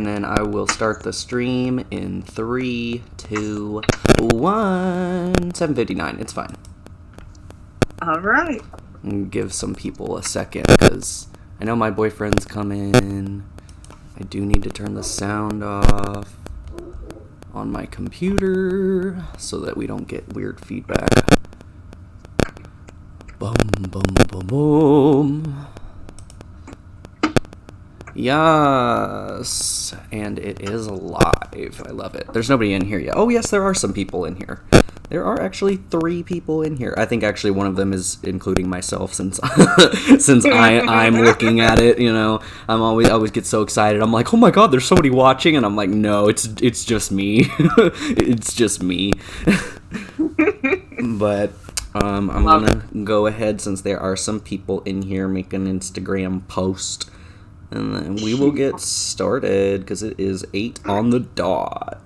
and then I will start the stream in 3, 2, 1. 7:59. It's fine. All right. Give some people a second, because I know my boyfriend's coming. I do need to turn the sound off on my computer so that we don't get weird feedback. Boom, boom, boom, boom. Yes, and it is live. I love it. There's nobody in here yet. Oh, yes, there are some people in here. There are actually 3 people in here. I think actually one of them is including myself, since I'm looking at it. You know, I always get so excited. I'm like, oh my god, there's somebody watching, and I'm like, no, it's just me. It's just me. But I'm gonna go ahead, since there are some people in here, make an Instagram post, and then we will get started, because it is 8 on the dot.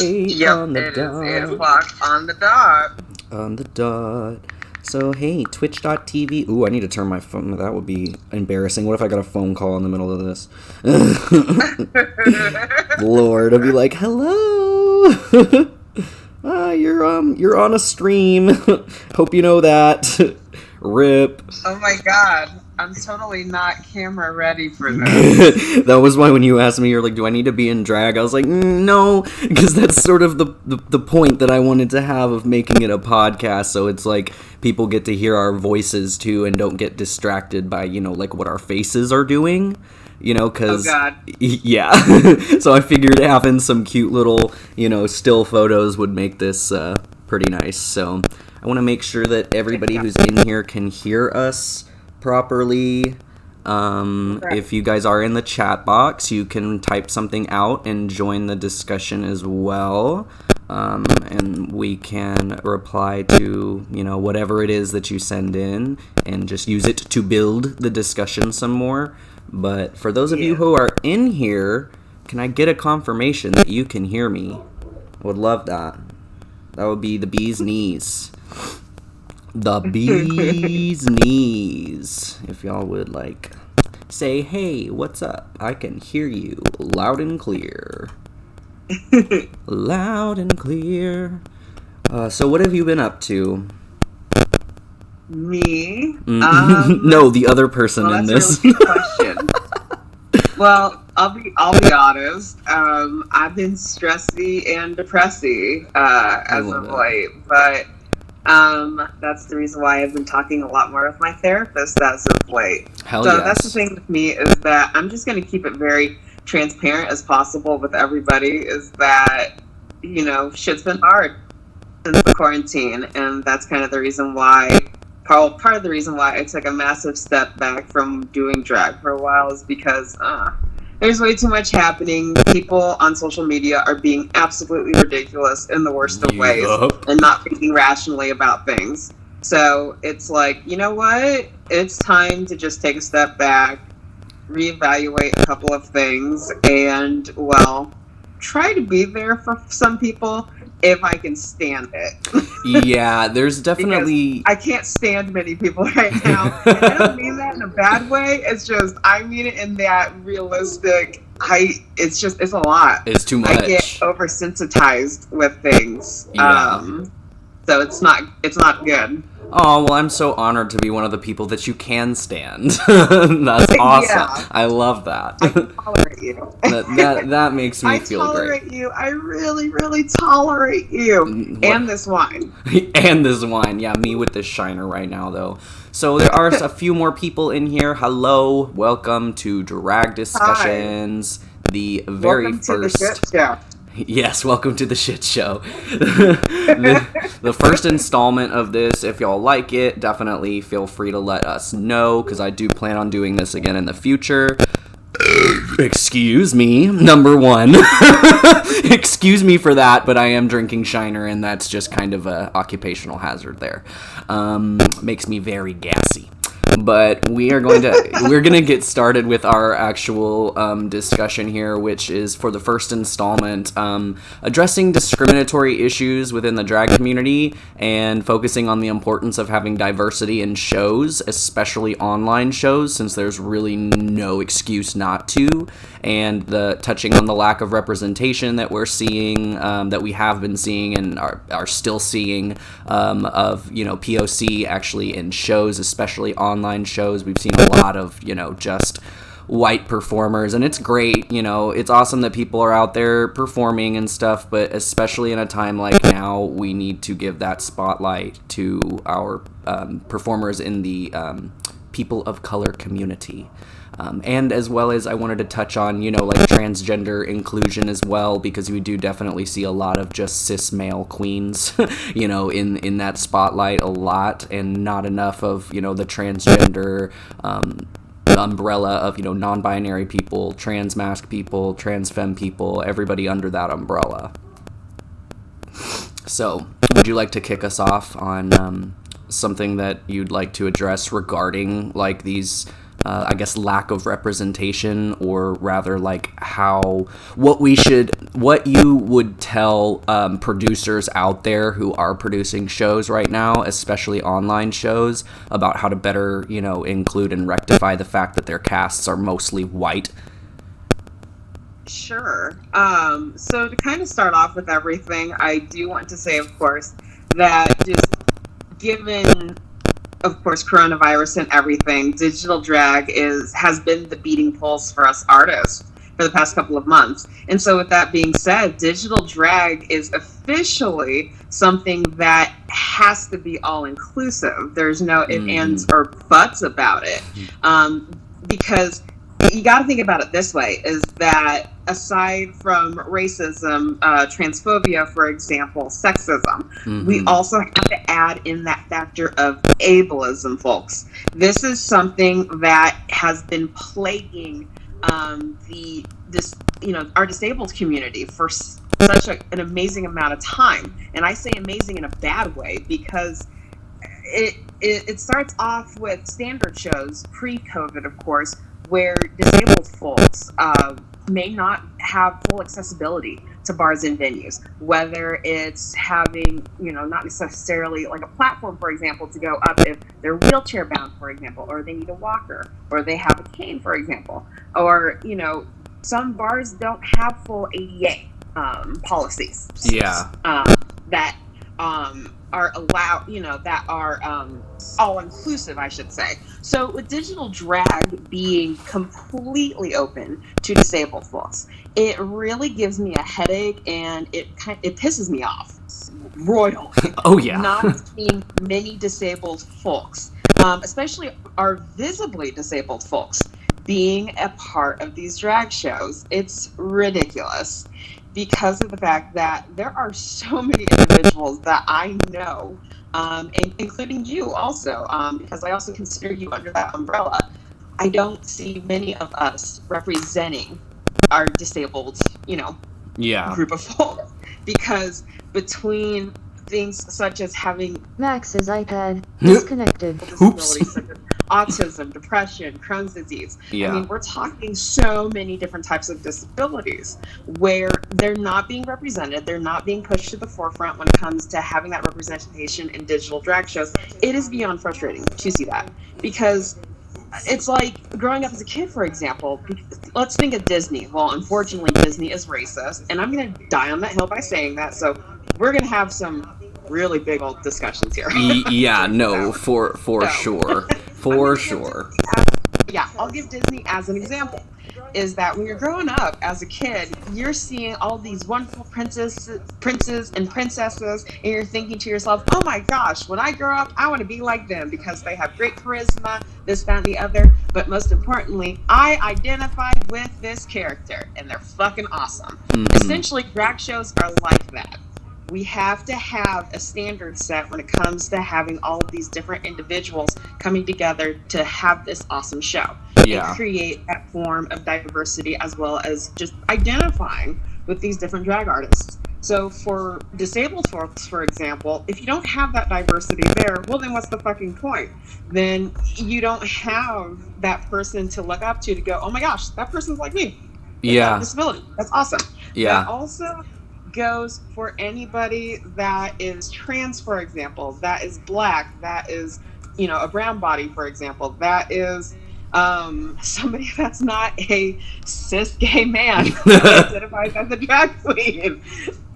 8 on the dot. It is 8 o'clock on the dot. On the dot. So, hey, twitch.tv. Ooh, I need to turn my phone. That would be embarrassing. What if I got a phone call in the middle of this? Lord, I'd be like, hello. You're on a stream. Hope you know that. Rip. Oh my god. I'm totally not camera ready for this. That was why when you asked me, you're like, do I need to be in drag? I was like, no, because that's sort of the point that I wanted to have of making it a podcast, so it's like people get to hear our voices too and don't get distracted by, you know, like what our faces are doing, you know, because... Oh, God. Yeah. So I figured having some cute little, you know, still photos would make this pretty nice, so I want to make sure that everybody who's in here can hear us properly. If you guys are in the chat box, you can type something out and join the discussion as well, and we can reply to, you know, whatever it is that you send in, and just use it to build the discussion some more. But for those of you who are in here, can I get a confirmation that you can hear me? I would love that. That would be the bee's knees. The bee's knees. If y'all would like say, hey, what's up? I can hear you loud and clear. Loud and clear. So what have you been up to? Me? No, the other person in this. That's a really good question. Well, I'll be honest. I've been stressy and depressy as of late, but that's the reason why I've been talking a lot more with my therapist as of late. Hell so yes. That's the thing with me, is that I'm just going to keep it very transparent as possible with everybody, is that, you know, shit's been hard since the quarantine, and that's kind of the reason why, part of the reason why I took a massive step back from doing drag for a while, is because there's way too much happening. People on social media are being absolutely ridiculous in the worst of ways and not thinking rationally about things. So it's like, you know what? It's time to just take a step back, reevaluate a couple of things, and, well, try to be there for some people if I can stand it. Yeah, there's definitely... I can't stand many people right now. And I don't mean that in a bad way. It's just, I mean it in that realistic... It's a lot. It's too much. I get oversensitized with things. Yeah. So it's not good. Oh, well, I'm so honored to be one of the people that you can stand. That's awesome. Yeah. I love that. I tolerate you. that makes me feel great. I tolerate you. I really, really tolerate you. What? And this wine. And this wine. Yeah, me with this shiner right now, though. So there are a few more people in here. Hello. Welcome to Drag Discussions. Hi. The very welcome first... to the shit show. Yes, welcome to the shit show. the first installment of this. If y'all like it, definitely feel free to let us know, because I do plan on doing this again in the future. Excuse me, number 1. Excuse me for that, but I am drinking Shiner, and that's just kind of a occupational hazard there. Makes me very gassy. But we're gonna get started with our actual discussion here, which is for the first installment, addressing discriminatory issues within the drag community and focusing on the importance of having diversity in shows, especially online shows, since there's really no excuse not to, and touching on the lack of representation that we're seeing, that we have been seeing and are still seeing, of POC actually in shows, especially online shows. We've seen a lot of just white performers, and it's great. It's awesome that people are out there performing and stuff, but especially in a time like now, we need to give that spotlight to our performers in the people of color community. And as well as I wanted to touch on, transgender inclusion as well, because we do definitely see a lot of just cis male queens, in that spotlight a lot, and not enough of, the transgender umbrella of, non-binary people, trans masc people, trans femme people, everybody under that umbrella. So, would you like to kick us off on something that you'd like to address regarding, these lack of representation, or rather what you would tell producers out there who are producing shows right now, especially online shows, about how to better, include and rectify the fact that their casts are mostly white? Sure. So to kind of start off with everything, I do want to say, of course, that just given, of course, coronavirus and everything, digital drag has been the beating pulse for us artists for the past couple of months. And so with that being said, digital drag is officially something that has to be all-inclusive. There's no ifs, ands, or buts about it. Because you got to think about it this way, is that aside from racism, transphobia, for example, sexism, we also have to add in that factor of ableism, folks. This is something that has been plaguing our disabled community for such an amazing amount of time. And I say amazing in a bad way, because it starts off with standard shows, pre-COVID, of course, where disabled folks may not have full accessibility to bars and venues, whether it's having, not necessarily like a platform, for example, to go up if they're wheelchair bound, for example, or they need a walker, or they have a cane, for example, or, some bars don't have full ADA policies. Yeah. That are allowed, that are all-inclusive, I should say. So with digital drag being completely open to disabled folks, it really gives me a headache, and it pisses me off royally. Oh, yeah. Not seeing many disabled folks, especially our visibly disabled folks, being a part of these drag shows. It's ridiculous, because of the fact that there are so many individuals that I know, including you also, because I also consider you under that umbrella. I don't see many of us representing our disabled, group of folks, because between things such as having Max's iPad disconnected, disabilities such as autism, depression, Crohn's disease. Yeah. I mean, we're talking so many different types of disabilities where they're not being represented, they're not being pushed to the forefront when it comes to having that representation in digital drag shows. It is beyond frustrating to see that, because it's like growing up as a kid, for example. Let's think of Disney. Well, unfortunately, Disney is racist, and I'm going to die on that hill by saying that, so we're going to have some really big old discussions here. Yeah, no, for sure. For sure. Yeah, I'll give Disney as an example. Is that when you're growing up as a kid, you're seeing all these wonderful princes and princesses, and you're thinking to yourself, oh my gosh, when I grow up, I want to be like them because they have great charisma, this, that, and the other. But most importantly, I identify with this character, and they're fucking awesome. Essentially, drag shows are like that. We have to have a standard set when it comes to having all of these different individuals coming together to have this awesome show. Yeah. And create that form of diversity, as well as just identifying with these different drag artists. So for disabled folks, for example, if you don't have that diversity there, well, then what's the fucking point? Then you don't have that person to look up to go, oh my gosh, that person's like me. They have a Yeah. disability. That's awesome. That Yeah. also goes for anybody that is trans, for example, that is black, that is, a brown body, for example, that is somebody that's not a cis gay man who identifies as a drag queen.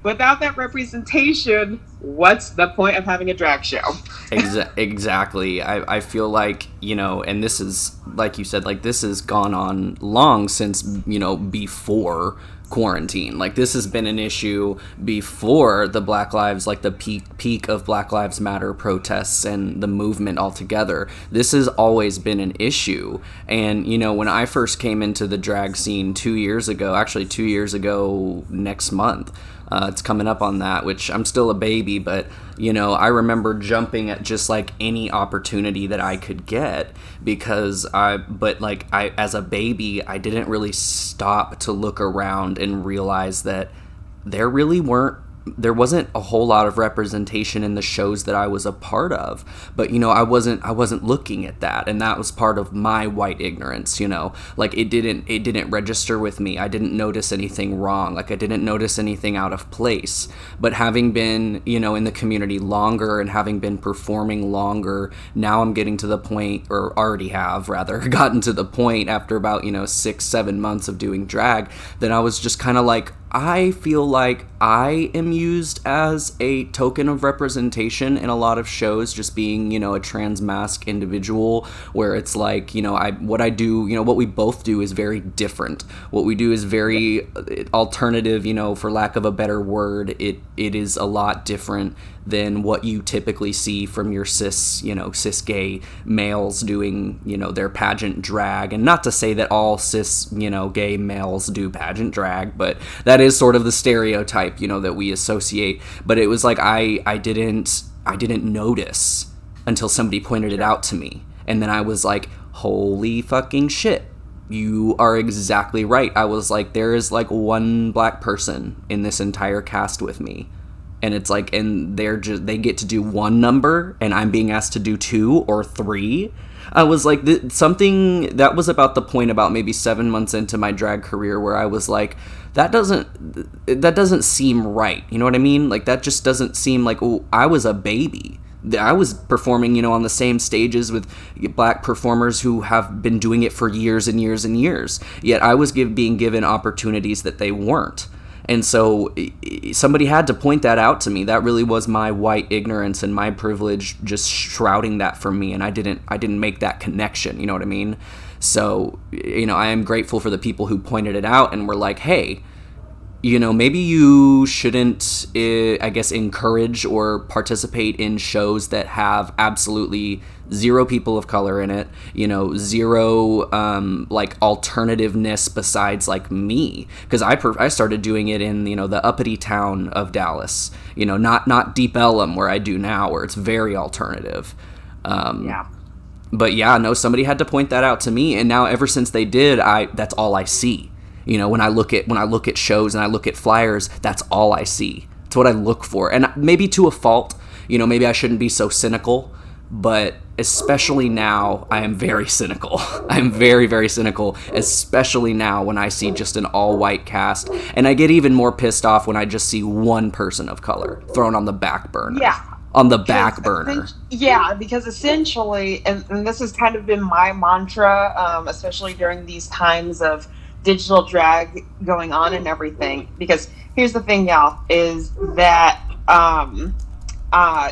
Without that representation, what's the point of having a drag show? Exactly. I feel like, and this is, like you said, like this has gone on long since, before quarantine. Like this has been an issue before the Black Lives, like the peak of Black Lives Matter protests and the movement altogether. This has always been an issue. And, when I first came into the drag scene 2 years ago, actually 2 years ago next month, it's coming up on that, which I'm still a baby, but, I remember jumping at just like any opportunity that I could get because as a baby, I didn't really stop to look around and realize that there wasn't a whole lot of representation in the shows that I was a part of, but I wasn't looking at that, and that was part of my white ignorance. Like it didn't register with me. I didn't notice anything wrong. Like I didn't notice anything out of place. But having been in the community longer and having been performing longer, now I'm getting to the point, or already have rather gotten to the point after about 6-7 months of doing drag, that I was just kind of like, I feel like I am used as a token of representation in a lot of shows, just being, a trans masc individual, where it's like, what I do, what we both do is very different. What we do is very alternative, for lack of a better word. It is a lot different than what you typically see from your cis gay males doing, their pageant drag. And not to say that all cis, gay males do pageant drag, but that is sort of the stereotype, that we associate. But it was like I didn't notice until somebody pointed it out to me. And then I was like, holy fucking shit. You are exactly right. I was like, there is like one black person in this entire cast with me. And it's like, and they get to do one number, and I'm being asked to do 2 or 3. I was like, something that was about the point about maybe 7 months into my drag career where I was like, that doesn't seem right. You know what I mean? Like that just doesn't seem like, oh, I was a baby. I was performing, on the same stages with black performers who have been doing it for years and years and years. Yet I was being given opportunities that they weren't. And so somebody had to point that out to me. That really was my white ignorance and my privilege just shrouding that from me. And I didn't make that connection. You know what I mean? So, I am grateful for the people who pointed it out and were like, hey, maybe you shouldn't, I guess, encourage or participate in shows that have absolutely zero people of color in it, zero, like, alternativeness besides, like, me. Because I started doing it in, the uppity town of Dallas, not Deep Ellum where I do now, where it's very alternative. Yeah. But yeah, no, somebody had to point that out to me, and now ever since they did, that's all I see. When I look at shows and I look at flyers, that's all I see. It's what I look for. And maybe to a fault, maybe I shouldn't be so cynical, but especially now, I am very cynical. I am very, very cynical, especially now when I see just an all-white cast. And I get even more pissed off when I just see one person of color thrown on the back burner. Yeah. On the back burner. Yeah, because essentially, and this has kind of been my mantra, especially during these times of digital drag going on and everything. Because here's the thing, y'all, is that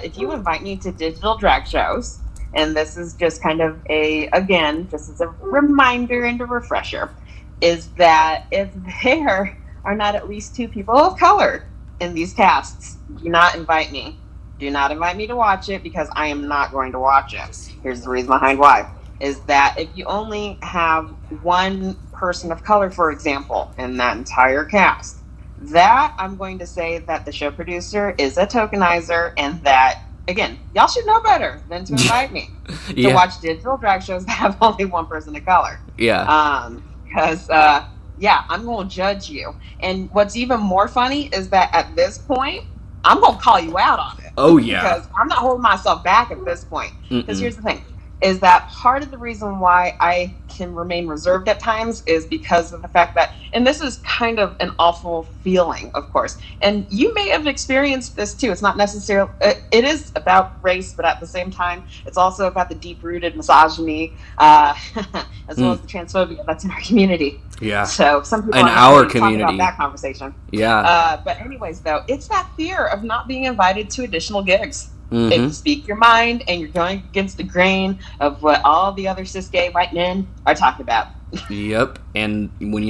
if you invite me to digital drag shows, and this is just kind of just as a reminder and a refresher, is that if there are not at least 2 people of color in these casts, do not invite me. Do not invite me to watch it, because I am not going to watch it. Here's the reason behind why. Is that if you only have one person of color, for example, in that entire cast, that I'm going to say that the show producer is a tokenizer, and that, again, y'all should know better than to invite me to watch digital drag shows that have only one person of color. Yeah. Because, yeah, I'm going to judge you. And what's even more funny is that at this point, I'm going to call you out on it. Oh, yeah. Because I'm not holding myself back at this point. Because here's the thing, is that part of the reason why I can remain reserved at times is because of the fact that, and this is kind of an awful feeling, of course, and you may have experienced this too. It's not necessarily, it is about race, but at the same time, it's also about the deep-rooted misogyny, as well as the transphobia that's in our community. Yeah. So some people in are our community talking about that conversation. Yeah. But anyways, though, it's that fear of not being invited to additional gigs. If you speak your mind and you're going against the grain of what all the other cis gay white men are talking about. Yep. And when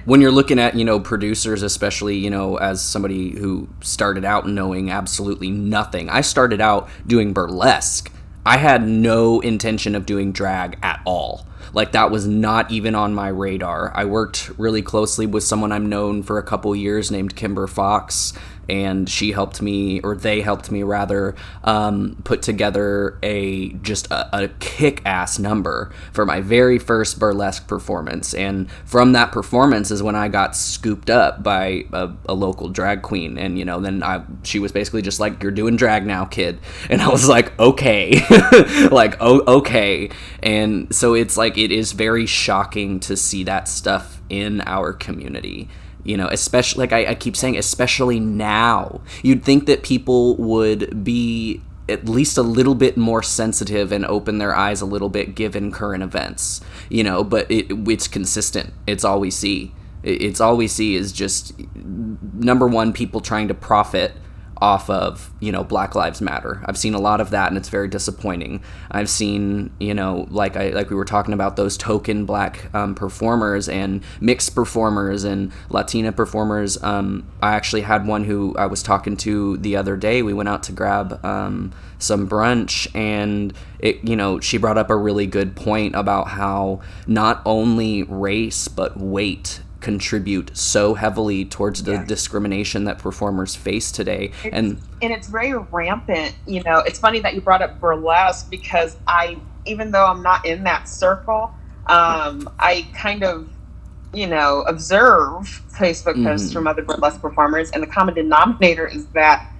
when you're looking at, producers, especially, as somebody who started out knowing absolutely nothing. I started out doing burlesque. I had no intention of doing drag at all. Like, that was not even on my radar. I worked really closely with someone I'm known for a couple years named Kimber Fox, and she helped me, or they helped me rather, put together a kick-ass number for my very first burlesque performance. And from that performance is when I got scooped up by a local drag queen. And, then she was basically just like, "You're doing drag now, kid." And I was like, okay. Like, okay. And so it's like, it is very shocking to see that stuff in our community. Especially, like I keep saying, especially now. You'd think that people would be at least a little bit more sensitive and open their eyes a little bit given current events, but it's consistent. It's all we see. It's all we see is just, number one, people trying to profit off of, Black Lives Matter. I've seen a lot of that, and it's very disappointing. I've seen, like we were talking about, those token Black performers and mixed performers and Latina performers. I actually had one who I was talking to the other day. We went out to grab some brunch, and she brought up a really good point about how not only race but weight contribute so heavily towards the discrimination that performers face today. And it's very rampant. It's funny that you brought up burlesque, because even though I'm not in that circle, I kind of, observe Facebook posts from other burlesque performers, and the common denominator is that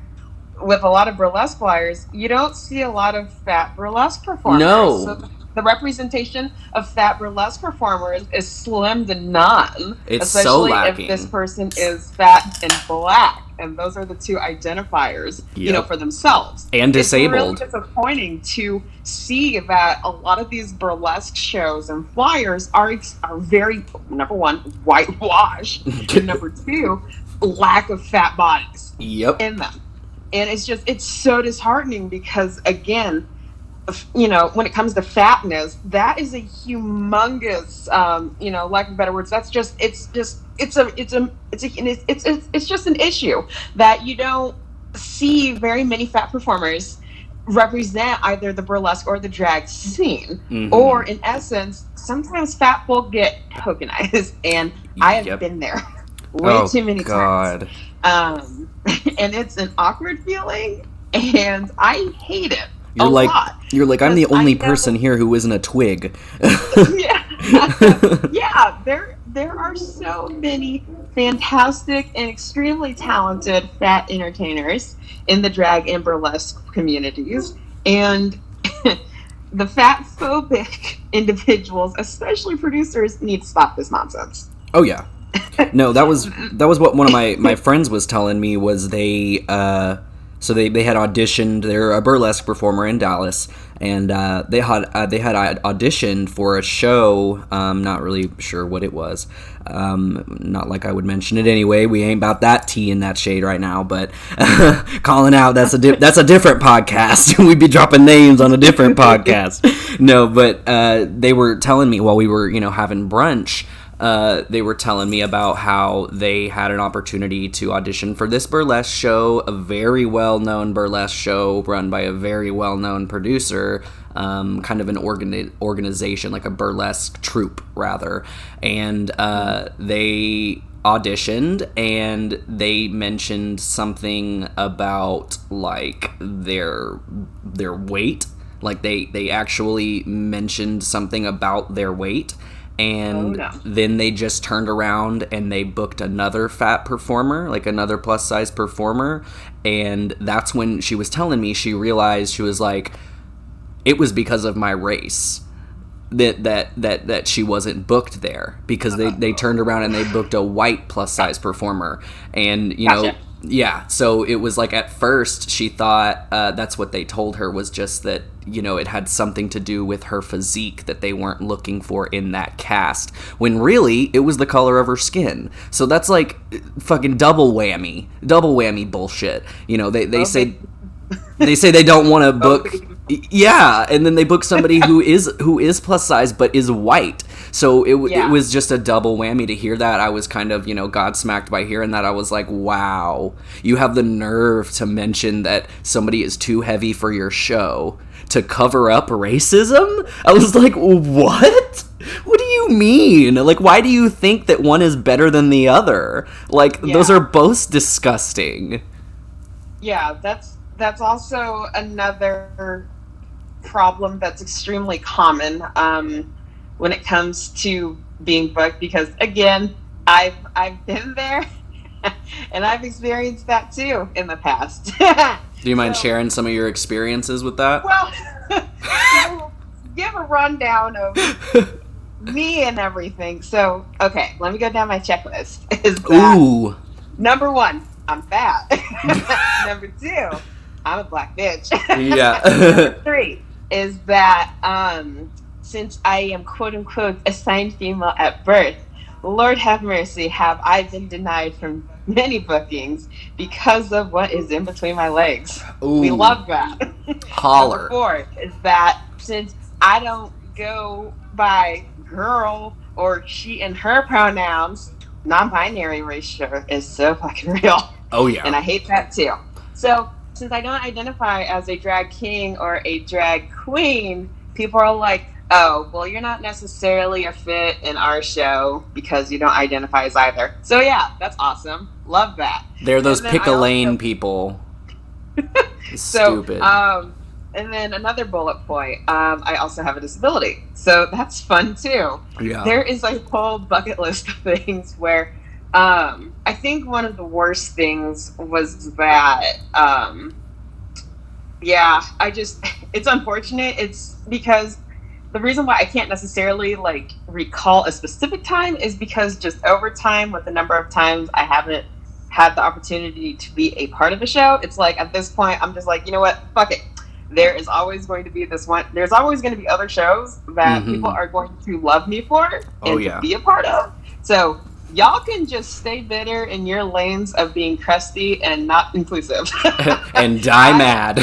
with a lot of burlesque flyers, you don't see a lot of fat burlesque performers. No. So the representation of fat burlesque performers is slim to none. It's especially so lacking. If this person is fat and Black, and those are the two identifiers, for themselves. And disabled. It's really disappointing to see that a lot of these burlesque shows and flyers are very, number one, whitewashed, and number two, lack of fat bodies in them. And it's so disheartening, because again, when it comes to fatness, that is a humongous, lack of better words, it's just an issue that you don't see very many fat performers represent either the burlesque or the drag scene, or in essence, sometimes fat folk get tokenized, and I have been there way too many times. And it's an awkward feeling, and I hate it. You're like, I'm the only person here who isn't a twig. Yeah, there are so many fantastic and extremely talented fat entertainers in the drag and burlesque communities, and the fat phobic individuals, especially producers, need to stop this nonsense. Oh yeah. No, that was what one of my friends was telling me, was they had auditioned. They're a burlesque performer in Dallas, and they had auditioned for a show. Not really sure what it was. Not like I would mention it anyway. We ain't about that tea in that shade right now. But calling out, that's a different podcast. We'd be dropping names on a different podcast. No, but they were telling me while we were having brunch. They were telling me about how they had an opportunity to audition for this burlesque show, a very well-known burlesque show run by a very well-known producer, kind of an organization, like a burlesque troupe, rather. And they auditioned, and they mentioned something about, like, their weight. Like, they actually mentioned something about their weight. and no. then they just turned around and they booked another fat performer, like another plus size performer, and that's when she was telling me she realized, she was like, it was because of my race that she wasn't booked there, because they turned around and they booked a white plus size performer, and you know. Yeah, so it was like at first she thought that's what they told her, was just that, you know, it had something to do with her physique that they weren't looking for in that cast, when really it was the color of her skin. So that's like fucking double whammy bullshit. You know, they say they don't want to book. Yeah, and then they book somebody who is plus size but is white. So it was just a double whammy to hear that. I was kind of, you know, godsmacked by hearing that. I was like, wow, you have the nerve to mention that somebody is too heavy for your show to cover up racism? I was like, what? What do you mean? Like, why do you think that one is better than the other? Like, those are both disgusting. Yeah, that's also another problem that's extremely common when it comes to being booked, because again, I've been there and I've experienced that too in the past. Do you mind sharing some of your experiences with that? Well, give a rundown of me and everything. So, okay, let me go down my checklist. Ooh. Number 1, I'm fat. Number 2, I'm a black bitch. Yeah. Number 3 is that since I am quote unquote assigned female at birth, Lord have mercy, have I been denied from many bookings because of what is in between my legs. Ooh. We love that. Holler. Number 4 is that since I don't go by girl or she and her pronouns, non-binary ratio is so fucking real. Oh yeah. And I hate that too. So since I don't identify as a drag king or a drag queen, people are like, oh, well, you're not necessarily a fit in our show because you don't identify as either. So yeah, that's awesome. Love that. They're those pick-a-lane people. Stupid. And then another bullet point, I also have a disability. So that's fun too. Yeah. There is a whole bucket list of things where I think one of the worst things was that, it's unfortunate. It's because the reason why I can't necessarily like recall a specific time is because just over time, with the number of times I haven't had the opportunity to be a part of a show, it's like at this point I'm just like, you know what, fuck it. There is always going to be this one. There's always going to be other shows that people are going to love me for and to be a part of. So y'all can just stay bitter in your lanes of being crusty and not inclusive. And die mad.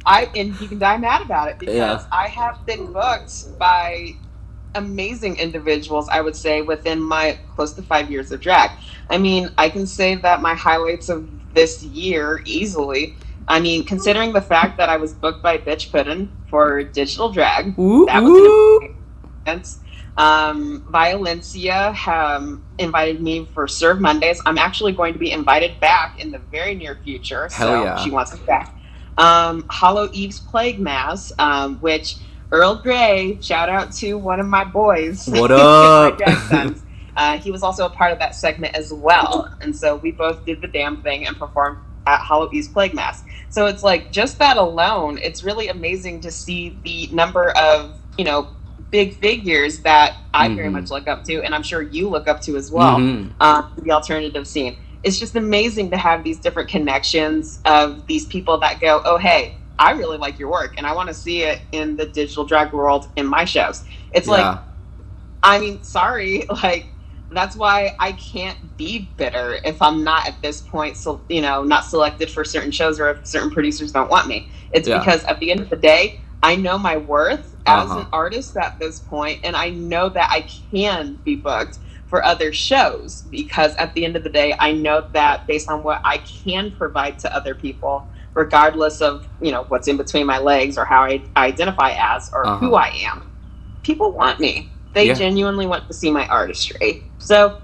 And you can die mad about it, because I have been booked by amazing individuals, I would say, within my close to 5 years of drag. I mean, I can say that my highlights of this year easily, I mean, considering the fact that I was booked by Bitch Puddin' for digital drag, that was an experience. Violencia invited me for Serve Mondays. I'm actually going to be invited back in the very near future. So she wants us back. Hollow Eve's Plague Mass, which Earl Grey, shout out to one of my boys. What up? He was also a part of that segment as well. And so we both did the damn thing and performed at Hollow Eve's Plague Mass. So it's like, just that alone, it's really amazing to see the number of, you know, big figures that I very much look up to, and I'm sure you look up to as well, the alternative scene. It's just amazing to have these different connections of these people that go, oh, hey, I really like your work, and I want to see it in the digital drag world in my shows. It's like, I mean, sorry, like, that's why I can't be bitter if I'm not at this point, so, you know, not selected for certain shows, or if certain producers don't want me. It's because at the end of the day, I know my worth as an artist at this point, and I know that I can be booked for other shows, because at the end of the day, I know that based on what I can provide to other people, regardless of, you know, what's in between my legs or how I identify as or who I am, people want me. They genuinely want to see my artistry. So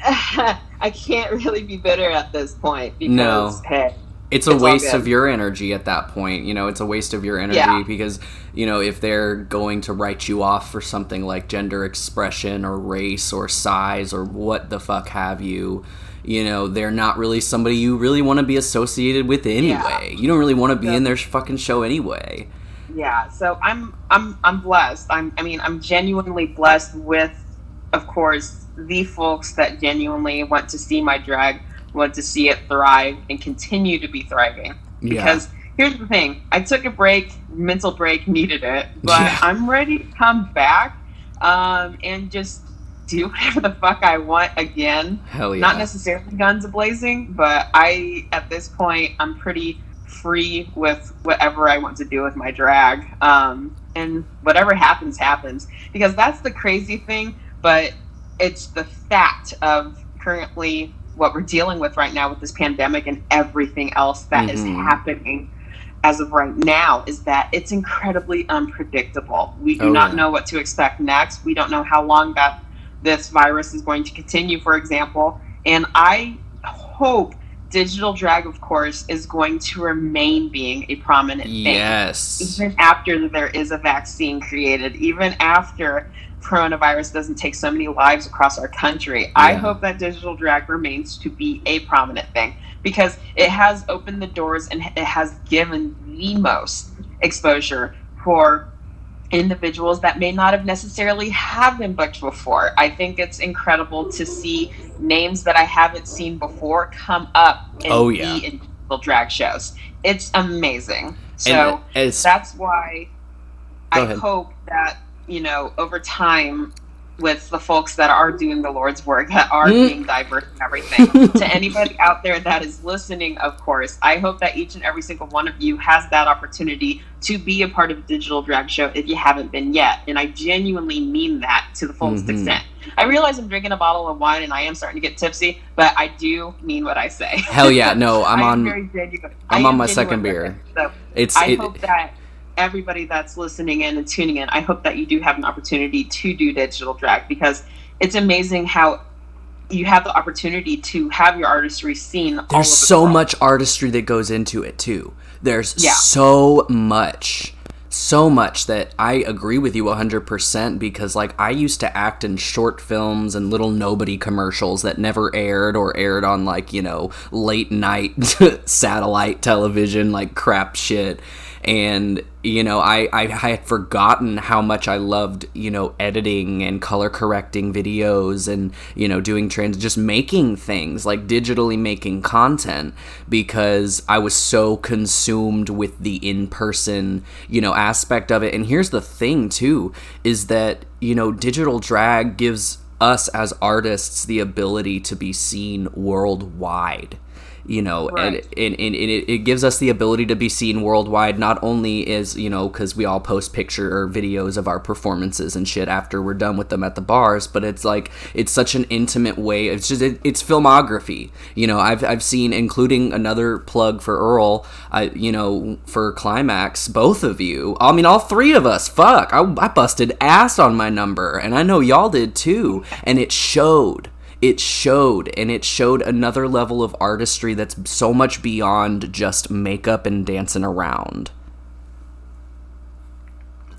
I can't really be bitter at this point, because hey, it's a waste of your energy at that point. You know, it's a waste of your energy because, you know, if they're going to write you off for something like gender expression or race or size or what the fuck have you, you know, they're not really somebody you really want to be associated with anyway. You don't really want to be in their fucking show anyway. Yeah, so I'm blessed. I'm genuinely blessed with, of course, the folks that genuinely want to see my drag, want to see it thrive and continue to be thriving. Because here's the thing, I took a break, mental break, needed it, but I'm ready to come back and just do whatever the fuck I want again. Hell yeah. Not necessarily guns a-blazing, but at this point, I'm pretty free with whatever I want to do with my drag. And whatever happens, happens. Because that's the crazy thing, but it's the fact of currently what we're dealing with right now with this pandemic and everything else that is happening as of right now is that it's incredibly unpredictable. We do not know what to expect next. We don't know how long that this virus is going to continue, for example. And I hope digital drag, of course, is going to remain being a prominent thing. Yes. Even after there is a vaccine created, even after coronavirus doesn't take so many lives across our country. I hope that digital drag remains to be a prominent thing because it has opened the doors and it has given the most exposure for individuals that may not have necessarily have been booked before. I think it's incredible to see names that I haven't seen before come up and be in digital drag shows. It's amazing. So that's why I hope that, you know, over time with the folks that are doing the Lord's work, that are being diverse and everything, to anybody out there that is listening, of course, I hope that each and every single one of you has that opportunity to be a part of a digital drag show if you haven't been yet. And I genuinely mean that to the fullest extent. I realize I'm drinking a bottle of wine and I am starting to get tipsy, but I do mean what I say. Hell yeah, no, I'm on my second beer. So I hope that everybody that's listening in and tuning in, I hope that you do have an opportunity to do digital drag because it's amazing how you have the opportunity to have your artistry seen all over the world. There's so much artistry that goes into it too. There's so much that I agree with you 100% because like I used to act in short films and little nobody commercials that never aired or aired on like, you know, late night satellite television, like crap shit. And, you know, I had forgotten how much I loved, you know, editing and color correcting videos and, you know, doing just making things, like digitally making content because I was so consumed with the in-person, you know, aspect of it. And here's the thing, too, is that, you know, digital drag gives us as artists the ability to be seen worldwide. You know, and it gives us the ability to be seen worldwide, not only as, you know, because we all post picture or videos of our performances and shit after we're done with them at the bars, but it's like, it's such an intimate way. It's just, it's filmography. You know, I've seen, including another plug for Earl, you know, for Climax, both of you, I mean, all three of us, fuck, I busted ass on my number, and I know y'all did too, and it showed. It showed another level of artistry that's so much beyond just makeup and dancing around.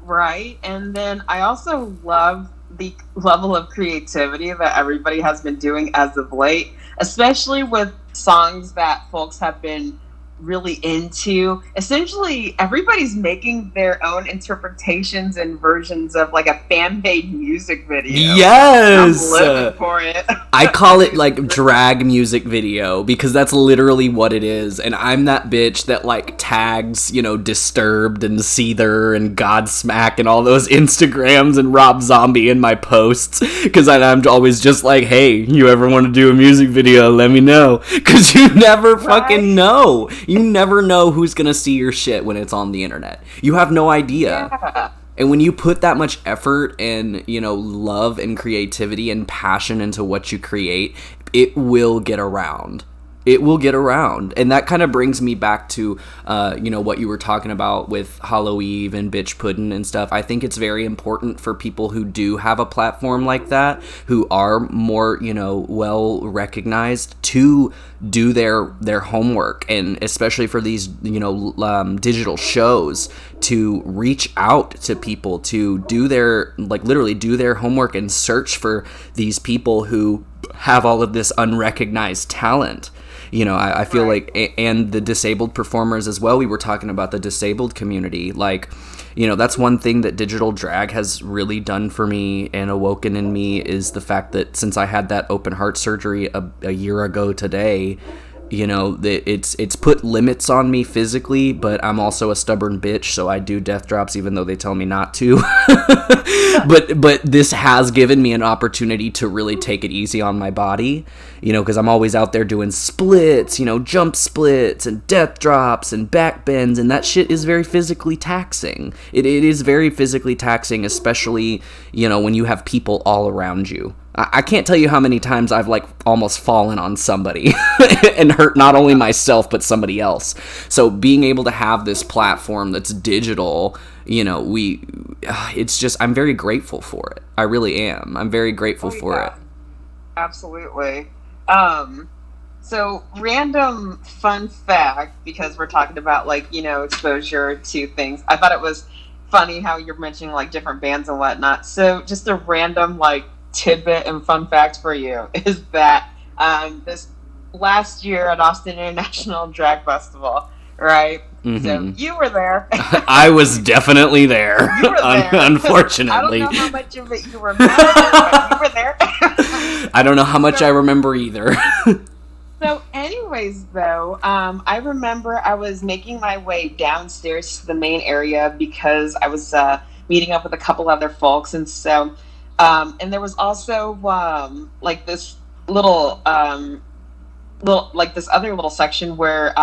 Right, and then I also love the level of creativity that everybody has been doing as of late, especially with songs that folks have been really into. Essentially, everybody's making their own interpretations and versions of like a fan-made music video. Yes! I'm living for it. I call it like drag music video because that's literally what it is. And I'm that bitch that like tags, you know, Disturbed and Seether and Godsmack and all those Instagrams and Rob Zombie in my posts because I'm always just like, hey, you ever want to do a music video, let me know. Because you never fucking know. You never know who's gonna see your shit when it's on the internet. You have no idea. Yeah. And when you put that much effort and, you know, love and creativity and passion into what you create, it will get around. It will get around. And that kind of brings me back to, what you were talking about with Hollow Eve and Bitch Puddin' and stuff. I think it's very important for people who do have a platform like that, who are more, well recognized, to do their homework. And especially for these, digital shows, to reach out to people, to do their, literally do their homework and search for these people who have all of this unrecognized talent. I feel like, and the disabled performers as well. We were talking about the disabled community. That's one thing that digital drag has really done for me and awoken in me, is the fact that since I had that open heart surgery a year ago today, that it's put limits on me physically, but I'm also a stubborn bitch, so I do death drops even though they tell me not to. but this has given me an opportunity to really take it easy on my body, because I'm always out there doing splits, jump splits and death drops and back bends, and that shit is very physically taxing. It is very physically taxing, especially, when you have people all around you. I can't tell you how many times I've almost fallen on somebody and hurt not only myself but somebody else. So being able to have this platform that's digital, it's just, I'm very grateful for it. I really am. I'm very grateful for it. Absolutely. So random fun fact, because we're talking about exposure to things. I thought it was funny how you're mentioning different bands and whatnot. So just a random tidbit and fun fact for you is that this last year at Austin International Drag Festival, right? Mm-hmm. So you were there. I was definitely there. You were there. Unfortunately. I don't know how much of it you remember, but you were there. I don't know how much I remember either. So anyways, though, I remember I was making my way downstairs to the main area because I was meeting up with a couple other folks, and so and there was also this little this other little section where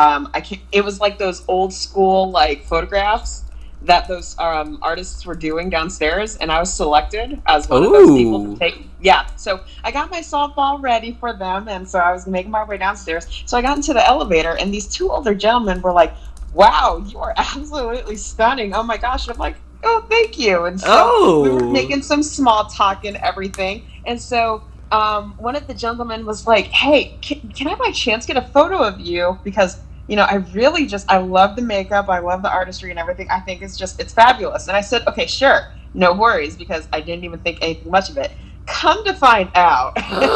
it was those old school photographs that those artists were doing downstairs, and I was selected as one of those people to take. Yeah, so I got myself all ready for them, and so I was making my way downstairs. So I got into the elevator, and these two older gentlemen were like, "Wow, you are absolutely stunning! Oh my gosh!" And I'm like, "Oh, thank you." And so we were making some small talk and everything. And so one of the gentlemen was like, "Hey, can I by chance get a photo of you? Because, I love the makeup. I love the artistry and everything. I think it's fabulous." And I said, "Okay, sure. No worries," because I didn't even think anything much of it. Come to find out, and this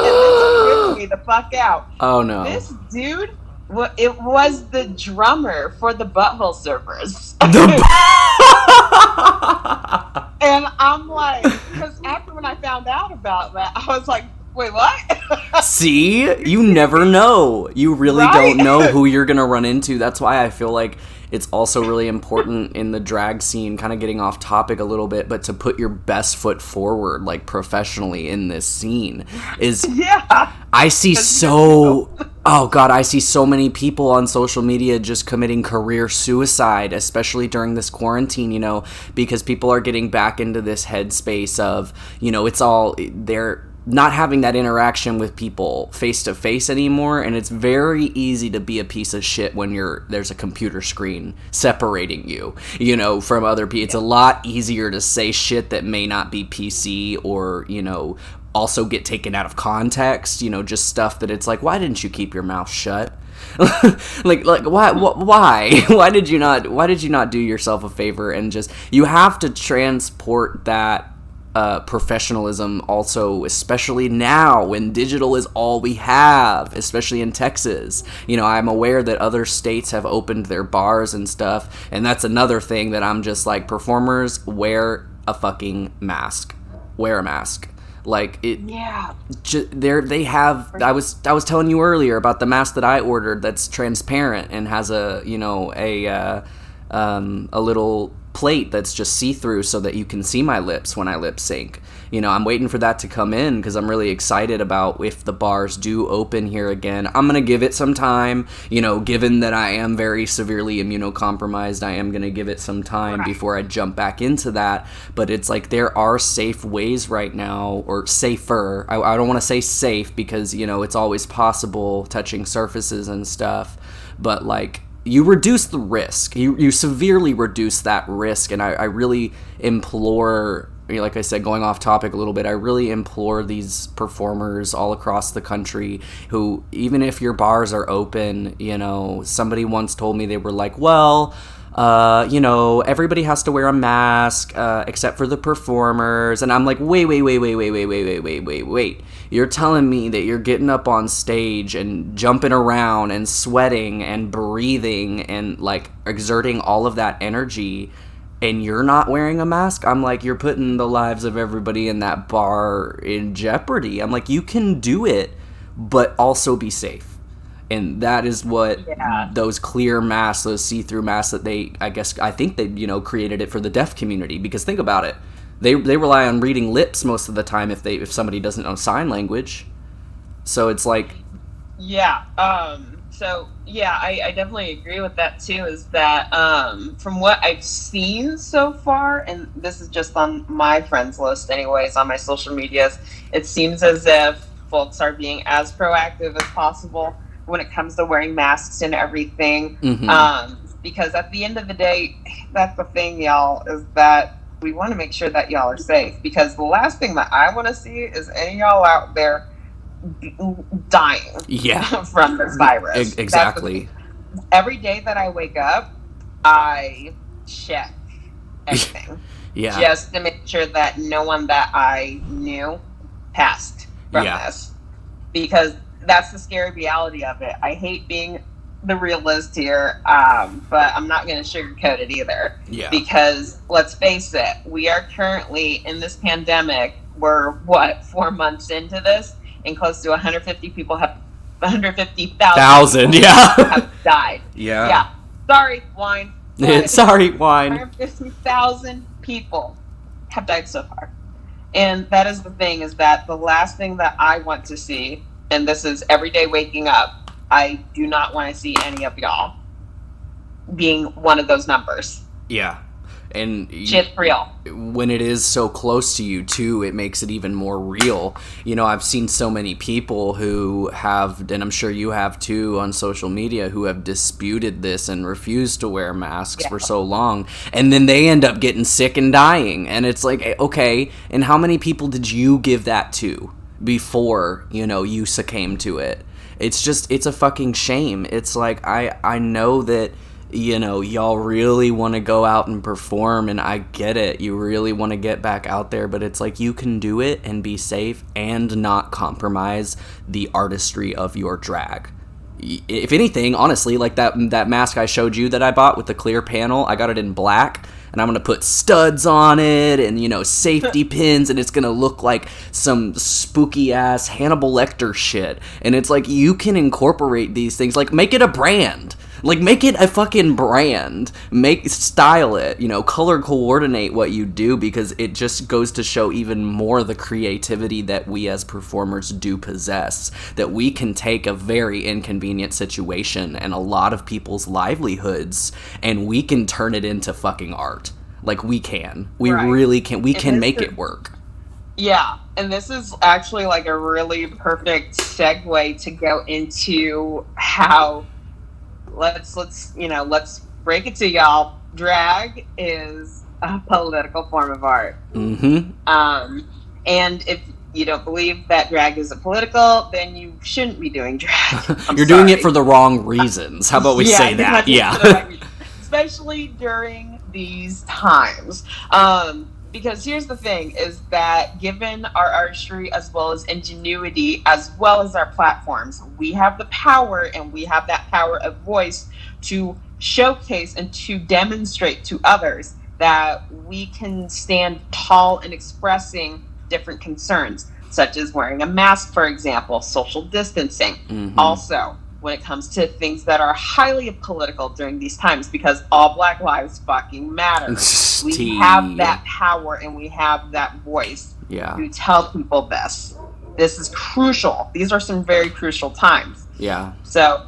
freaked me the fuck out. Oh, no. This dude, it was the drummer for the Butthole Surfers. And I'm like, because after when I found out about that, I was like, wait, what? See? You never know. You really don't know who you're going to run into. That's why I feel like it's also really important in the drag scene, kind of getting off topic a little bit, but to put your best foot forward, professionally in this scene is... Yeah. I see I see so many people on social media just committing career suicide, especially during this quarantine, because people are getting back into this headspace of, they're not having that interaction with people face to face anymore, and it's very easy to be a piece of shit when there's a computer screen separating you, from other people. It's a lot easier to say shit that may not be PC or, also get taken out of context, just stuff that it's like, why didn't you keep your mouth shut? why did you not do yourself a favor? And just, you have to transport that professionalism also, especially now when digital is all we have, especially in Texas. I'm aware that other states have opened their bars and stuff, and that's another thing that I'm just like, performers, wear a fucking mask. Wear a mask. They have. I was telling you earlier about the mask that I ordered that's transparent and has a little plate that's just see-through so that you can see my lips when I lip sync. You know, I'm waiting for that to come in because I'm really excited about if the bars do open here again. I'm going to give it some time, you know, given that I am very severely immunocompromised, I am going to give it some time before I jump back into that. But it's like there are safe ways right now, or safer. I don't want to say safe because, you know, it's always possible touching surfaces and stuff. But like, you reduce the risk. You severely reduce that risk. And I really implore, like I said, going off topic a little bit, I really implore these performers all across the country who, even if your bars are open, you know, somebody once told me, they were like, well, you know, everybody has to wear a mask except for the performers. And I'm like, wait. You're telling me that you're getting up on stage and jumping around and sweating and breathing and like exerting all of that energy, and you're not wearing a mask? I'm like, you're putting the lives of everybody in that bar in jeopardy. I'm like, you can do it, but also be safe. And that is what those clear masks, those see-through masks that I think they, you know, created it for the deaf community. Because think about it. They rely on reading lips most of the time if somebody doesn't know sign language. So it's like... Yeah. I definitely agree with that too, is that from what I've seen so far, and this is just on my friends list anyways, on my social medias, it seems as if folks are being as proactive as possible when it comes to wearing masks and everything. Because at the end of the day, that's the thing, y'all, is that we want to make sure that y'all are safe. Because the last thing that I want to see is any of y'all out there dying from this virus. Exactly. Every day that I wake up, I check everything. Just to make sure that no one that I knew passed from this. Because that's the scary reality of it. I hate being the realist here, but I'm not going to sugarcoat it either. Because let's face it, we are currently in this pandemic. We're 4 months into this, and close to 150,000 have died. Sorry, wine. Sorry, wine. 150,000 people have died so far. And that is the thing, is that the last thing that I want to see, and this is every day waking up, I do not want to see any of y'all being one of those numbers. And shit's real. When it is so close to you too, it makes it even more real. You know, I've seen so many people who have, and I'm sure you have too on social media, who have disputed this and refused to wear masks for so long, and then they end up getting sick and dying. And it's like, okay, and how many people did you give that to before, you know, you succumbed to it? It's a fucking shame. It's like, I know that, you know, y'all really want to go out and perform, and I get it. You really want to get back out there, but it's like, you can do it and be safe and not compromise the artistry of your drag. If anything, honestly, like that mask I showed you that I bought with the clear panel, I got it in black, and I'm going to put studs on it and, you know, safety pins, and it's going to look like some spooky-ass Hannibal Lecter shit. And it's like, you can incorporate these things. Like, make it a brand. Like, make it a fucking brand. Style it, you know, color coordinate what you do, because it just goes to show even more the creativity that we as performers do possess. That we can take a very inconvenient situation and a lot of people's livelihoods, and we can turn it into fucking art. Like, we can. We really can. We can make it work. Yeah, and this is actually like a really perfect segue to go into how... Let's break it to y'all. Drag is a political form of art. And if you don't believe that drag isn't political, then you shouldn't be doing drag. You're doing it for the wrong reasons. How about we say that? Especially during these times. Because here's the thing, is that given our artistry as well as ingenuity, as well as our platforms, we have the power, and we have that power of voice to showcase and to demonstrate to others that we can stand tall in expressing different concerns, such as wearing a mask, for example, social distancing. Also, when it comes to things that are highly political during these times, because all Black lives fucking matter. We have that power and we have that voice to tell people this. This is crucial. These are some very crucial times. Yeah. So,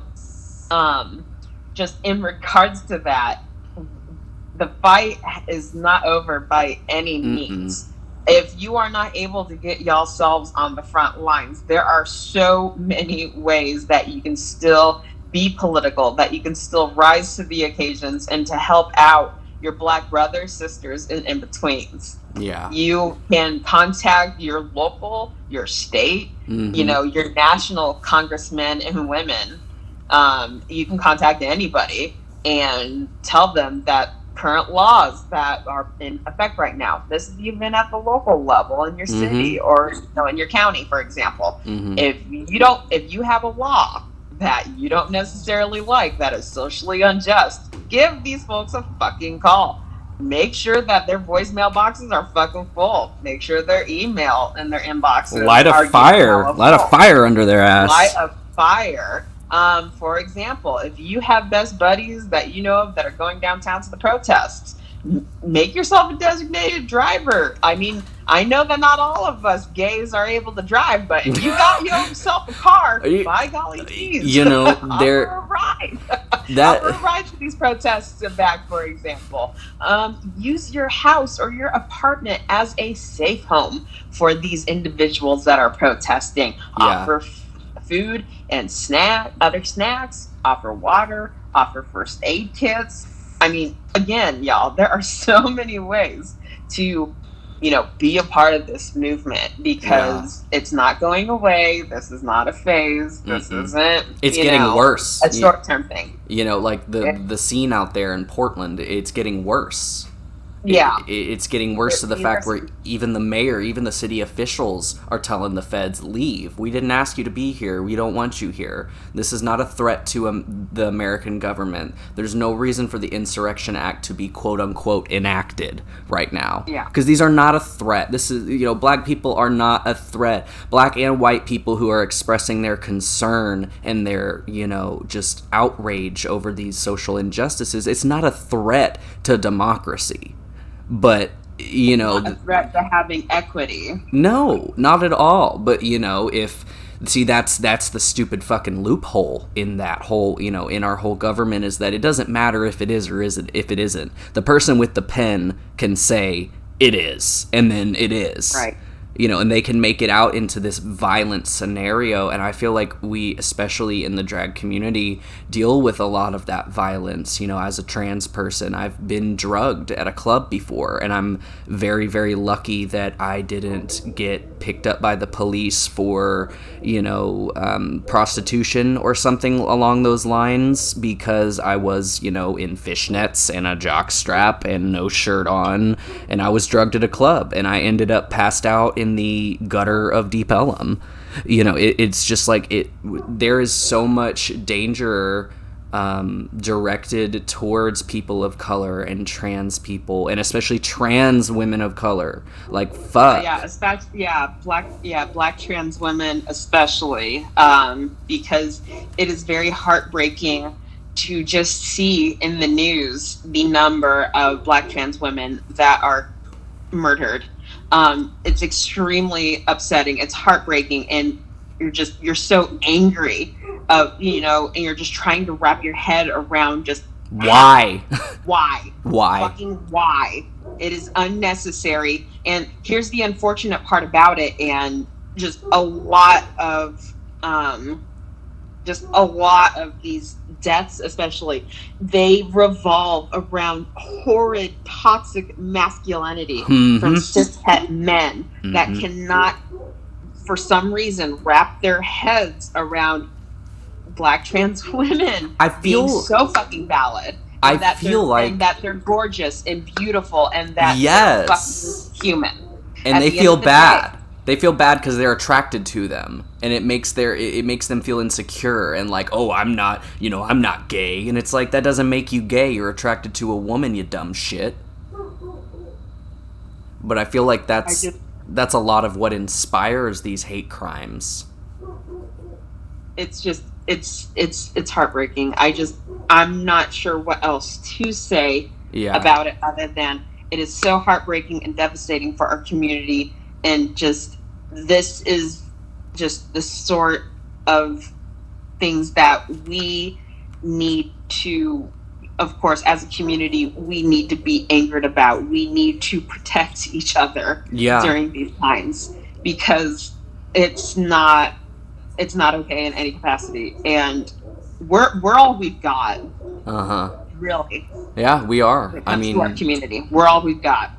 just in regards to that, the fight is not over by any means. If you are not able to get yourselves on the front lines, there are so many ways that you can still be political, that you can still rise to the occasions and to help out your Black brothers, sisters, and in-betweens. Yeah. You can contact your local, your state, your national congressmen and women. You can contact anybody and tell them that current laws that are in effect right now. This is even at the local level in your city or in your county, for example. If you have a law that you don't necessarily like, that is socially unjust, give these folks a fucking call. Make sure that their voicemail boxes are fucking full. Make sure their email and their inboxes light a fire under their ass. Light a fire. For example, if you have best buddies that you know of that are going downtown to the protests, make yourself a designated driver. I mean, I know that not all of us gays are able to drive, but if you got yourself a car, by golly geez, there a ride. Offer a ride to these protests and back, for example. Use your house or your apartment as a safe home for these individuals that are protesting. Offer food and other snacks, offer water, offer first aid kits. I mean, again, y'all, there are so many ways to, be a part of this movement, because it's not going away. This is not a phase. This isn't, it's getting worse. A short-term thing. Like the scene out there in Portland, it's getting worse. Yeah. It's getting worse to the fact where even the mayor, even the city officials are telling the feds, leave. We didn't ask you to be here. We don't want you here. This is not a threat to the American government. There's no reason for the Insurrection Act to be quote unquote enacted right now. Yeah. Because these are not a threat. This is, Black people are not a threat. Black and white people who are expressing their concern and their, just outrage over these social injustices, it's not a threat to democracy. But, not a threat to having equity. No, not at all. But, that's the stupid fucking loophole in that whole, in our whole government, is that it doesn't matter if it is or isn't, if it isn't. The person with the pen can say it is, and then it is. Right. And they can make it out into this violent scenario. And I feel like we, especially in the drag community, deal with a lot of that violence. As a trans person, I've been drugged at a club before, and I'm very, very lucky that I didn't get picked up by the police for, prostitution or something along those lines, because I was, in fishnets and a jock strap and no shirt on, and I was drugged at a club, and I ended up passed out in the gutter of Deep Ellum. It's just like there is so much danger directed towards people of color and trans people, and especially trans women of color. Like, fuck. Black trans women especially, because it is very heartbreaking to just see in the news the number of Black trans women that are murdered. It's extremely upsetting. It's heartbreaking, and you're so angry, and you're just trying to wrap your head around just why, fucking why. It is unnecessary. And here's the unfortunate part about it, and just a lot of these deaths, especially, they revolve around horrid, toxic masculinity from cishet men that cannot, for some reason, wrap their heads around Black trans women being so fucking valid. And that they're gorgeous and beautiful, and that they're fucking human. And they feel bad. They feel bad because they're attracted to them, and it makes them feel insecure and like, oh, I'm not gay. And it's like, that doesn't make you gay. You're attracted to a woman, you dumb shit. But I feel like that's a lot of what inspires these hate crimes. It's just it's heartbreaking. I'm not sure what else to say about it other than it is so heartbreaking and devastating for our community, and just this is just the sort of things that we need to, of course, as a community, we need to be angered about. We need to protect each other during these times, because it's not okay in any capacity, and we're all we've got. Really. Yeah, we are. When it comes to our community, we're all we've got.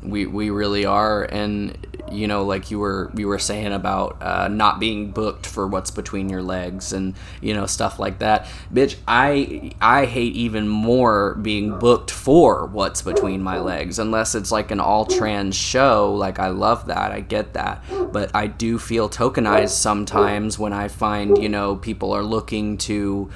We really are. And you know, like you were saying about not being booked for what's between your legs, and you know, stuff like that. Bitch, I hate even more being booked for what's between my legs, unless it's like an all trans show. Like, I love that, I get that, but I do feel tokenized sometimes when I find, you know, people are looking to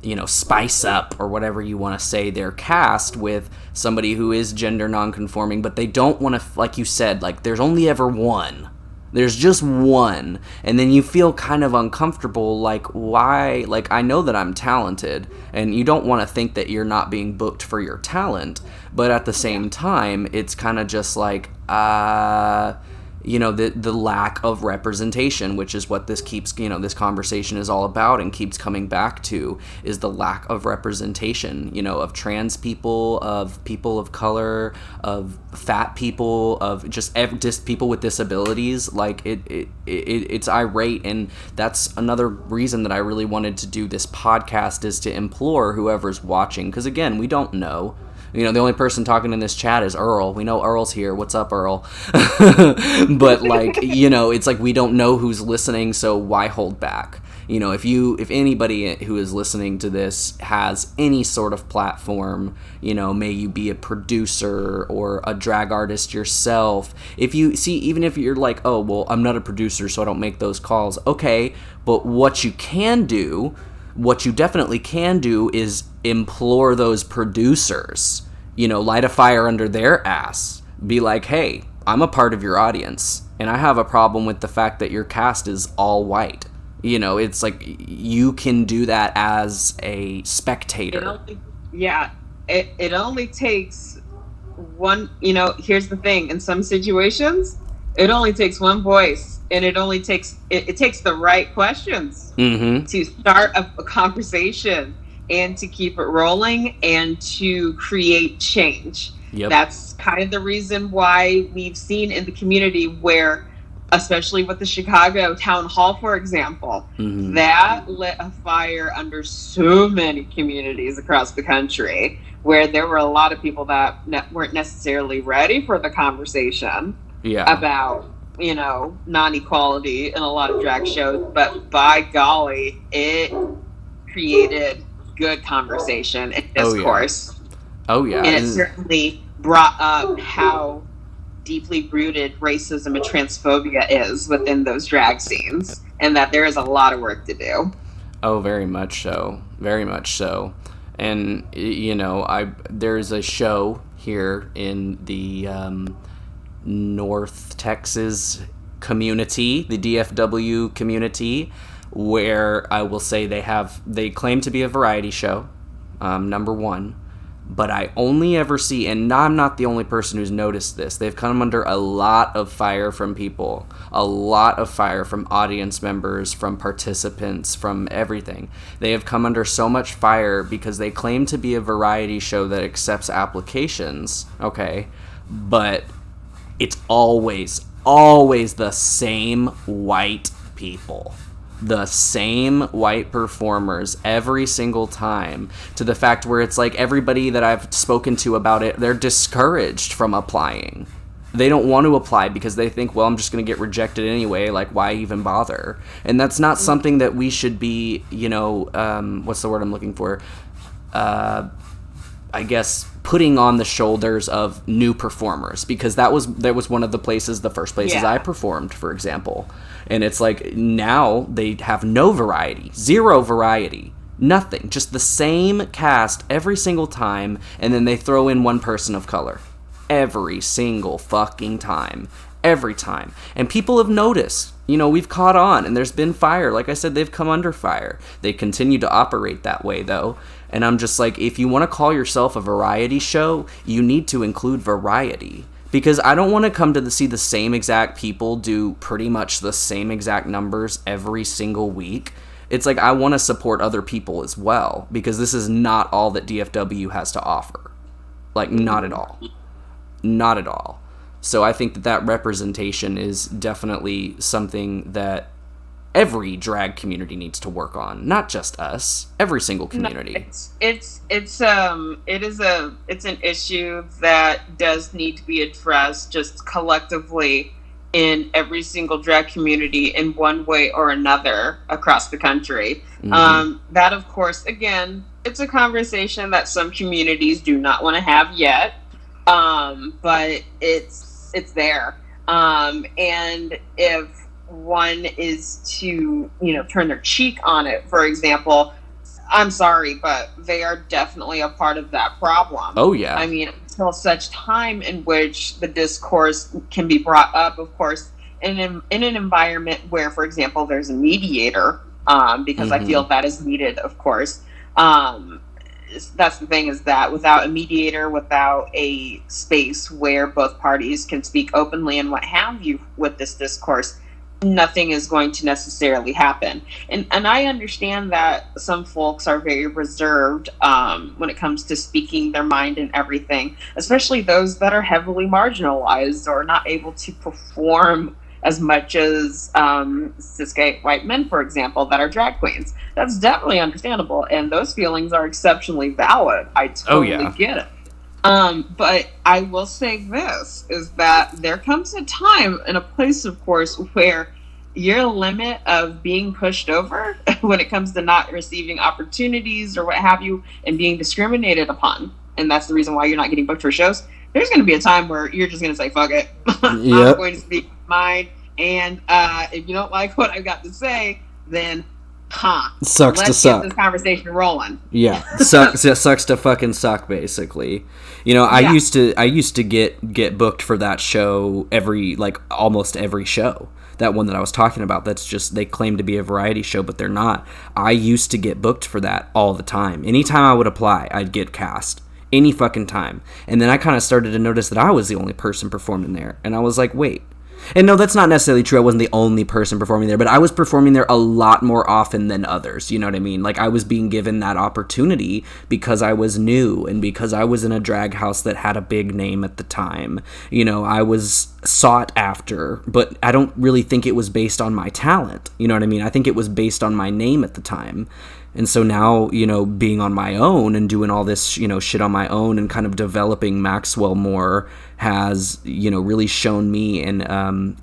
you know, spice up, or whatever you want to say, their cast with somebody who is gender nonconforming, but they don't want to, like you said, like, there's only ever one. There's just one. And then you feel kind of uncomfortable, like, why? Like, I know that I'm talented, and you don't want to think that you're not being booked for your talent, but at the same time, it's kind of just like, you know, the lack of representation, which is what this keeps, you know, this conversation is all about and keeps coming back to, is the lack of representation, you know, of trans people, of people of color, of fat people, of just people with disabilities. Like, it's irate, and that's another reason that I really wanted to do this podcast, is to implore whoever's watching, because again, we don't know. You know, the only person talking in this chat is Earl. We know Earl's here. What's up, Earl? But, like, you know, it's like we don't know who's listening, so why hold back? You know, if anybody who is listening to this has any sort of platform, you know, may you be a producer or a drag artist yourself. If you see, even if you're like, oh, well, I'm not a producer, so I don't make those calls. Okay, but what you definitely can do is implore those producers, you know, light a fire under their ass. Be like, hey, I'm a part of your audience, and I have a problem with the fact that your cast is all white. You know, it's like, you can do that as a spectator. It only takes one, you know, here's the thing, in some situations, it only takes one voice, and it takes the right questions to start a conversation and to keep it rolling and to create change. That's kind of the reason why we've seen in the community where, especially with the Chicago town hall, for example, that lit a fire under so many communities across the country, where there were a lot of people that weren't necessarily ready for the conversation about, you know, non-equality in a lot of drag shows, but by golly, it created good conversation and discourse. And it certainly brought up how deeply rooted racism and transphobia is within those drag scenes, and that there is a lot of work to do. Oh, very much so. Very much so. And, you know, there's a show here in the North Texas community, the DFW community, where I will say they claim to be a variety show, number one, but I only ever see, and I'm not the only person who's noticed this, they've come under a lot of fire from people, a lot of fire from audience members, from participants, from everything. They have come under so much fire because they claim to be a variety show that accepts applications, okay, but it's always the same white people. The same white performers every single time, to the fact where it's like everybody that I've spoken to about it, they're discouraged from applying. They don't want to apply because they think, well, I'm just going to get rejected anyway, like, why even bother? And that's not something that we should be, you know, what's the word I'm looking for? I guess putting on the shoulders of new performers, because that was one of the first places I performed, for example. And it's like, now they have no variety, zero variety, nothing, just the same cast every single time, and then they throw in one person of color every single fucking time. every time. And people have noticed, you know, we've caught on, and there's been fire. Like I said, they've come under fire. They continue to operate that way, though. And I'm just like, if you want to call yourself a variety show, you need to include variety. Because I don't want to come to see the same exact people do pretty much the same exact numbers every single week. It's like, I want to support other people as well, because this is not all that DFW has to offer. Like, not at all. Not at all. So I think that representation is definitely something that every drag community needs to work on, not just us. Every single community. No, it's an issue that does need to be addressed just collectively in every single drag community in one way or another across the country. That, of course, again, it's a conversation that some communities do not want to have yet, but it's there. And if one is to, turn their cheek on it, for example, I'm sorry, but they are definitely a part of that problem. Oh, yeah. I mean, until such time in which the discourse can be brought up, of course, in an environment where, for example, there's a mediator, because I feel that is needed, of course. That's the thing, is that without a mediator, without a space where both parties can speak openly and what have you with this discourse, nothing is going to necessarily happen. And I understand that some folks are very reserved when it comes to speaking their mind and everything, especially those that are heavily marginalized or not able to perform as much as cis gay white men, for example, that are drag queens. That's definitely understandable, and those feelings are exceptionally valid. I totally get it. But I will say this, is that there comes a time and a place, of course, where your limit of being pushed over when it comes to not receiving opportunities or what have you and being discriminated upon, and that's the reason why you're not getting booked for shows, there's going to be a time where you're just going to say, fuck it. I'm going to speak my mind, and if you don't like what I've got to say, then sucks let's to suck. get this conversation rolling. Yeah, sucks to fucking suck, basically. I used to get booked for that show almost every show. That one that I was talking about, that's just, they claim to be a variety show, but they're not. I used to get booked for that all the time. Anytime I would apply, I'd get cast. Any fucking time. And then I kind of started to notice that I was the only person performing there. And I was like, wait. And no, that's not necessarily true. I wasn't the only person performing there, but I was performing there a lot more often than others. You know what I mean? Like, I was being given that opportunity because I was new and because I was in a drag house that had a big name at the time. I was sought after, but I don't really think it was based on my talent. You know what I mean? I think it was based on my name at the time. And so now, being on my own and doing all this, shit on my own and kind of developing Maxwell more has, really shown me and,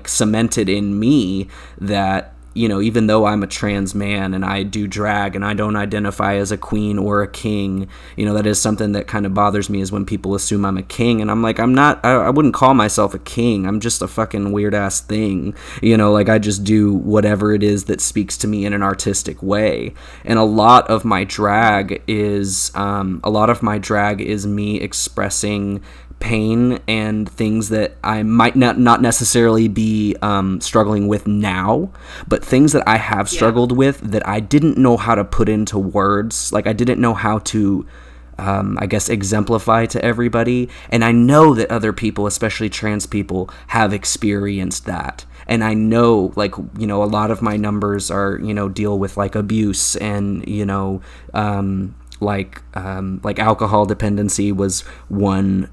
cemented in me that, even though I'm a trans man and I do drag and I don't identify as a queen or a king, that is something that kind of bothers me, is when people assume I'm a king. And I'm like, I wouldn't call myself a king. I'm just a fucking weird ass thing. I just do whatever it is that speaks to me in an artistic way. And a lot of my drag is me expressing pain and things that I might not necessarily be struggling with now, but things that I have struggled with that I didn't know how to put into words. Like, I didn't know how to exemplify to everybody. And I know that other people, especially trans people, have experienced that. And I know, a lot of my numbers are, deal with abuse and, alcohol dependency was one,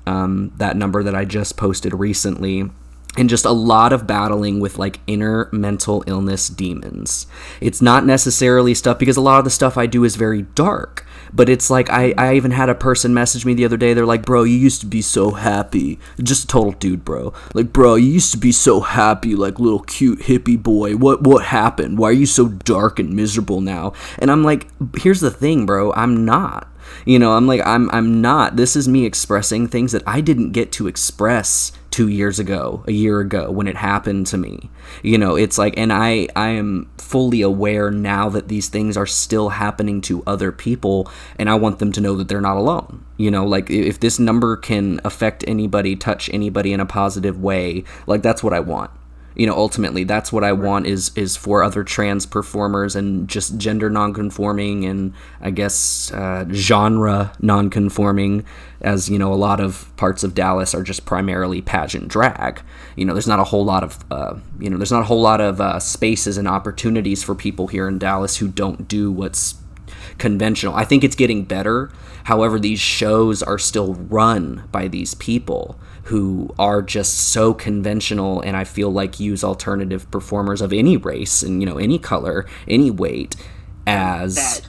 that number that I just posted recently, and just a lot of battling with inner mental illness demons. It's not necessarily stuff, because a lot of the stuff I do is very dark, but it's I even had a person message me the other day. They're like, bro, you used to be so happy. Just a total dude, bro. Bro, you used to be so happy, little cute hippie boy. What happened? Why are you so dark and miserable now? And I'm like, here's the thing, bro, I'm not. I'm not. This is me expressing things that I didn't get to express 2 years ago, a year ago, when it happened to me. You know, it's like, and I am fully aware now that these things are still happening to other people, and I want them to know that they're not alone. You know, like, if this number can affect anybody, touch anybody in a positive way, like, that's what I want. You know, ultimately, that's what I want is for other trans performers and just gender nonconforming and, I guess, genre nonconforming, as, you know, a lot of parts of Dallas are just primarily pageant drag. You know, there's not a whole lot of, spaces and opportunities for people here in Dallas who don't do what's conventional. I think it's getting better. However, these shows are still run by these people who are just so conventional, and I feel like use alternative performers of any race and, you know, any color, any weight as that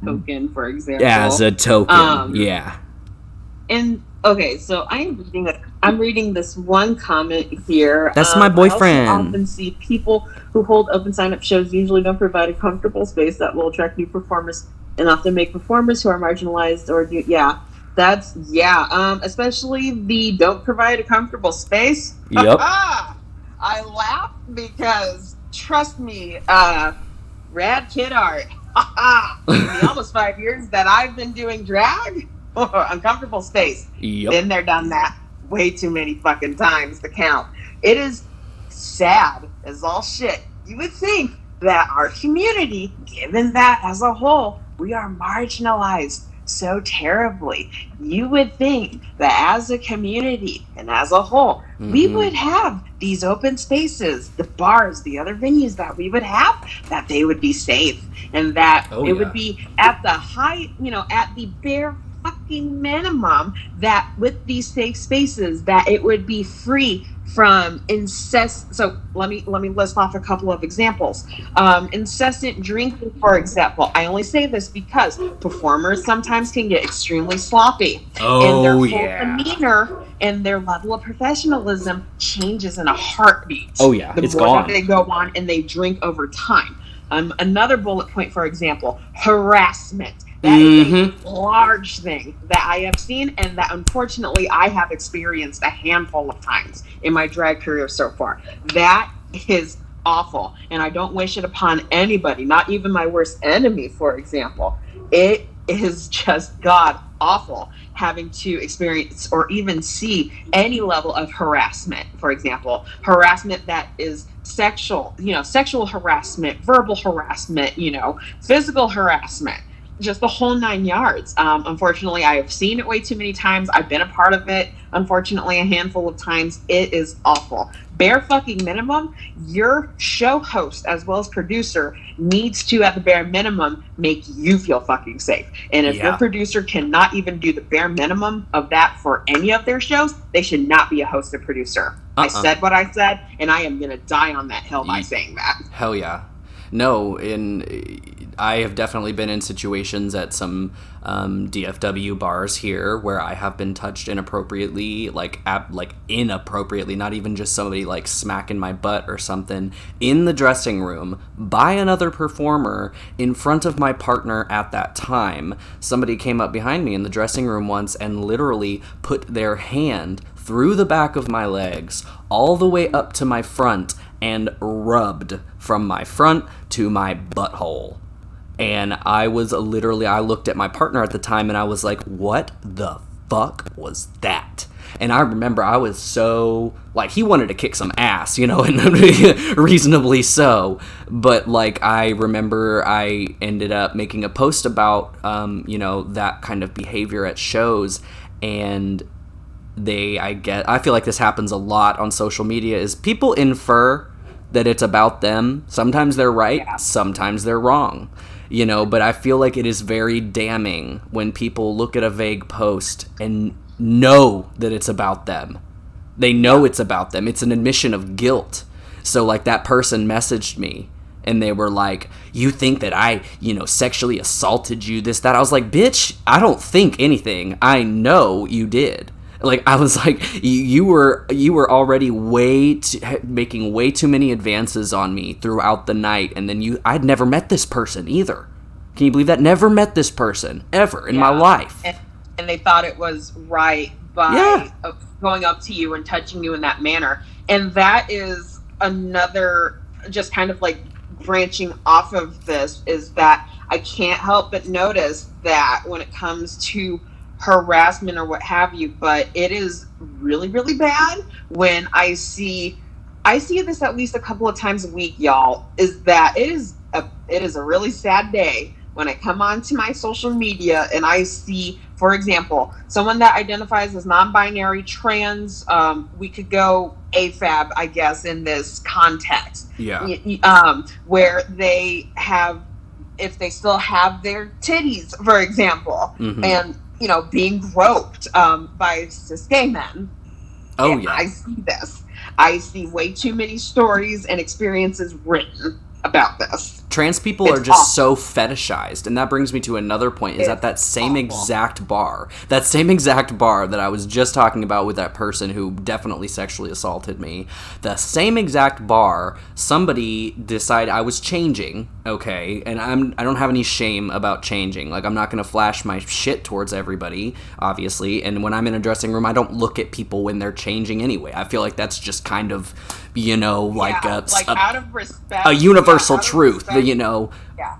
token, for example. As a token, yeah. And okay, so I'm reading this one comment here. That's my boyfriend. I also often see people who hold open sign-up shows usually don't provide a comfortable space that will attract new performers and often make performers who are marginalized or especially the don't provide a comfortable space. Yep. I laugh because, trust me, rad kid art. In the almost 5 years that I've been doing drag, uncomfortable space. Yep. Been there, done that way too many fucking times to count. It is sad as all shit. You would think that our community, given that as a whole, we are marginalized so terribly. You would think that as a community and as a whole, we would have these open spaces, the bars, the other venues that we would have, that they would be safe, and that would be at the high, you know, at the bare fucking minimum, that with these safe spaces, that it would be free from so let me list off a couple of examples. Incessant drinking, for example. I only say this because performers sometimes can get extremely sloppy, and their whole demeanor and their level of professionalism changes in a heartbeat. It's gone. That they go on and they drink over time. Another bullet point, for example, harassment. That is a large thing that I have seen, and that unfortunately I have experienced a handful of times in my drag career so far. That is awful, and I don't wish it upon anybody, not even my worst enemy, for example. It is just god awful having to experience or even see any level of harassment. For example, harassment that is sexual harassment, verbal harassment, physical harassment, just the whole 9 yards. Unfortunately, I have seen it way too many times. I've been a part of it, unfortunately, a handful of times. It is awful. Bare fucking minimum, your show host as well as producer needs to, at the bare minimum, make you feel fucking safe. And if your producer cannot even do the bare minimum of that for any of their shows, they should not be a host or producer. I said what I said, and I am going to die on that hill by saying that. Hell yeah. No, I have definitely been in situations at some DFW bars here where I have been touched inappropriately, inappropriately, not even just somebody like smacking my butt or something, in the dressing room by another performer in front of my partner at that time. Somebody came up behind me in the dressing room once and literally put their hand through the back of my legs all the way up to my front and rubbed from my front to my butthole. And I looked at my partner at the time and I was like, what the fuck was that? And I remember I was so, he wanted to kick some ass, and reasonably so. But, I remember I ended up making a post about, that kind of behavior at shows. And I feel like this happens a lot on social media, is people infer that it's about them. Sometimes they're right, sometimes they're wrong. But I feel like it is very damning when people look at a vague post and know that it's about them. They know it's about them. It's an admission of guilt. So, that person messaged me, and they were like, you think that I, sexually assaulted you, this, that. I was like, bitch, I don't think anything. I know you did. I was like, you were already making way too many advances on me throughout the night, and then I'd never met this person either. Can you believe that? Never met this person ever in my life. And they thought it was right by going up to you and touching you in that manner. And that is another, just kind of like branching off of this, is that I can't help but notice that when it comes to harassment or what have you, but it is really, really bad when I see this at least a couple of times a week, y'all, is that it is a really sad day when I come onto my social media and I see, for example, someone that identifies as non-binary, trans, we could go AFAB, I guess, in this context. Yeah. Where they have, if they still have their titties, for example, and, you know, being groped by cis gay men. Oh, and yeah. I see this. I see way too many stories and experiences written about this. Trans people are just so fetishized, and that brings me to another point, is that same exact bar that I was just talking about with that person who definitely sexually assaulted me, the same exact bar, somebody decided I was changing, okay, and I don't have any shame about changing, like, I'm not going to flash my shit towards everybody, obviously, and when I'm in a dressing room, I don't look at people when they're changing anyway. I feel like that's just kind of, you know, like out of respect, a universal truth, respect,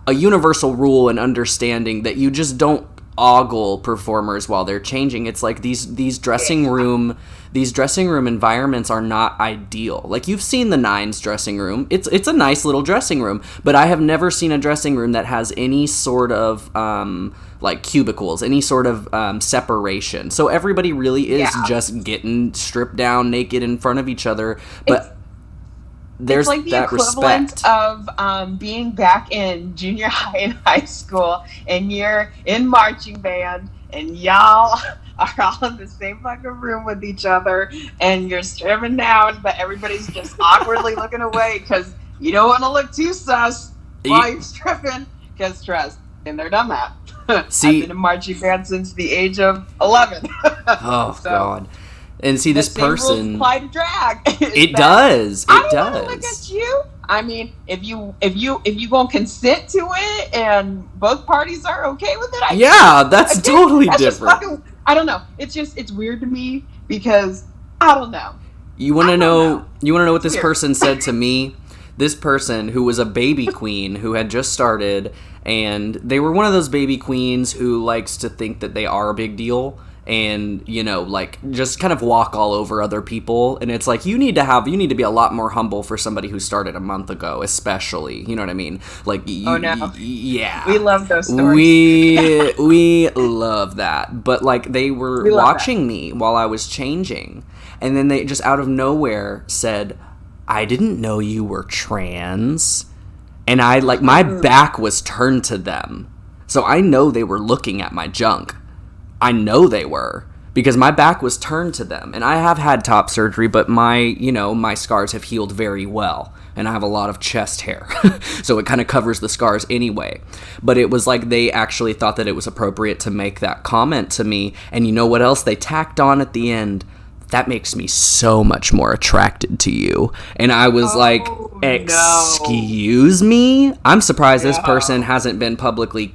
a universal rule and understanding that you just don't ogle performers while they're changing. It's like these dressing room environments are not ideal. Like, you've seen the Nines dressing room. It's a nice little dressing room, but I have never seen a dressing room that has any sort of like cubicles, any sort of separation. So everybody really is just getting stripped down naked in front of each other, but there's like the that equivalent respect of being back in junior high and high school, and you're in marching band, and y'all are all in the same fucking room with each other, and you're stripping down, but everybody's just awkwardly looking away because you don't want to look too sus while you're stripping. Because trust, and they're done that. See, I've been in marching band since the age of 11. Oh God. And see, this person apply to drag. It does. I don't want to look at you. I mean, if you gonna consent to it and both parties are okay with it, that's totally different. I don't know. It's weird to me because I don't know. You want to know? You want to know what this person said to me? This person, who was a baby queen who had just started, and they were one of those baby queens who likes to think that they are a big deal. And, you know, like, just kind of walk all over other people. And it's like, you need to be a lot more humble for somebody who started a month ago, especially. You know what I mean? Like, yeah. We love those stories. We love that. But, like, they were watching me while I was changing. And then they just out of nowhere said, I didn't know you were trans. And my back was turned to them. So I know they were looking at my junk. I know they were, because my back was turned to them, and I have had top surgery, but my scars have healed very well, and I have a lot of chest hair, so it kind of covers the scars anyway. But it was like they actually thought that it was appropriate to make that comment to me, and you know what else they tacked on at the end? That makes me so much more attracted to you. And I was excuse me? I'm surprised this person hasn't been publicly,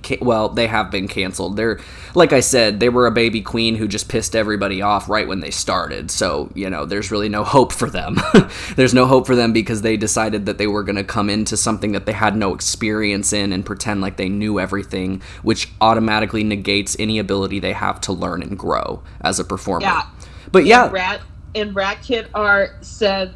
they have been canceled. They're, like I said, they were a baby queen who just pissed everybody off right when they started. So, you know, there's really no hope for them. There's no hope for them because they decided that they were going to come into something that they had no experience in and pretend like they knew everything, which automatically negates any ability they have to learn and grow as a performer. Yeah. But and Rat Kid Art said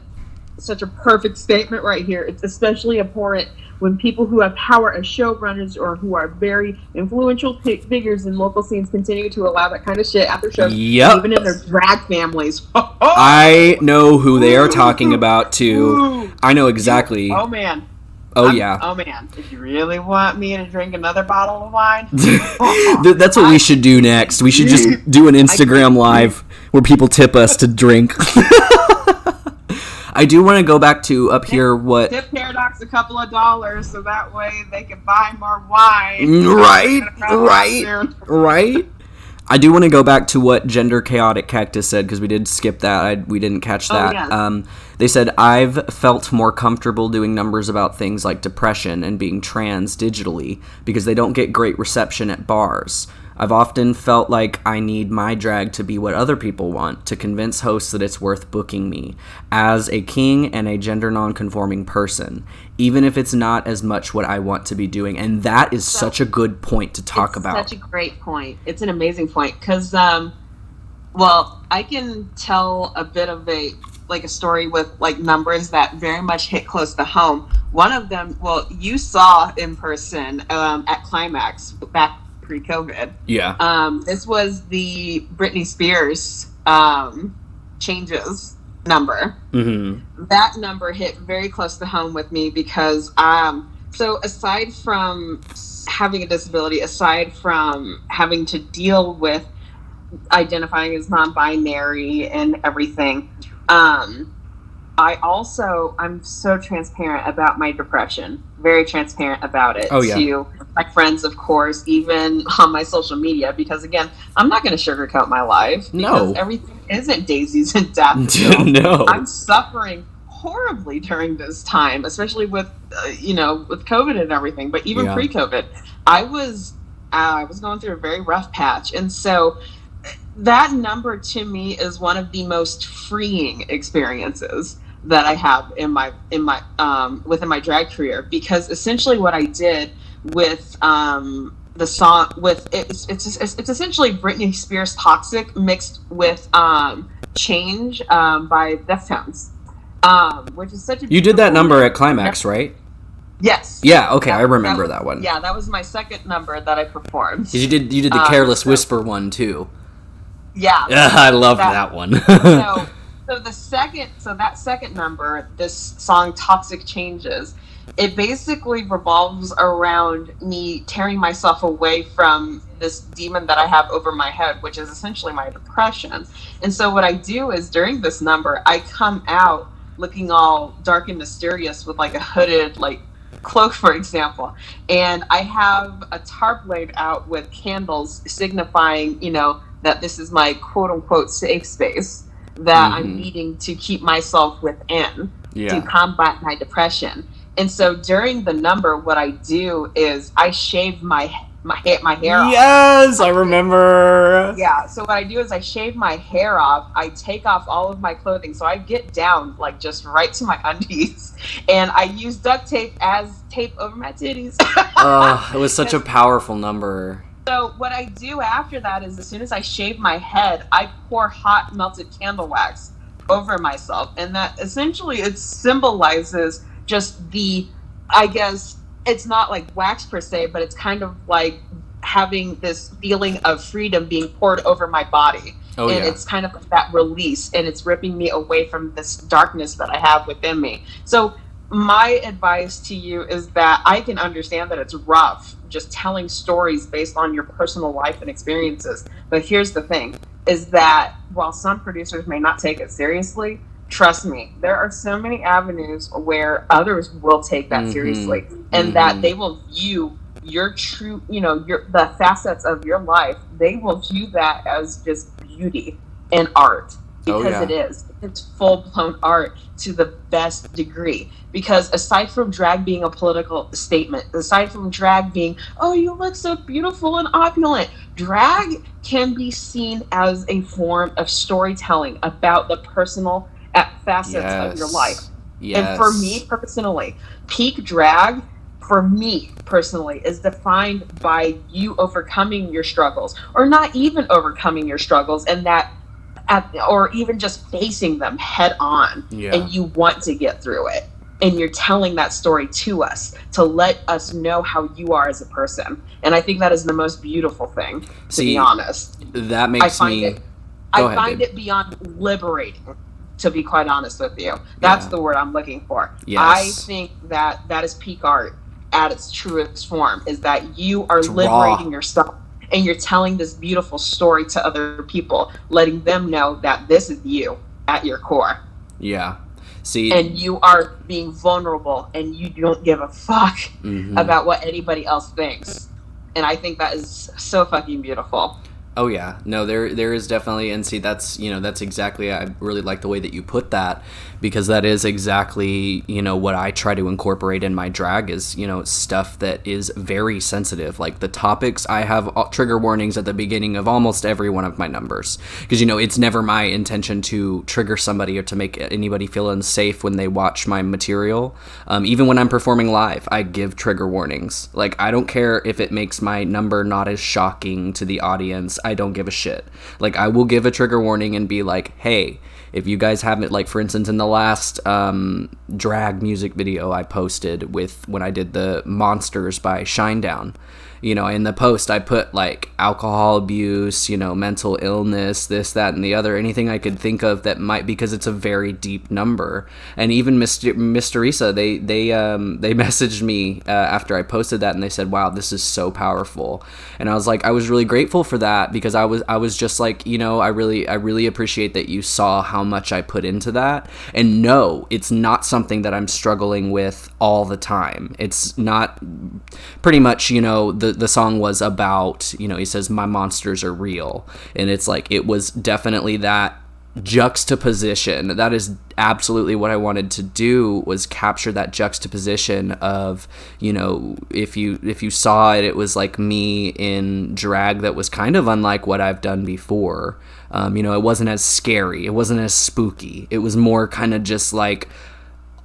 such a perfect statement right here. It's especially abhorrent when people who have power as showrunners or who are very influential figures in local scenes continue to allow that kind of shit at their shows, even in their drag families. I know who they are talking about too. I know exactly. Oh man. Oh, yeah. Oh, man. If you really want me to drink another bottle of wine... That's what we should do next. We should just do an Instagram Live where people tip us to drink. I do want to go back to up here what... Tip Paradox a couple of dollars so that way they can buy more wine. Right. I do want to go back to what Gender Chaotic Cactus said, because we did skip that. We didn't catch that. Yes. They said, I've felt more comfortable doing numbers about things like depression and being trans digitally, because they don't get great reception at bars. I've often felt like I need my drag to be what other people want, to convince hosts that it's worth booking me, as a king and a gender non-conforming person, even if it's not as much what I want to be doing. And that is such a good point to talk about. It's such a great point. It's an amazing point, because, well, I can tell a bit of a story with like numbers that very much hit close to home. One of them, well, you saw in person at Climax back pre-COVID. Yeah. This was the Britney Spears changes number. Mm-hmm. That number hit very close to home with me because so aside from having a disability, aside from having to deal with identifying as non-binary and everything, I'm so transparent about my depression, very transparent about it to my friends, of course, even on my social media, because again, I'm not going to sugarcoat my life because everything isn't daisies and daffodils. No. I'm suffering horribly during this time, especially with with COVID and everything, but even pre-COVID, I was going through a very rough patch. And so that number to me is one of the most freeing experiences that I have in my within my drag career, because essentially what I did with the song with it's essentially Britney Spears Toxic mixed with Change by Deftones, which is such a you did that number at Climax, right? Yes. Yeah, okay, I remember that one. Yeah, that was my second number that I performed. 'Cause you did the Careless Whisper one too. Yeah. I love that one. So that second number, this song Toxic Changes, it basically revolves around me tearing myself away from this demon that I have over my head, which is essentially my depression. And so what I do is during this number, I come out looking all dark and mysterious with like a hooded cloak, for example, and I have a tarp laid out with candles signifying, that this is my quote unquote safe space that I'm needing to keep myself within to combat my depression. And so during the number, what I do is I shave my hair off. Yes, I remember. Yeah, so what I do is I shave my hair off. I take off all of my clothing, so I get down just right to my undies, and I use duct tape as tape over my titties. It was such a powerful number. So what I do after that is, as soon as I shave my head, I pour hot melted candle wax over myself, and that essentially it symbolizes just I guess it's not like wax per se, but it's kind of like having this feeling of freedom being poured over my body. It's kind of that release, and it's ripping me away from this darkness that I have within me. So my advice to you is that I can understand that it's rough just telling stories based on your personal life and experiences. But here's the thing, is that while some producers may not take it seriously, trust me, there are so many avenues where others will take that seriously, and that they will view your true, the facets of your life, they will view that as just beauty and art. Because it is. It's full-blown art to the best degree. Because aside from drag being a political statement, aside from drag being, oh, you look so beautiful and opulent, drag can be seen as a form of storytelling about the personal facets of your life. Yes. And for me personally, peak drag, for me personally, is defined by you overcoming your struggles, or not even overcoming your struggles, and that or even just facing them head on, and you want to get through it, and you're telling that story to us to let us know how you are as a person. And I think that is the most beautiful thing, to be honest. That makes I find it beyond liberating, to be quite honest with you. That's the word I'm looking for. Yes. I think that is peak art at its truest form, is that you are liberating raw. yourself, and you're telling this beautiful story to other people, letting them know that this is you at your core. Yeah. See, and you are being vulnerable, and you don't give a fuck about what anybody else thinks. And I think that is so fucking beautiful. Oh yeah, no, there is definitely, and see, that's exactly, I really like the way that you put that, because that is exactly, what I try to incorporate in my drag is, stuff that is very sensitive. Like the topics, I have trigger warnings at the beginning of almost every one of my numbers, because it's never my intention to trigger somebody or to make anybody feel unsafe when they watch my material. Even when I'm performing live, I give trigger warnings. Like, I don't care if it makes my number not as shocking to the audience. I don't give a shit. Like, I will give a trigger warning and be like, hey, if you guys haven't, like, for instance, in the last drag music video I posted when I did the Monsters by Shinedown, in the post I put, like, alcohol abuse, mental illness, this, that, and the other, anything I could think of that might, because it's a very deep number. And even Miss Teresa, they messaged me after I posted that, and they said, wow, this is so powerful. And I was like, I was really grateful for that, because I was just like, I really appreciate that you saw how much I put into that. And no, it's not something that I'm struggling with all the time. It's not, pretty much, the song was about, he says, my monsters are real. And it's like, it was definitely that juxtaposition. That is absolutely what I wanted to do, was capture that juxtaposition of, if you saw it, it was like me in drag that was kind of unlike what I've done before. It wasn't as scary. It wasn't as spooky. It was more kind of just like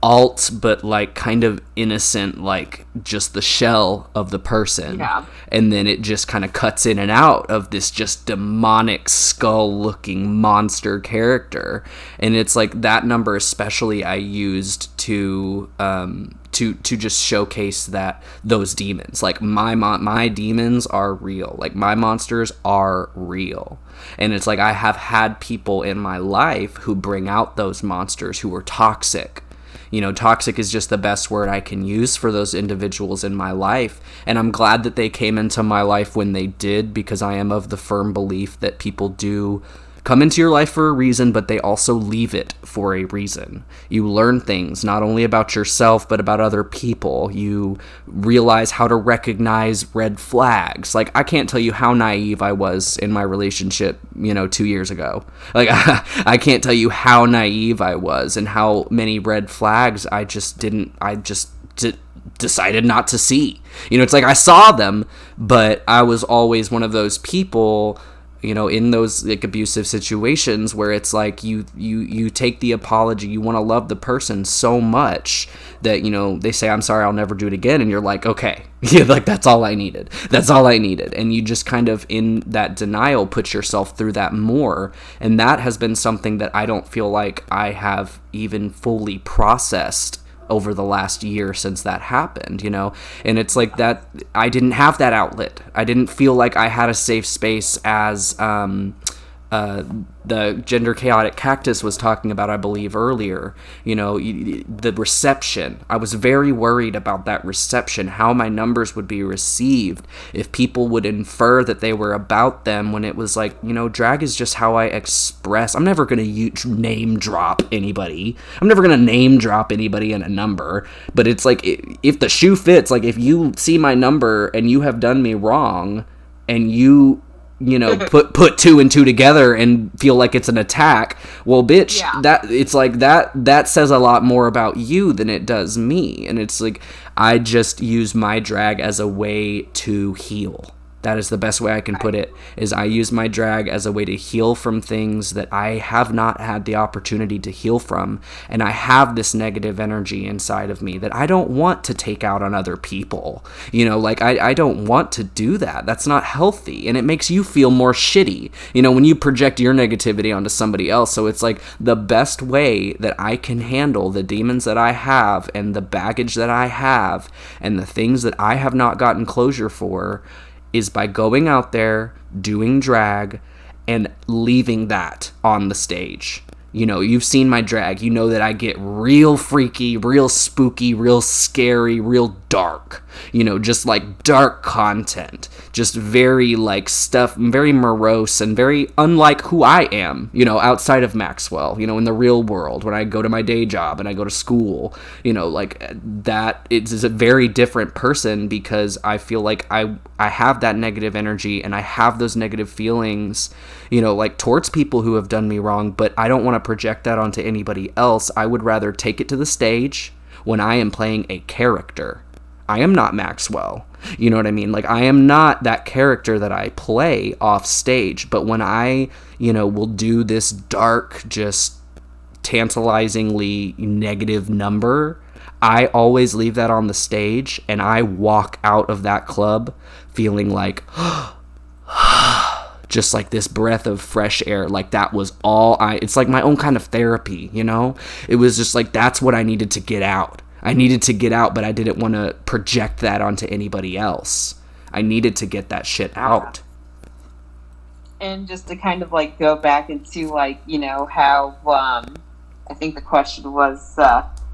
alt, but like kind of innocent, like just the shell of the person. Yeah. And then it just kind of cuts in and out of this just demonic skull looking monster character. And it's like that number especially I used to just showcase that those demons, like my demons are real, like my monsters are real. And it's like I have had people in my life who bring out those monsters who are toxic. Toxic is just the best word I can use for those individuals in my life. And I'm glad that they came into my life when they did, because I am of the firm belief that people do come into your life for a reason, but they also leave it for a reason. You learn things not only about yourself, but about other people. You realize how to recognize red flags. Like, I can't tell you how naive I was in my relationship, 2 years ago. Like, I can't tell you how naive I was and how many red flags I just decided not to see. It's like I saw them, but I was always one of those people, in those like abusive situations where it's like you take the apology, you want to love the person so much that, they say, I'm sorry, I'll never do it again. And you're like, okay, yeah, like that's all I needed. And you just kind of in that denial put yourself through that more. And that has been something that I don't feel like I have even fully processed over the last year since that happened, and it's like that I didn't have that outlet. I didn't feel like I had a safe space, as the Gender Chaotic Cactus was talking about, I believe, earlier. The reception. I was very worried about that reception, how my numbers would be received, if people would infer that they were about them, when it was like, drag is just how I express. I'm never going to name drop anybody. I'm never going to name drop anybody in a number, but it's like, if the shoe fits, like if you see my number and you have done me wrong, and you put two and two together and feel like it's an attack, well, bitch, yeah. That it's like that says a lot more about you than it does me. And it's like, I just use my drag as a way to heal. That is the best way I can put it, is I use my drag as a way to heal from things that I have not had the opportunity to heal from. And I have this negative energy inside of me that I don't want to take out on other people. I don't want to do that. That's not healthy. And it makes you feel more shitty, when you project your negativity onto somebody else. So it's like the best way that I can handle the demons that I have and the baggage that I have and the things that I have not gotten closure for is by going out there, doing drag, and leaving that on the stage. You know, you've seen my drag. You know that I get real freaky, real spooky, real scary, real dark. You know, just like dark content. Just very like stuff, very morose and very unlike who I am, you know, outside of Maxwell, you know, in the real world, when I go to my day job and I go to school, you know, like that it's a very different person because I feel like I have that negative energy and I have those negative feelings, you know, like towards people who have done me wrong, but I don't want to project that onto anybody else. I would rather take it to the stage when I am playing a character. I am not Maxwell. You know what I mean? Like, I am not that character that I play off stage. But when I, you know, will do this dark, just tantalizingly negative number, I always leave that on the stage and I walk out of that club feeling like, just like this breath of fresh air. Like, that was all it's like my own kind of therapy, you know? It was just like, that's what I needed to get out. I needed to get out, but I didn't want to project that onto anybody else. I needed to get that shit out. And just to kind of like go back into like, you know, how I think the question was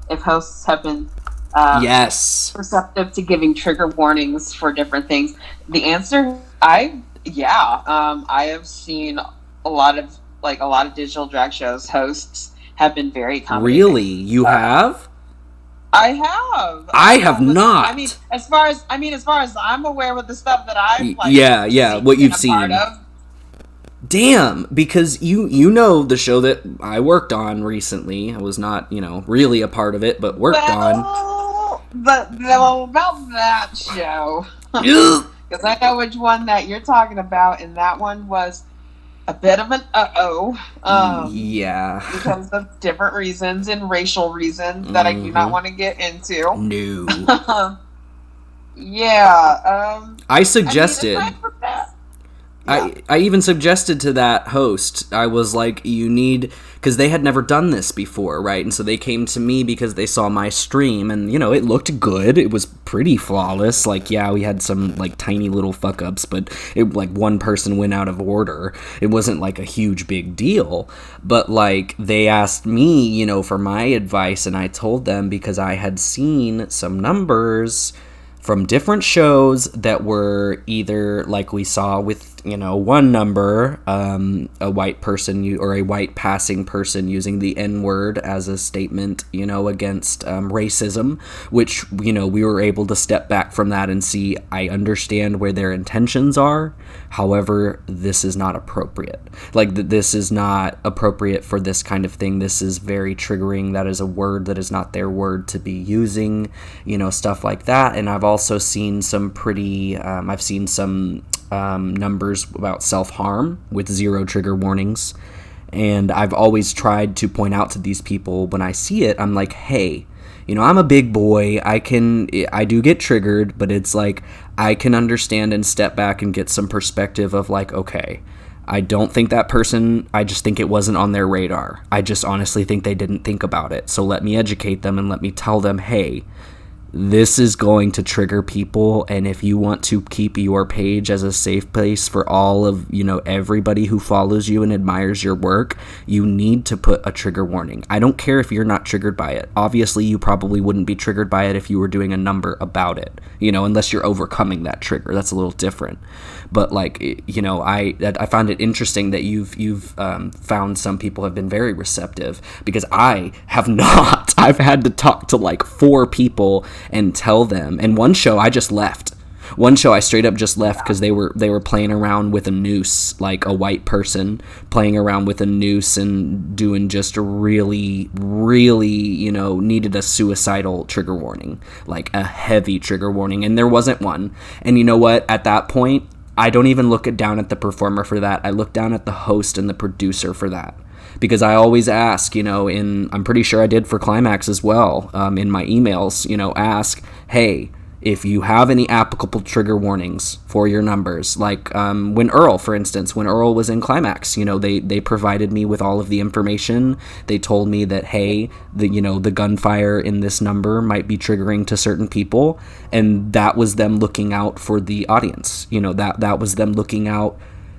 if hosts have been yes, receptive to giving trigger warnings for different things. The answer, I have seen a lot of digital drag shows hosts have been very accommodating. Really? You have? I have. I have not. I mean, as far as I'm aware with the stuff that I've what you've seen. Part of. Damn, because you know the show that I worked on recently. I was not, you know, really a part of it, but worked on. But about that show, because I know which one that you're talking about, and that one was a bit of an yeah, because of different reasons and racial reasons that I do not want to get into. No. Yeah. I suggested. I even suggested to that host, I was like, you need, because they had never done this before, right? And so they came to me because they saw my stream, and, you know, it looked good. It was pretty flawless. Like, yeah, we had some, like, tiny little fuck-ups, but, like, one person went out of order. It wasn't, like, a huge big deal. But, like, they asked me, you know, for my advice, and I told them because I had seen some numbers from different shows that were either, like we saw with, you know, one number, a white person or a white passing person using the N-word as a statement, you know, against racism, which, you know, we were able to step back from that and see, I understand where their intentions are. However, this is not appropriate. Like, this is not appropriate for this kind of thing. This is very triggering. That is a word that is not their word to be using, you know, stuff like that. And I've also seen some pretty, I've seen some numbers about self-harm with 0 trigger warnings. And I've always tried to point out to these people when I see it, I'm like, hey, you know, I'm a big boy. I do get triggered, but it's like, I can understand and step back and get some perspective of like, okay, I don't think that person, I just think it wasn't on their radar. I just honestly think they didn't think about it. So let me educate them and let me tell them, hey, this is going to trigger people, and if you want to keep your page as a safe place for all of, you know, everybody who follows you and admires your work, you need to put a trigger warning. I don't care if you're not triggered by it. Obviously, you probably wouldn't be triggered by it if you were doing a number about it, you know, unless you're overcoming that trigger. That's a little different. But, like, you know, I found it interesting that you've found some people have been very receptive, because I have not. I've had to talk to like 4 people and tell them. And one show I just left. One show I straight up just left because they were playing around with a noose, like a white person playing around with a noose and doing just a really, really, you know, needed a suicidal trigger warning, like a heavy trigger warning, and there wasn't one. And you know what? At that point, I don't even look down at the performer for that. I look down at the host and the producer for that. Because I always ask, you know, I'm pretty sure I did for Climax as well, in my emails, you know, ask, hey, if you have any applicable trigger warnings for your numbers, like when Earl was in Climax, you know, they provided me with all of the information. They told me that, hey, the gunfire in this number might be triggering to certain people, and that was them looking out for the audience. You know, that was them looking out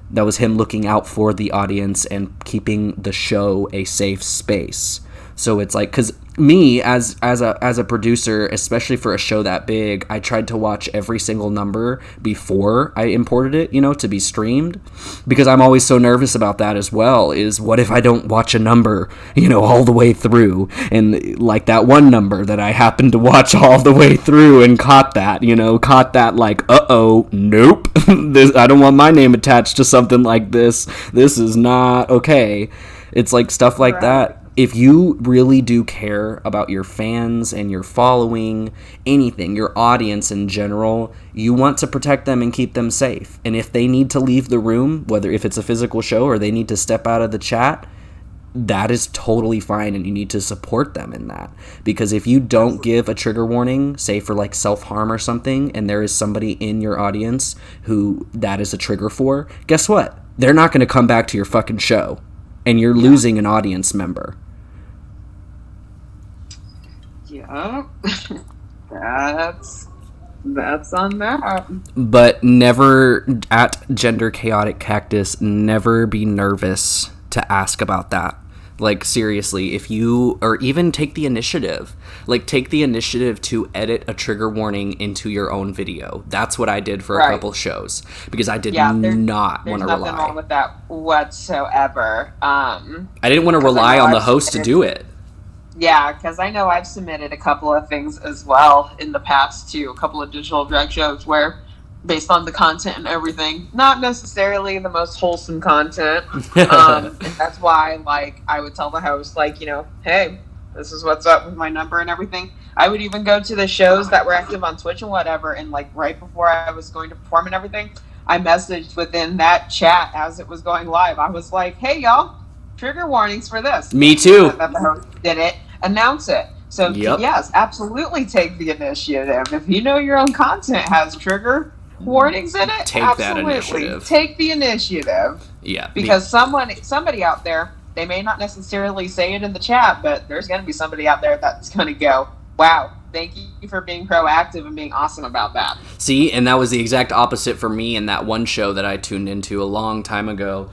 That was him looking out for the audience and keeping the show a safe space. So it's like, because me as a producer, especially for a show that big, I tried to watch every single number before I imported it, to be streamed, because I'm always so nervous about that as well. Is what if I don't watch a number, all the way through, and like that one number that I happened to watch all the way through and caught that like, nope, I don't want my name attached to something like this. This is not okay. It's like stuff like that. If you really do care about your fans and your following, anything, your audience in general, you want to protect them and keep them safe. And if they need to leave the room, whether if it's a physical show or they need to step out of the chat, that is totally fine, and you need to support them in that. Because if you don't give a trigger warning, say for like self-harm or something, and there is somebody in your audience who that is a trigger for, guess what? They're not going to come back to your fucking show, and you're losing an audience member. Yeah, that's on that. But never, at Gender Chaotic Cactus, never be nervous to ask about that. Like, seriously, if you, or even take the initiative to edit a trigger warning into your own video. That's what I did for a couple shows, because I did not want to rely. There's nothing wrong with that whatsoever. I didn't want to rely on the host to do it. Yeah, because I know I've submitted a couple of things as well in the past to a couple of digital drag shows where, based on the content and everything, not necessarily the most wholesome content. And that's why, like, I would tell the host, like, hey, this is what's up with my number and everything. I would even go to the shows that were active on Twitch and whatever, and, like, right before I was going to perform and everything, I messaged within that chat as it was going live. I was like, hey, y'all, trigger warnings for this. Me too. That the host did it. Announce it. So yes, absolutely take the initiative. If you know your own content has trigger warnings in it, that initiative. Take the initiative. Yeah. Because somebody out there, they may not necessarily say it in the chat, but there's going to be somebody out there that's going to go, wow, thank you for being proactive and being awesome about that. See, and that was the exact opposite for me in that one show that I tuned into a long time ago.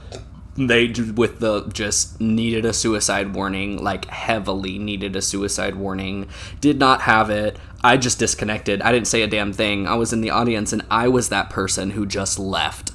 They just needed a suicide warning, like heavily needed a suicide warning, did not have it. I just disconnected. I didn't say a damn thing. I was in the audience, and I was that person who just left.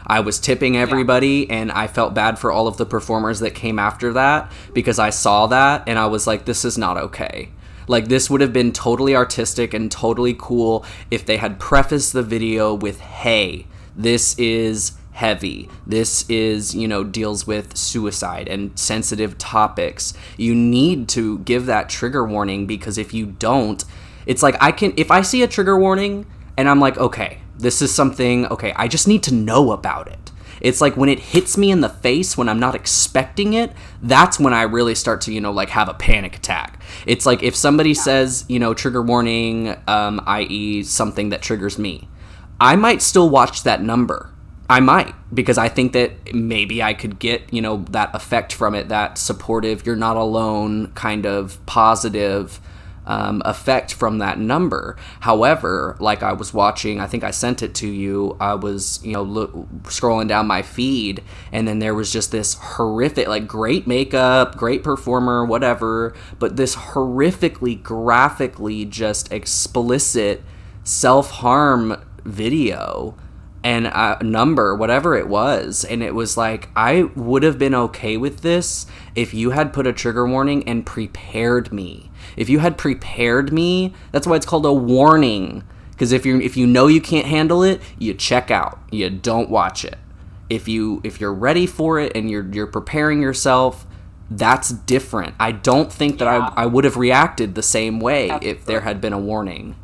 I was tipping everybody, and I felt bad for all of the performers that came after that, because I saw that, and I was like, this is not okay. Like, this would have been totally artistic and totally cool if they had prefaced the video with, hey, this is heavy. This is, deals with suicide and sensitive topics. You need to give that trigger warning, because if you don't, it's like if I see a trigger warning and I'm like, okay, this is something, okay, I just need to know about it. It's like when it hits me in the face when I'm not expecting it, that's when I really start to, have a panic attack. It's like if somebody says, trigger warning, i.e. something that triggers me, I might still watch that number. I might, because I think that maybe I could get, that effect from it, that supportive, you're not alone kind of positive effect from that number. However, like I was watching, I think I sent it to you, I was, scrolling down my feed, and then there was just this horrific, like, great makeup, great performer, whatever, but this horrifically, graphically just explicit self-harm video and a number, whatever it was, and it was like, I would have been okay with this if you had put a trigger warning and prepared me. If you had prepared me, that's why it's called a warning, because if you know you can't handle it, you check out, you don't watch it. If you're ready for it and you're preparing yourself, that's different. I don't think that I would have reacted the same way if there had been a warning.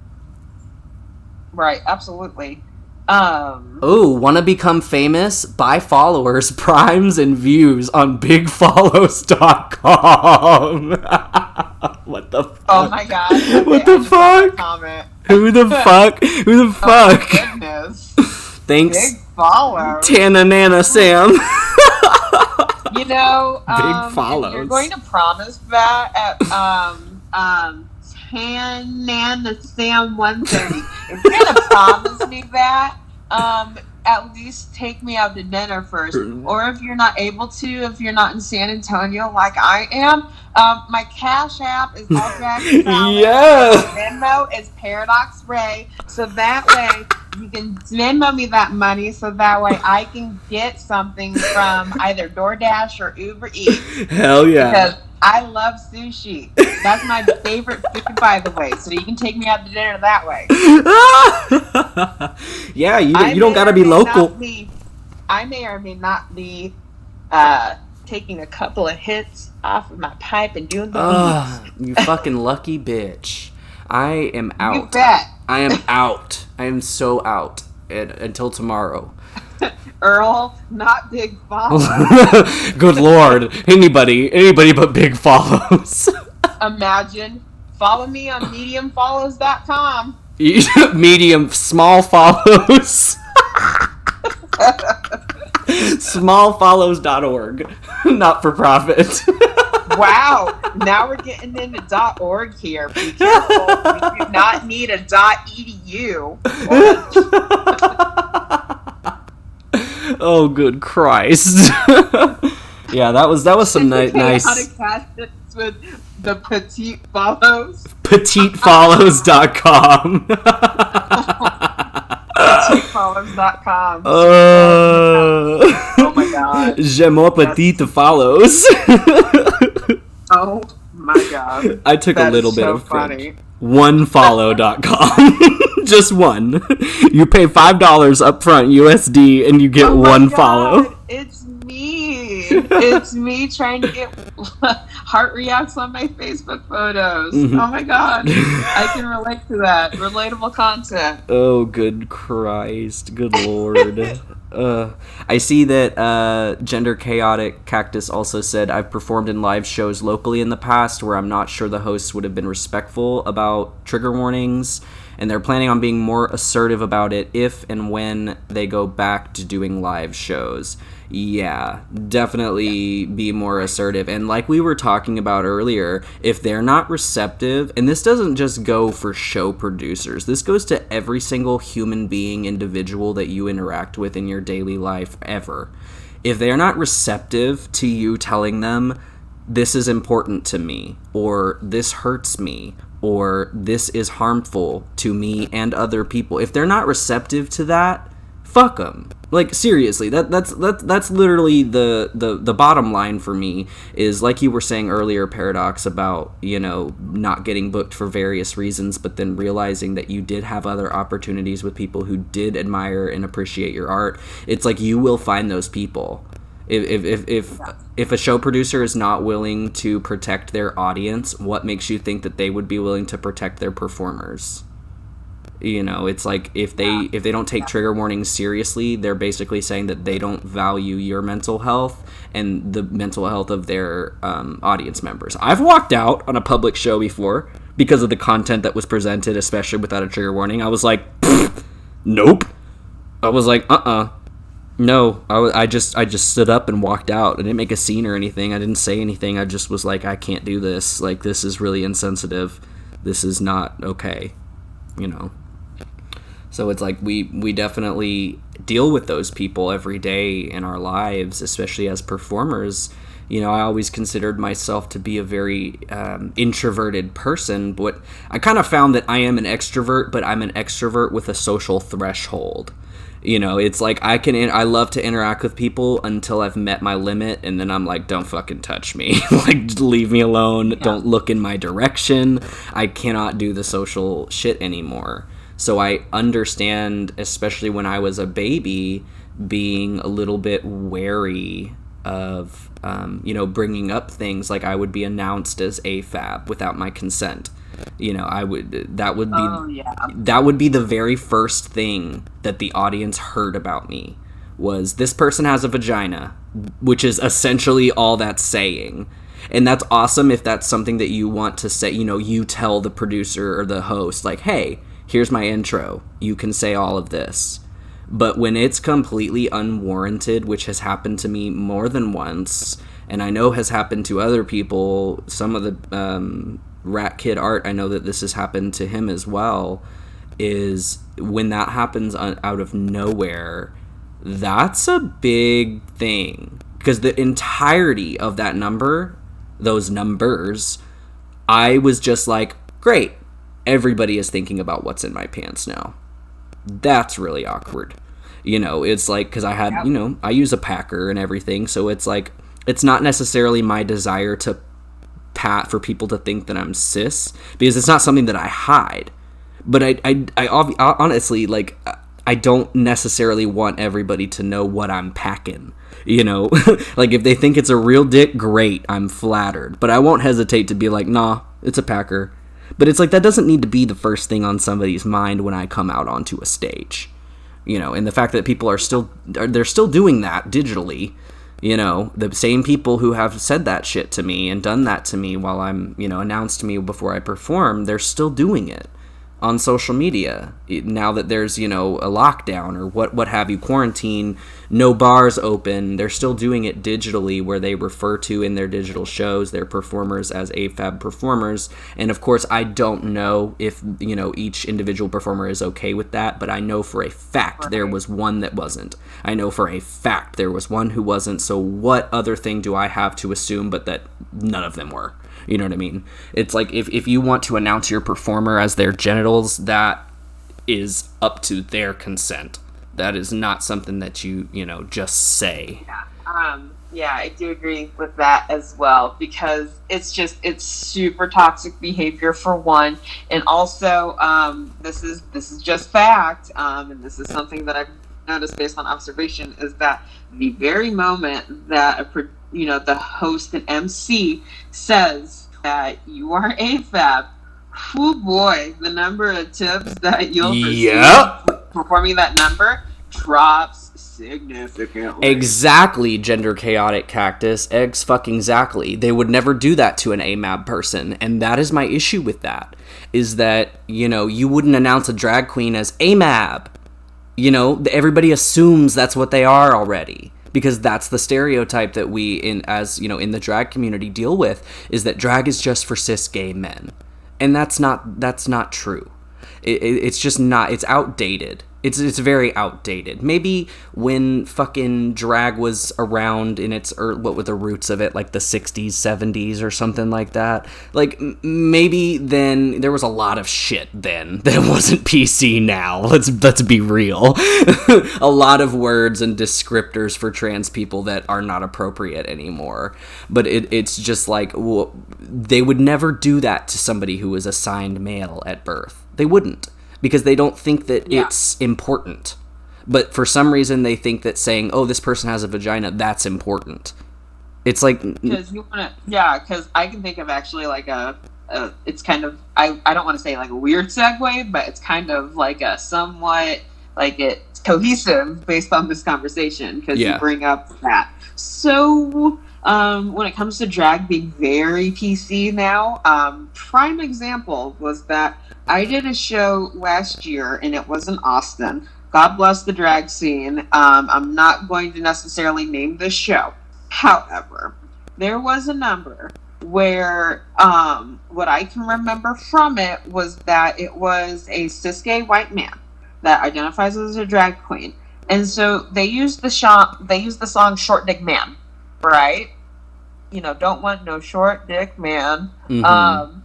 Right, absolutely. Want to become famous? Buy followers, primes, and views on bigfollows.com. What the fuck? Oh my god. Okay, what the fuck? Who the fuck? Who the fuck? Oh my goodness. Thanks. Big follow. Tana Nana Sam. Big follows. You're going to promise that at Tan Nana Sam 130. If you're gonna promise me that, at least take me out to dinner first. Or if you're not able to, if you're not in San Antonio like I am, my Cash App is all Dragon Salad. Yeah. Venmo is Paradox Ray. So that way you can Venmo me that money so that way I can get something from either DoorDash or Uber Eats. Hell yeah. Because I love sushi. That's my favorite food, by the way. So you can take me out to dinner that way. Yeah, you don't gotta be local. I may or may not be taking a couple of hits off of my pipe and doing the beats. You fucking lucky bitch. I am out. You bet. I am out. I am so out until tomorrow. Earl, not big follows. Good Lord. Anybody but big follows. Imagine. Follow me on mediumfollows.com. Medium small follows. Smallfollows.org. Not for profit. Wow. Now we're getting into .org here. Be careful. We do not need a .edu. Oh, good Christ. Yeah, that was some nice. Chaotic with the Petite Follows. PetiteFollows.com. PetiteFollows.com. Oh my god. Je m'appelle Petite Follows. Oh my god. I took a little bit so of funny. Onefollow.com. Just one. You pay $5 up front USD and you get one follow. It's me. It's me trying to get heart reacts on my Facebook photos. Mm-hmm. Oh my god. I can relate to that. Relatable content. Oh, good Christ. Good Lord. I see that Gender Chaotic Cactus also said, I've performed in live shows locally in the past where I'm not sure the hosts would have been respectful about trigger warnings, and they're planning on being more assertive about it if and when they go back to doing live shows. Yeah, definitely be more assertive. And like we were talking about earlier, if they're not receptive, and this doesn't just go for show producers, this goes to every single human being, individual that you interact with in your daily life ever. If they're not receptive to you telling them, this is important to me, or this hurts me, or this is harmful to me and other people, if they're not receptive to that, fuck them. Like, seriously, that's literally the bottom line for me, is like you were saying earlier, Paradox, about, you know, not getting booked for various reasons, but then realizing that you did have other opportunities with people who did admire and appreciate your art. It's like, you will find those people. If a show producer is not willing to protect their audience, what makes you think that they would be willing to protect their performers? You know, it's like, if they don't take trigger warnings seriously, they're basically saying that they don't value your mental health and the mental health of their audience members. I've walked out on a public show before because of the content that was presented, especially without a trigger warning. I was like, nope. I was like, no. I just stood up and walked out. I didn't make a scene or anything. I didn't say anything. I just was like, I can't do this. Like, this is really insensitive. This is not okay. You know. So it's like, we definitely deal with those people every day in our lives, especially as performers. You know, I always considered myself to be a very introverted person, but I kind of found that I am an extrovert, but I'm an extrovert with a social threshold. You know, it's like, I love to interact with people until I've met my limit, and then I'm like, don't fucking touch me. Like, leave me alone. Yeah. Don't look in my direction. I cannot do the social shit anymore. So I understand, especially when I was a baby, being a little bit wary of, you know, bringing up things like I would be announced as AFAB without my consent. You know, that would be the very first thing that the audience heard about me, was this person has a vagina, which is essentially all that's saying. And that's awesome if that's something that you want to say. You know, you tell the producer or the host, like, hey, here's my intro. You can say all of this. But when it's completely unwarranted, which has happened to me more than once, and I know has happened to other people, some of the Rat Kid Art, I know that this has happened to him as well, is when that happens out of nowhere, That's a big thing. Because the entirety of that number, those numbers, I was just like, great. Everybody is thinking about what's in my pants now. That's really awkward. You know, it's like, because I had, you know, I use a packer and everything, so it's like, it's not necessarily my desire to for people to think that I'm cis, because it's not something that I hide. But I honestly, like, I don't necessarily want everybody to know what I'm packing. You know, like, if they think it's a real dick, great, I'm flattered. But I won't hesitate to be like, nah, it's a packer. But it's like, that doesn't need to be the first thing on somebody's mind when I come out onto a stage. You know, and the fact that people they're still doing that digitally, you know, the same people who have said that shit to me and done that to me while I'm, you know, announced to me before I perform, they're still doing it on social media now that there's, you know, a lockdown or what have you, quarantine, no bars open. They're still doing it digitally, where they refer to in their digital shows their performers as AFAB performers. And of course, I don't know if, you know, each individual performer is okay with that, but I know for a fact there was one that wasn't. I know for a fact there was one who wasn't. So what other thing do I have to assume but that none of them were? You know what I mean? It's like, if you want to announce your performer as their genitals, that is up to their consent. That is not something that you know, just say. Yeah, I do agree with that as well, because it's super toxic behavior for one, and also this is just fact, and this is something that I've noticed based on observation, is that the very moment that the host and MC says that you are AFAB, oh boy, the number of tips that you'll receive performing that number drops significantly. Exactly, gender chaotic cactus. Fucking-exactly. They would never do that to an AMAB person, and that is my issue with that, is that, you know, you wouldn't announce a drag queen as AMAB. You know, everybody assumes that's what they are already, because that's the stereotype that we, in the drag community, deal with, is that drag is just for cis gay men. And that's not true. It's just not. It's outdated. It's very outdated. Maybe when fucking drag was around in its, what were the roots of it, like the 60s, 70s or something like that. Like, maybe then there was a lot of shit then that wasn't PC now. Let's be real. A lot of words and descriptors for trans people that are not appropriate anymore. But it's just like, well, they would never do that to somebody who was assigned male at birth. They wouldn't. Because they don't think that it's important. But for some reason, they think that saying, oh, this person has a vagina, that's important. It's like... Because because I can think of actually like it's kind of, I don't want to say like a weird segue, but it's kind of like a somewhat, like it's cohesive based on this conversation, because you bring up that. So... when it comes to drag being very PC now, prime example was that I did a show last year, and it was in Austin. God bless the drag scene. I'm not going to necessarily name this show. However, there was a number where what I can remember from it was that it was a cis gay white man that identifies as a drag queen. And so they used the song Short Dick Man, right? You know, don't want no short dick man. Mm-hmm.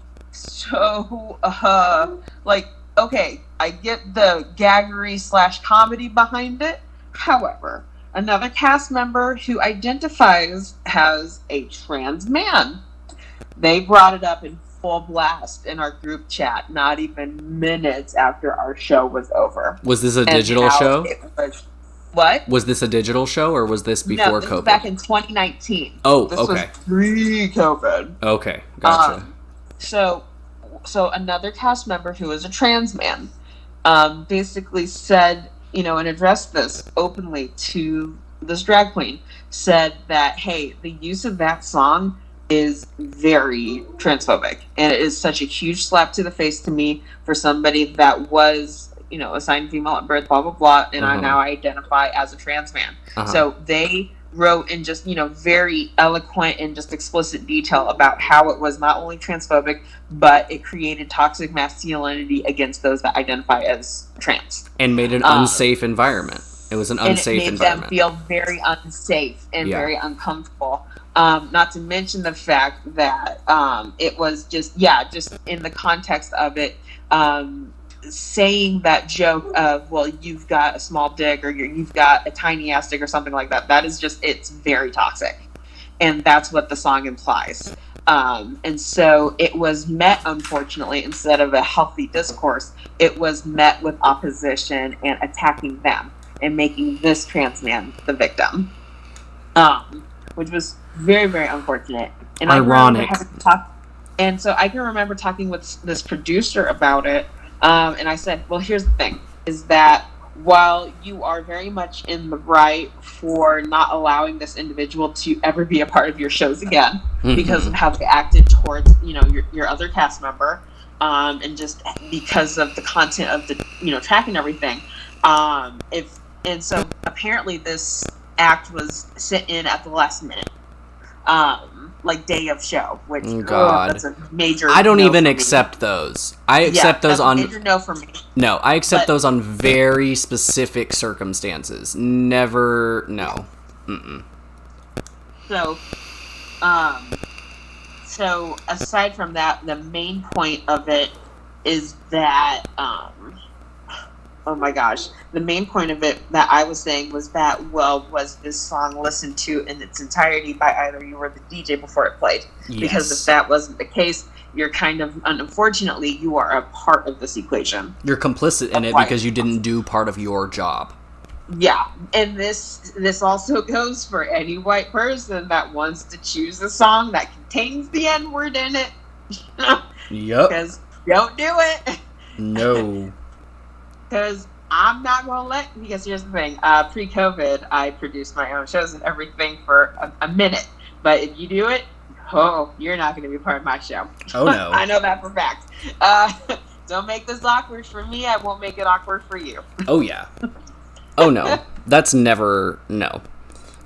Okay, I get the gaggery / comedy behind it. However, another cast member who identifies as a trans man, they brought it up in full blast in our group chat, not even minutes after our show was over. Was this a digital show? What? Was this a digital show, or was this before this COVID? Was back in 2019. Oh, this okay. Was pre-COVID. Okay, gotcha. So another cast member who is a trans man, basically said, you know, and addressed this openly to this drag queen, said that, hey, the use of that song is very transphobic, and it is such a huge slap to the face to me for somebody that was, you know, assigned female at birth, blah, blah, blah, and I now identify as a trans man. So they wrote in just, you know, very eloquent and just explicit detail about how it was not only transphobic, but it created toxic masculinity against those that identify as trans. And made an unsafe environment. It was an And it unsafe made environment. them feel very unsafe and Yeah. very uncomfortable. Not to mention the fact that it was just in the context of it, saying that joke of, well, you've got a small dick, or you've got a tiny ass dick, or something like that. That is just, it's very toxic. And that's what the song implies. And so it was met, unfortunately, instead of a healthy discourse, it was met with opposition and attacking them and making this trans man the victim, which was very, very unfortunate. And Ironic. I can remember talking with this producer about it, and I said, well, here's the thing, is that while you are very much in the right for not allowing this individual to ever be a part of your shows again, because of how they acted towards, your other cast member, and just because of the content of the, track and everything, and so apparently this act was sent in at the last minute, like day of show, which that's a major. I don't no even for accept those. I accept those that's on a major no for me. No, I accept those on very specific circumstances. Never, no. Mm-mm. So aside from that, the main point of it is that, oh my gosh, the main point of it that I was saying was that, well, was this song listened to in its entirety by either you or the DJ before it played? Yes. Because if that wasn't the case, you're kind of, unfortunately, you are a part of this equation. You're complicit in it because you didn't do part of your job. Yeah, and this also goes for any white person that wants to choose a song that contains the N-word in it. Yep. Because don't do it. No. Because I'm not going to let, because here's the thing, pre-COVID, I produced my own shows and everything for a minute. But if you do it, you're not going to be part of my show. Oh, no. I know that for a fact. Don't make this awkward for me. I won't make it awkward for you. Oh, yeah. Oh, no. That's never, no.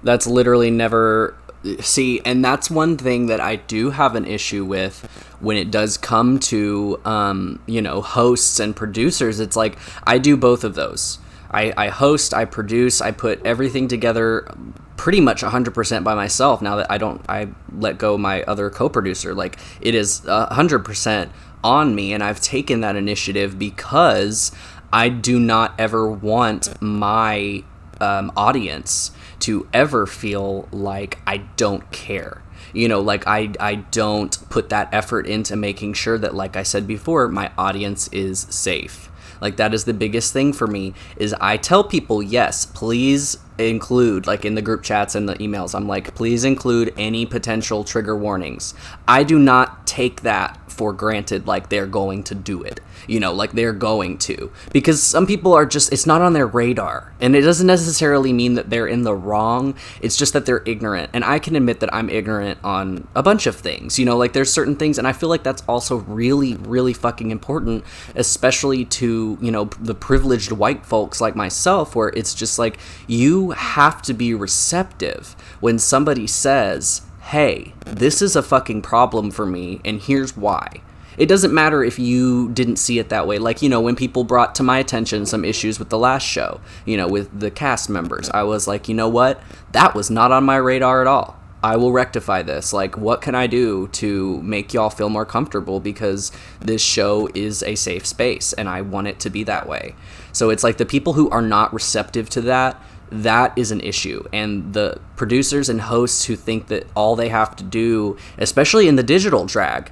That's literally never, see, and that's one thing that I do have an issue with when it does come to, hosts and producers. It's like, I do both of those. I host, I produce, I put everything together pretty much 100% by myself now that I let go my other co-producer. Like, it is 100% on me, and I've taken that initiative because I do not ever want my audience to ever feel like I don't care. Like I don't put that effort into making sure that, like I said before, my audience is safe. Like, that is the biggest thing for me, is I tell people, yes, please include, like in the group chats and the emails, I'm like, please include any potential trigger warnings. I do not take that for granted, like they're going to do it. Like they're going to. Because some people are just, it's not on their radar. And it doesn't necessarily mean that they're in the wrong. It's just that they're ignorant. And I can admit that I'm ignorant on a bunch of things. Like there's certain things, and I feel like that's also really, really fucking important, especially to, the privileged white folks like myself, where it's just like, you have to be receptive when somebody says, hey, this is a fucking problem for me, and here's why. It doesn't matter if you didn't see it that way. Like, when people brought to my attention some issues with the last show, with the cast members, I was like, you know what? That was not on my radar at all. I will rectify this. Like, what can I do to make y'all feel more comfortable? Because this show is a safe space, and I want it to be that way. So it's like the people who are not receptive to that, that is an issue. And the producers and hosts who think that all they have to do, especially in the digital drag,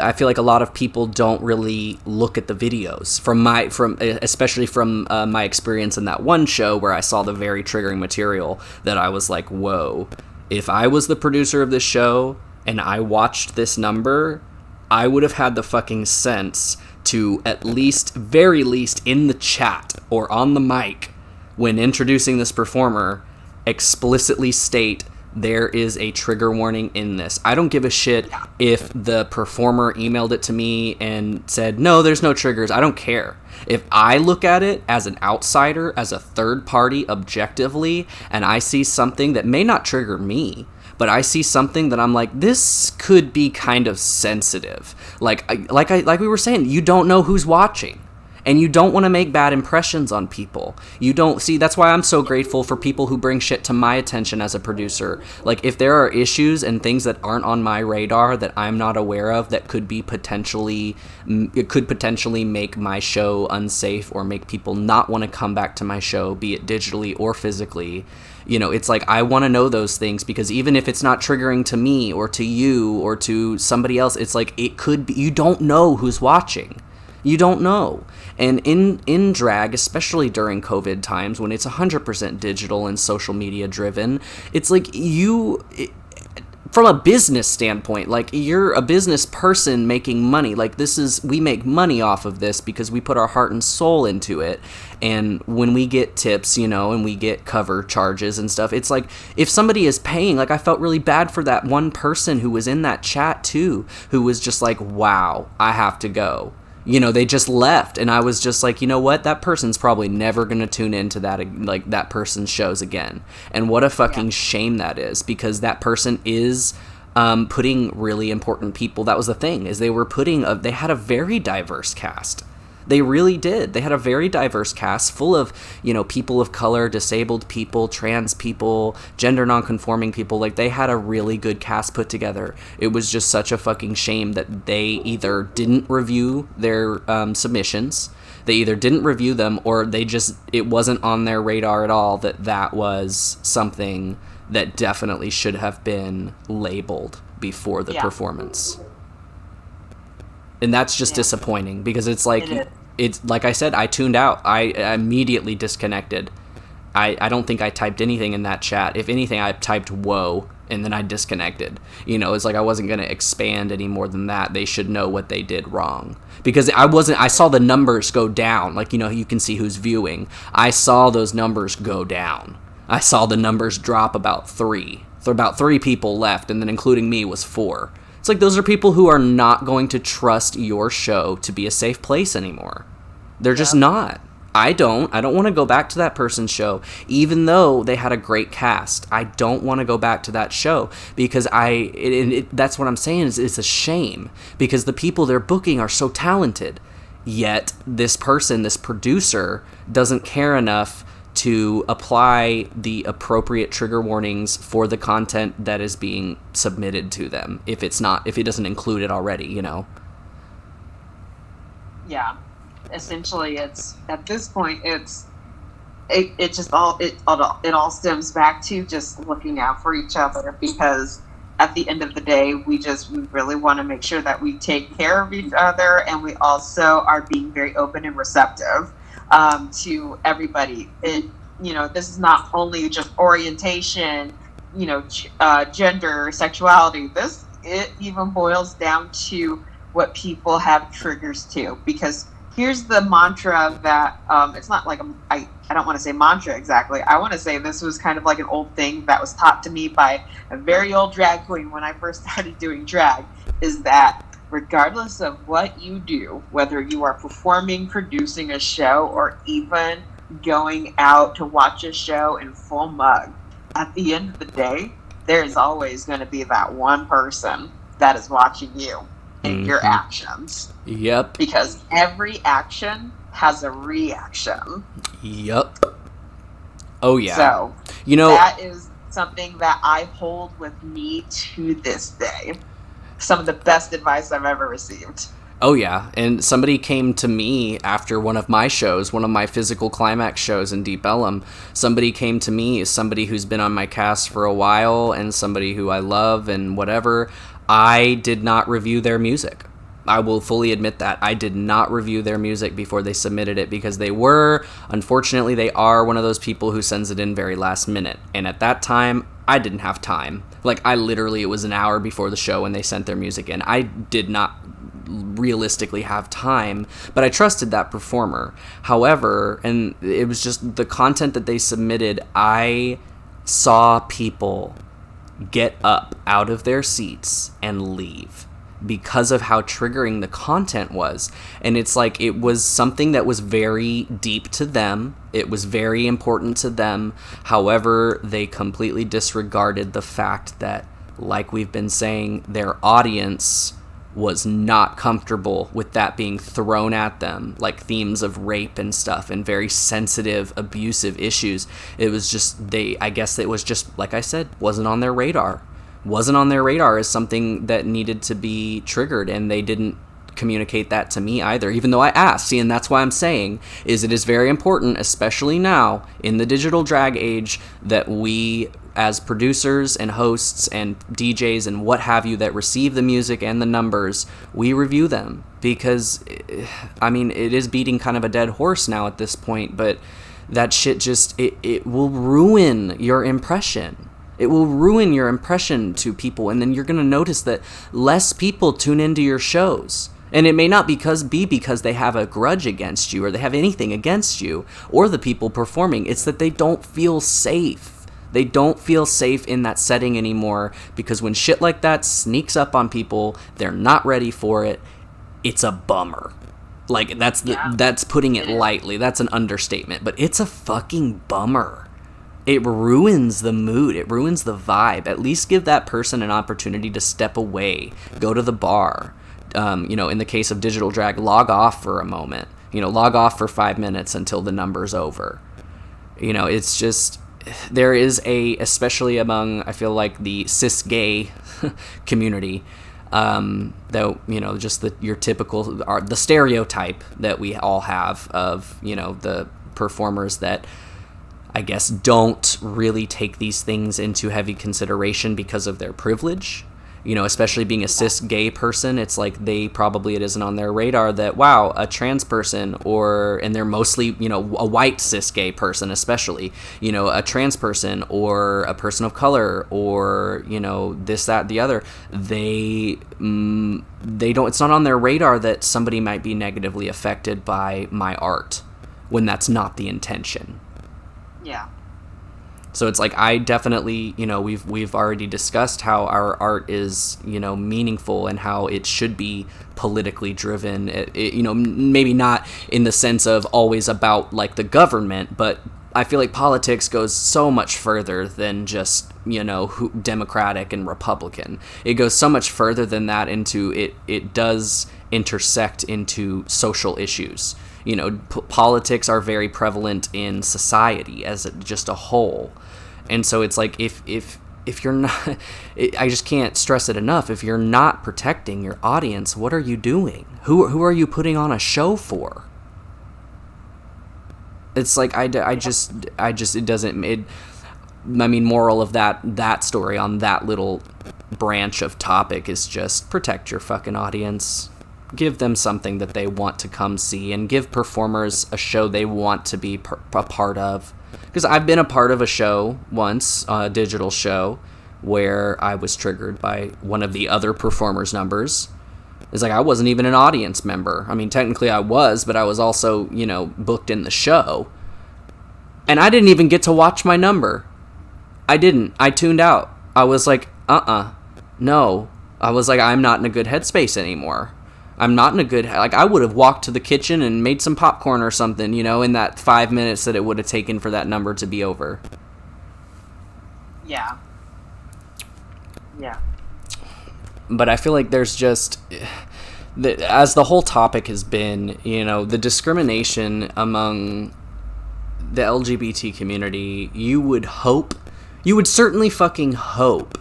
I feel like a lot of people don't really look at the videos especially from my experience in that one show where I saw the very triggering material, that I was like, whoa, if I was the producer of this show and I watched this number, I would have had the fucking sense to very least in the chat or on the mic when introducing this performer, explicitly state, there is a trigger warning in this. I don't give a shit if the performer emailed it to me and said, no, there's no triggers. I don't care. If I look at it as an outsider, as a third party, objectively, and I see something that may not trigger me, but I see something that I'm like, this could be kind of sensitive. Like we were saying, you don't know who's watching. And you don't want to make bad impressions on people. You don't see, that's why I'm so grateful for people who bring shit to my attention as a producer. Like, if there are issues and things that aren't on my radar that I'm not aware of that could be potentially, it could potentially make my show unsafe or make people not want to come back to my show, be it digitally or physically, you know, it's like, I want to know those things, because even if it's not triggering to me or to you or to somebody else, it's like, it could be, you don't know who's watching. You don't know. And in drag, especially during COVID times when it's 100% digital and social media driven, it's like from a business standpoint, like, you're a business person making money. Like, we make money off of this because we put our heart and soul into it. And when we get tips, you know, and we get cover charges and stuff, it's like, if somebody is paying, like, I felt really bad for that one person who was in that chat too, who was just like, wow, I have to go. You know, they just left, and I was just like, you know what? That person's probably never going to tune into that person's shows again. And what a fucking shame that is, because that person is putting really important people. That was the thing, is they had a very diverse cast. They really did. They had a very diverse cast full of, you know, people of color, disabled people, trans people, gender nonconforming people. Like, they had a really good cast put together. It was just such a fucking shame that they either didn't review their submissions, they either didn't review them, or it wasn't on their radar at all that was something that definitely should have been labeled before the performance. And that's just disappointing, because it's like, it's like I said, I tuned out. I immediately disconnected. I don't think I typed anything in that chat. If anything, I typed whoa, and then I disconnected. You know, it's like, I wasn't going to expand any more than that. They should know what they did wrong. Because I saw the numbers go down. Like, you know, you can see who's viewing. I saw those numbers go down. I saw the numbers drop about 3. So about 3 people left, and then including me was 4. It's like, those are people who are not going to trust your show to be a safe place anymore. They're just not. I don't want to go back to that person's show, even though they had a great cast. I don't want to go back to that show, because that's what I'm saying, is it's a shame, because the people they're booking are so talented, yet this producer doesn't care enough to apply the appropriate trigger warnings for the content that is being submitted to them, if it doesn't include it already, you know? Yeah. Essentially, it's, at this point, it all stems back to just looking out for each other, because at the end of the day, we really want to make sure that we take care of each other, and we also are being very open and receptive to everybody. You know, this is not only just orientation, you know, gender, sexuality. It even boils down to what people have triggers to, because here's the mantra that it's not like I don't want to say mantra exactly. I want to say this was kind of like an old thing that was taught to me by a very old drag queen when I first started doing drag, is that regardless of what you do, whether you are performing, producing a show, or even going out to watch a show in full mug, at the end of the day, there is always going to be that one person that is watching you and your actions. Yep. Because every action has a reaction. Yep. Oh, yeah. So, you know, that is something that I hold with me to this day. Some of the best advice I've ever received. Oh, yeah. And somebody came to me after one of my shows, one of my physical climax shows in Deep Ellum. Somebody came to me, somebody who's been on my cast for a while and somebody who I love and whatever. I did not review their music. I will fully admit that. I did not review their music before they submitted it, because unfortunately, they are one of those people who sends it in very last minute. And at that time, I didn't have time. Like, it was an hour before the show when they sent their music in. I did not realistically have time, but I trusted that performer. However, and it was just the content that they submitted, I saw people get up out of their seats and leave because of how triggering the content was. And it's like, it was something that was very deep to them. It was very important to them. However, they completely disregarded the fact that, like we've been saying, their audience was not comfortable with that being thrown at them, like themes of rape and stuff and very sensitive, abusive issues. It was just, I guess it was just, like I said, wasn't on their radar. Wasn't on their radar as something that needed to be triggered, and they didn't communicate that to me either, even though I asked. See, and that's why I'm saying is it is very important, especially now in the digital drag age, that we as producers and hosts and DJs and what have you that receive the music and the numbers, we review them, because I mean, it is beating kind of a dead horse now at this point, but that shit just it will ruin your impression. It will ruin your impression to people, and then you're going to notice that less people tune into your shows. And it may not because they have a grudge against you or they have anything against you or the people performing. It's that they don't feel safe. They don't feel safe in that setting anymore, because when shit like that sneaks up on people, they're not ready for it. It's a bummer. Like, that's putting it lightly. That's an understatement. But it's a fucking bummer. It ruins the mood. It ruins the vibe. At least give that person an opportunity to step away, go to the bar. In the case of digital drag, log off for a moment. Log off for 5 minutes until the number's over. It's just, there is especially among, I feel like, the cis-gay community, though, just your typical, the stereotype that we all have of, the performers that, I guess, don't really take these things into heavy consideration because of their privilege. Especially being a cis gay person, it's like it isn't on their radar that, wow, a trans person, and they're mostly, a white cis gay person, especially, a trans person or a person of color or, this, that, the other, they don't, it's not on their radar that somebody might be negatively affected by my art when that's not the intention. Yeah. So it's like, I definitely, we've already discussed how our art is, meaningful and how it should be politically driven. Maybe not in the sense of always about like the government, but I feel like politics goes so much further than just, Democratic and Republican. It goes so much further than that into it does intersect into social issues. Politics are very prevalent in society as just a whole. And so it's like, if you're not, I just can't stress it enough. If you're not protecting your audience, what are you doing? Who are you putting on a show for? It's like, it doesn't, moral of that story on that little branch of topic is just protect your fucking audience. Give them something that they want to come see, and give performers a show they want to be a part of. Because I've been a part of a show once, a digital show, where I was triggered by one of the other performers' numbers. It's like, I wasn't even an audience member. I mean, technically I was, but I was also, booked in the show. And I didn't even get to watch my number. I didn't. I tuned out. I was like, no. I was like, I'm not in a good headspace anymore. I'm not in a good, I would have walked to the kitchen and made some popcorn or something, in that 5 minutes that it would have taken for that number to be over. Yeah. Yeah. But I feel like there's just, as the whole topic has been, the discrimination among the LGBT community, you would certainly fucking hope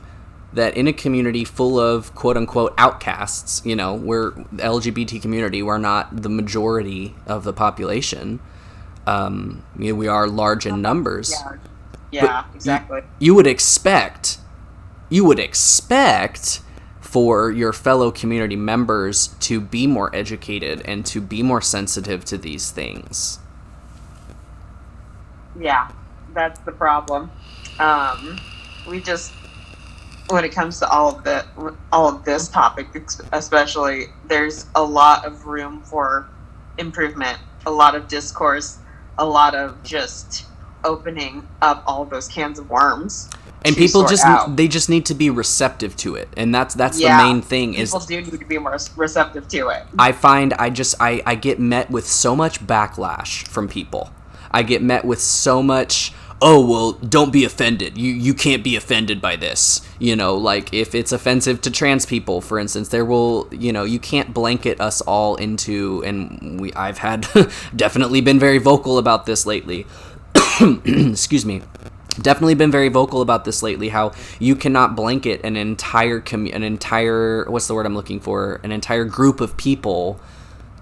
that in a community full of quote-unquote outcasts, we're the LGBT community, we're not the majority of the population. We are large in numbers. Yeah, exactly. You would expect for your fellow community members to be more educated and to be more sensitive to these things. Yeah, that's the problem. When it comes to all of this topic, especially, there's a lot of room for improvement, a lot of discourse, a lot of just opening up all those cans of worms. And people they just need to be receptive to it, and that's the main thing. People do need to be more receptive to it. I find I get met with so much backlash from people. I get met with so much, oh, well, don't be offended. You can't be offended by this. You know, like if it's offensive to trans people, for instance, there will, you know, you can't blanket us all into, and I've had definitely been very vocal about this lately. Excuse me. Definitely been very vocal about this lately, how you cannot blanket an entire what's the word I'm looking for? An entire group of people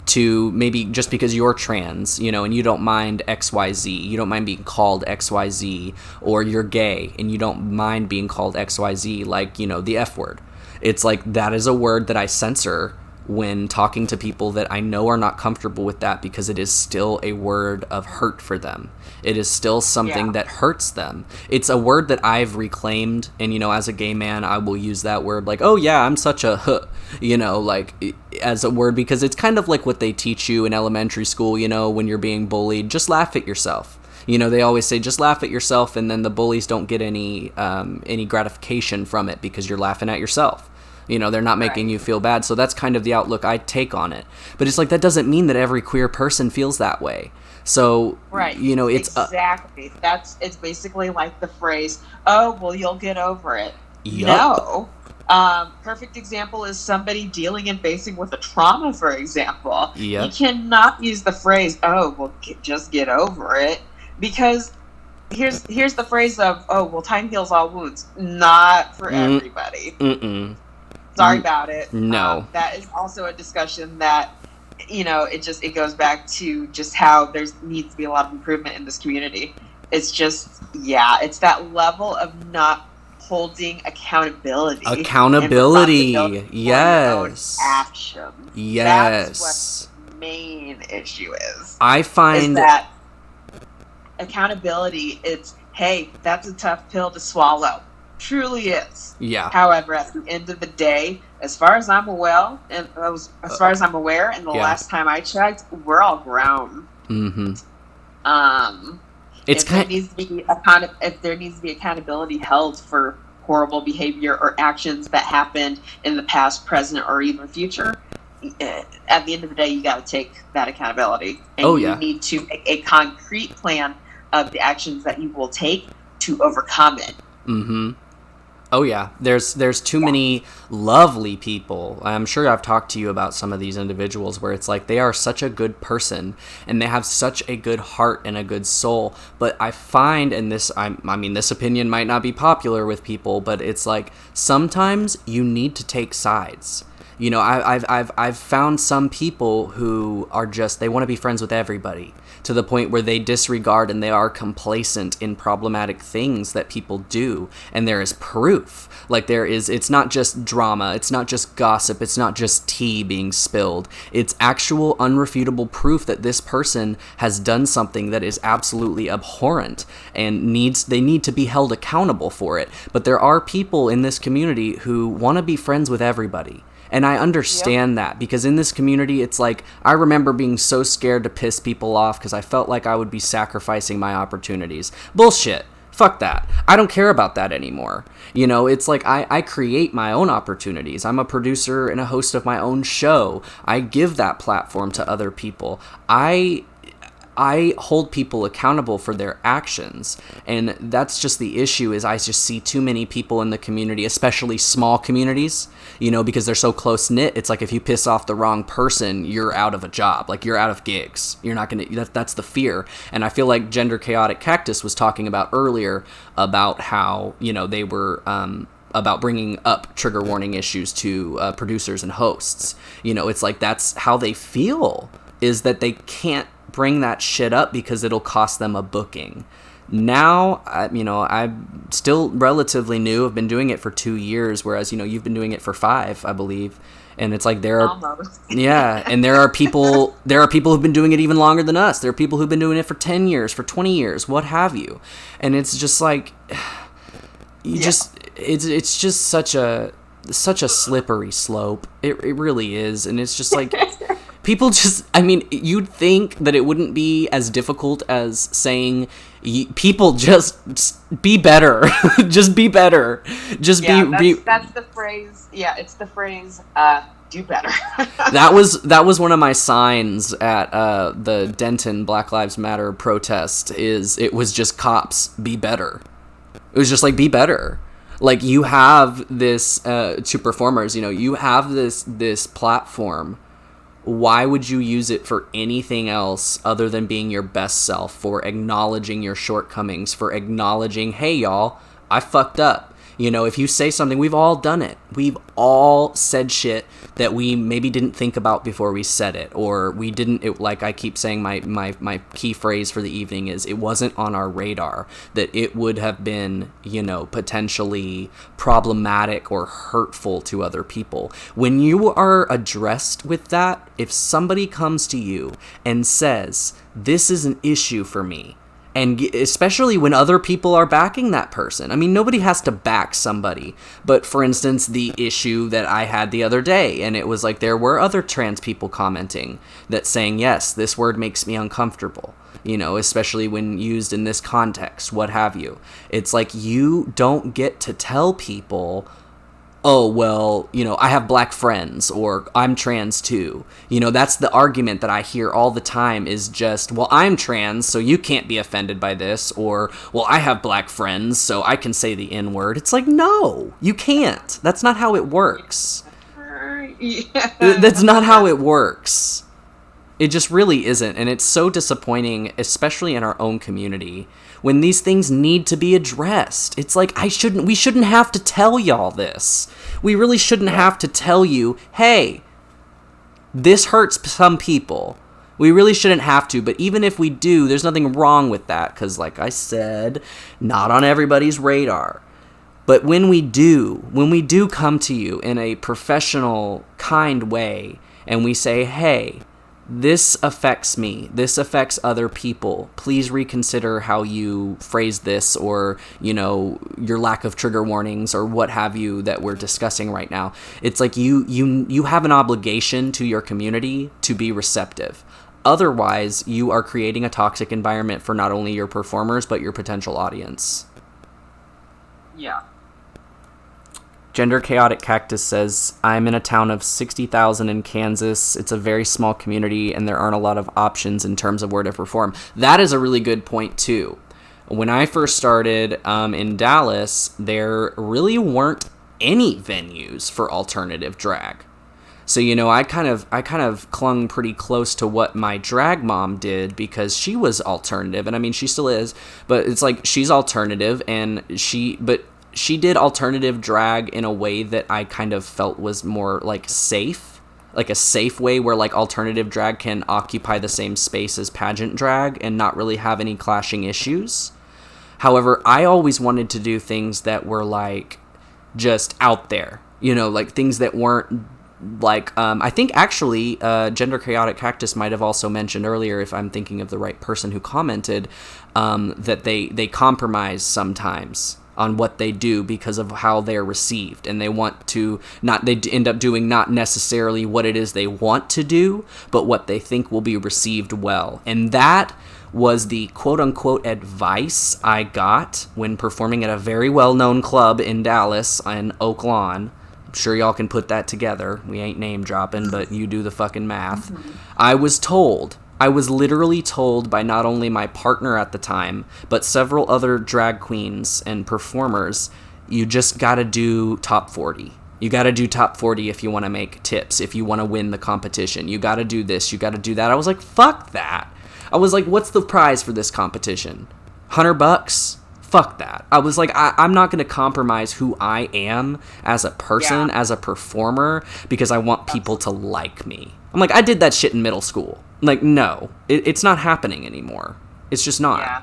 to maybe just because you're trans, you know, and you don't mind XYZ, you don't mind being called XYZ, or you're gay and you don't mind being called XYZ, like, you know, the F word. It's like, that is a word that I censor when talking to people that I know are not comfortable with that, because it is still a word of hurt for them. It is still something that hurts them. It's a word that I've reclaimed, and, you know, as a gay man, I will use that word like, oh yeah, I'm such a huh, you know, like, as a word, because it's kind of like what they teach you in elementary school, you know, when you're being bullied, just laugh at yourself. You know, they always say, just laugh at yourself, and then the bullies don't get any gratification from it because you're laughing at yourself. You know, they're not making you feel bad. So that's kind of the outlook I take on it. But it's like, that doesn't mean that every queer person feels that way. So, you know, it's... Exactly. It's basically like the phrase, oh, well, you'll get over it. Yep. No. Perfect example is somebody dealing and facing with a trauma, for example. Yep. You cannot use the phrase, oh, well, just get over it. Because here's the phrase of, oh, well, time heals all wounds. Not for everybody. Sorry about it. No. That is also a discussion that, you know, it goes back to just how there needs to be a lot of improvement in this community. It's just, it's that level of not holding accountability. Yes. Action. Yes. That's what the main issue is. I find is that accountability, it's, hey, that's a tough pill to swallow. Truly is. Yeah. However, at the end of the day, as far as I'm aware, and the last time I checked, we're all grown. Mm-hmm. If there needs to be accountability held for horrible behavior or actions that happened in the past, present, or even future, at the end of the day, you got to take that accountability, and you need to make a concrete plan of the actions that you will take to overcome it. Mm-hmm. Oh yeah, there's too many lovely people. I'm sure I've talked to you about some of these individuals where it's like they are such a good person and they have such a good heart and a good soul. But I find, and this opinion might not be popular with people, but it's like sometimes you need to take sides. You know, I've found some people who are just, they want to be friends with everybody, to the point where they disregard and they are complacent in problematic things that people do. And there is proof. Like it's not just drama, it's not just gossip, it's not just tea being spilled. It's actual unrefutable proof that this person has done something that is absolutely abhorrent and they need to be held accountable for it. But there are people in this community who want to be friends with everybody. And I understand that, because in this community, it's like, I remember being so scared to piss people off because I felt like I would be sacrificing my opportunities. Bullshit. Fuck that. I don't care about that anymore. You know, it's like I create my own opportunities. I'm a producer and a host of my own show. I give that platform to other people. I hold people accountable for their actions, and that's just the issue. Is I just see too many people in the community, especially small communities, you know, because they're so close knit. It's like if you piss off the wrong person, you're out of a job, like you're out of gigs. You're not gonna. That's the fear. And I feel like Gender Chaotic Cactus was talking about earlier about how, you know, they were about bringing up trigger warning issues to producers and hosts. You know, it's like that's how they feel, is that they can't bring that shit up because it'll cost them a booking. Now, I'm still relatively new. I've been doing it for 2 years, whereas, you know, you've been doing it for 5, I believe. And it's like there are almost. and there are people who've been doing it even longer than us. There are people who've been doing it for 10 years, for 20 years, what have you. And it's just like it's just such a slippery slope. It really is. And it's just like People just, I mean, you'd think that it wouldn't be as difficult as saying, people just be better. Just be better. Just that's the phrase. Yeah, it's the phrase, do better. That was one of my signs at the Denton Black Lives Matter protest. It was just cops, be better. It was just like, be better. Like, you have this to performers, you have this platform. Why would you use it for anything else other than being your best self, for acknowledging your shortcomings, for acknowledging, hey y'all, I fucked up. If you say something, we've all done it. We've all said shit that we maybe didn't think about before we said it, or we didn't, like I keep saying, my key phrase for the evening is, it wasn't on our radar that it would have been, potentially problematic or hurtful to other people. When you are addressed with that, if somebody comes to you and says, this is an issue for me, and especially when other people are backing that person. I mean, nobody has to back somebody. But for instance, the issue that I had the other day, and it was like there were other trans people commenting that saying, yes, this word makes me uncomfortable, especially when used in this context, what have you. It's like, you don't get to tell people, oh, well, I have black friends, or I'm trans too. That's the argument that I hear all the time, is just, well, I'm trans, so you can't be offended by this, or, well, I have black friends, so I can say the N-word. It's like, no, you can't. That's not how it works. Yeah. That's not how it works. It just really isn't, and it's so disappointing, especially in our own community, when these things need to be addressed. It's like, we shouldn't have to tell y'all this. We really shouldn't have to tell you, hey, this hurts some people. We really shouldn't have to, but even if we do, there's nothing wrong with that, because like I said, not on everybody's radar. But when we do come to you in a professional, kind way, and we say, hey, this affects me, this affects other people, please reconsider how you phrase this, or, your lack of trigger warnings, or what have you that we're discussing right now. It's like you have an obligation to your community to be receptive. Otherwise, you are creating a toxic environment for not only your performers, but your potential audience. Yeah. Gender Chaotic Cactus says, I'm in a town of 60,000 in Kansas. It's a very small community, and there aren't a lot of options in terms of where to perform. That is a really good point, too. When I first started in Dallas, there really weren't any venues for alternative drag. So, I kind of clung pretty close to what my drag mom did, because she was alternative, and I mean, she still is, but it's like, she's alternative, and she did alternative drag in a way that I kind of felt was more like safe, like a safe way where like alternative drag can occupy the same space as pageant drag and not really have any clashing issues. However, I always wanted to do things that were like just out there, like things that weren't like, I think actually Gender Chaotic Cactus might have also mentioned earlier, if I'm thinking of the right person who commented, that they compromise sometimes on what they do because of how they're received, and they end up doing not necessarily what it is they want to do, but what they think will be received well. And that was the quote-unquote advice I got when performing at a very well-known club in Dallas in Oak Lawn. I'm sure y'all can put that together. We ain't name dropping, but you do the fucking math. I was literally told by not only my partner at the time, but several other drag queens and performers, you just gotta do top 40. You gotta do top 40 if you want to make tips, if you want to win the competition. You gotta do this, you gotta do that. I was like, fuck that. I was like, what's the prize for this competition? $100? Fuck that. I was like, I'm not going to compromise who I am as a person, as a performer, because I want people to like me. I'm like, I did that shit in middle school. Like, no, it's not happening anymore. It's just not. Yeah.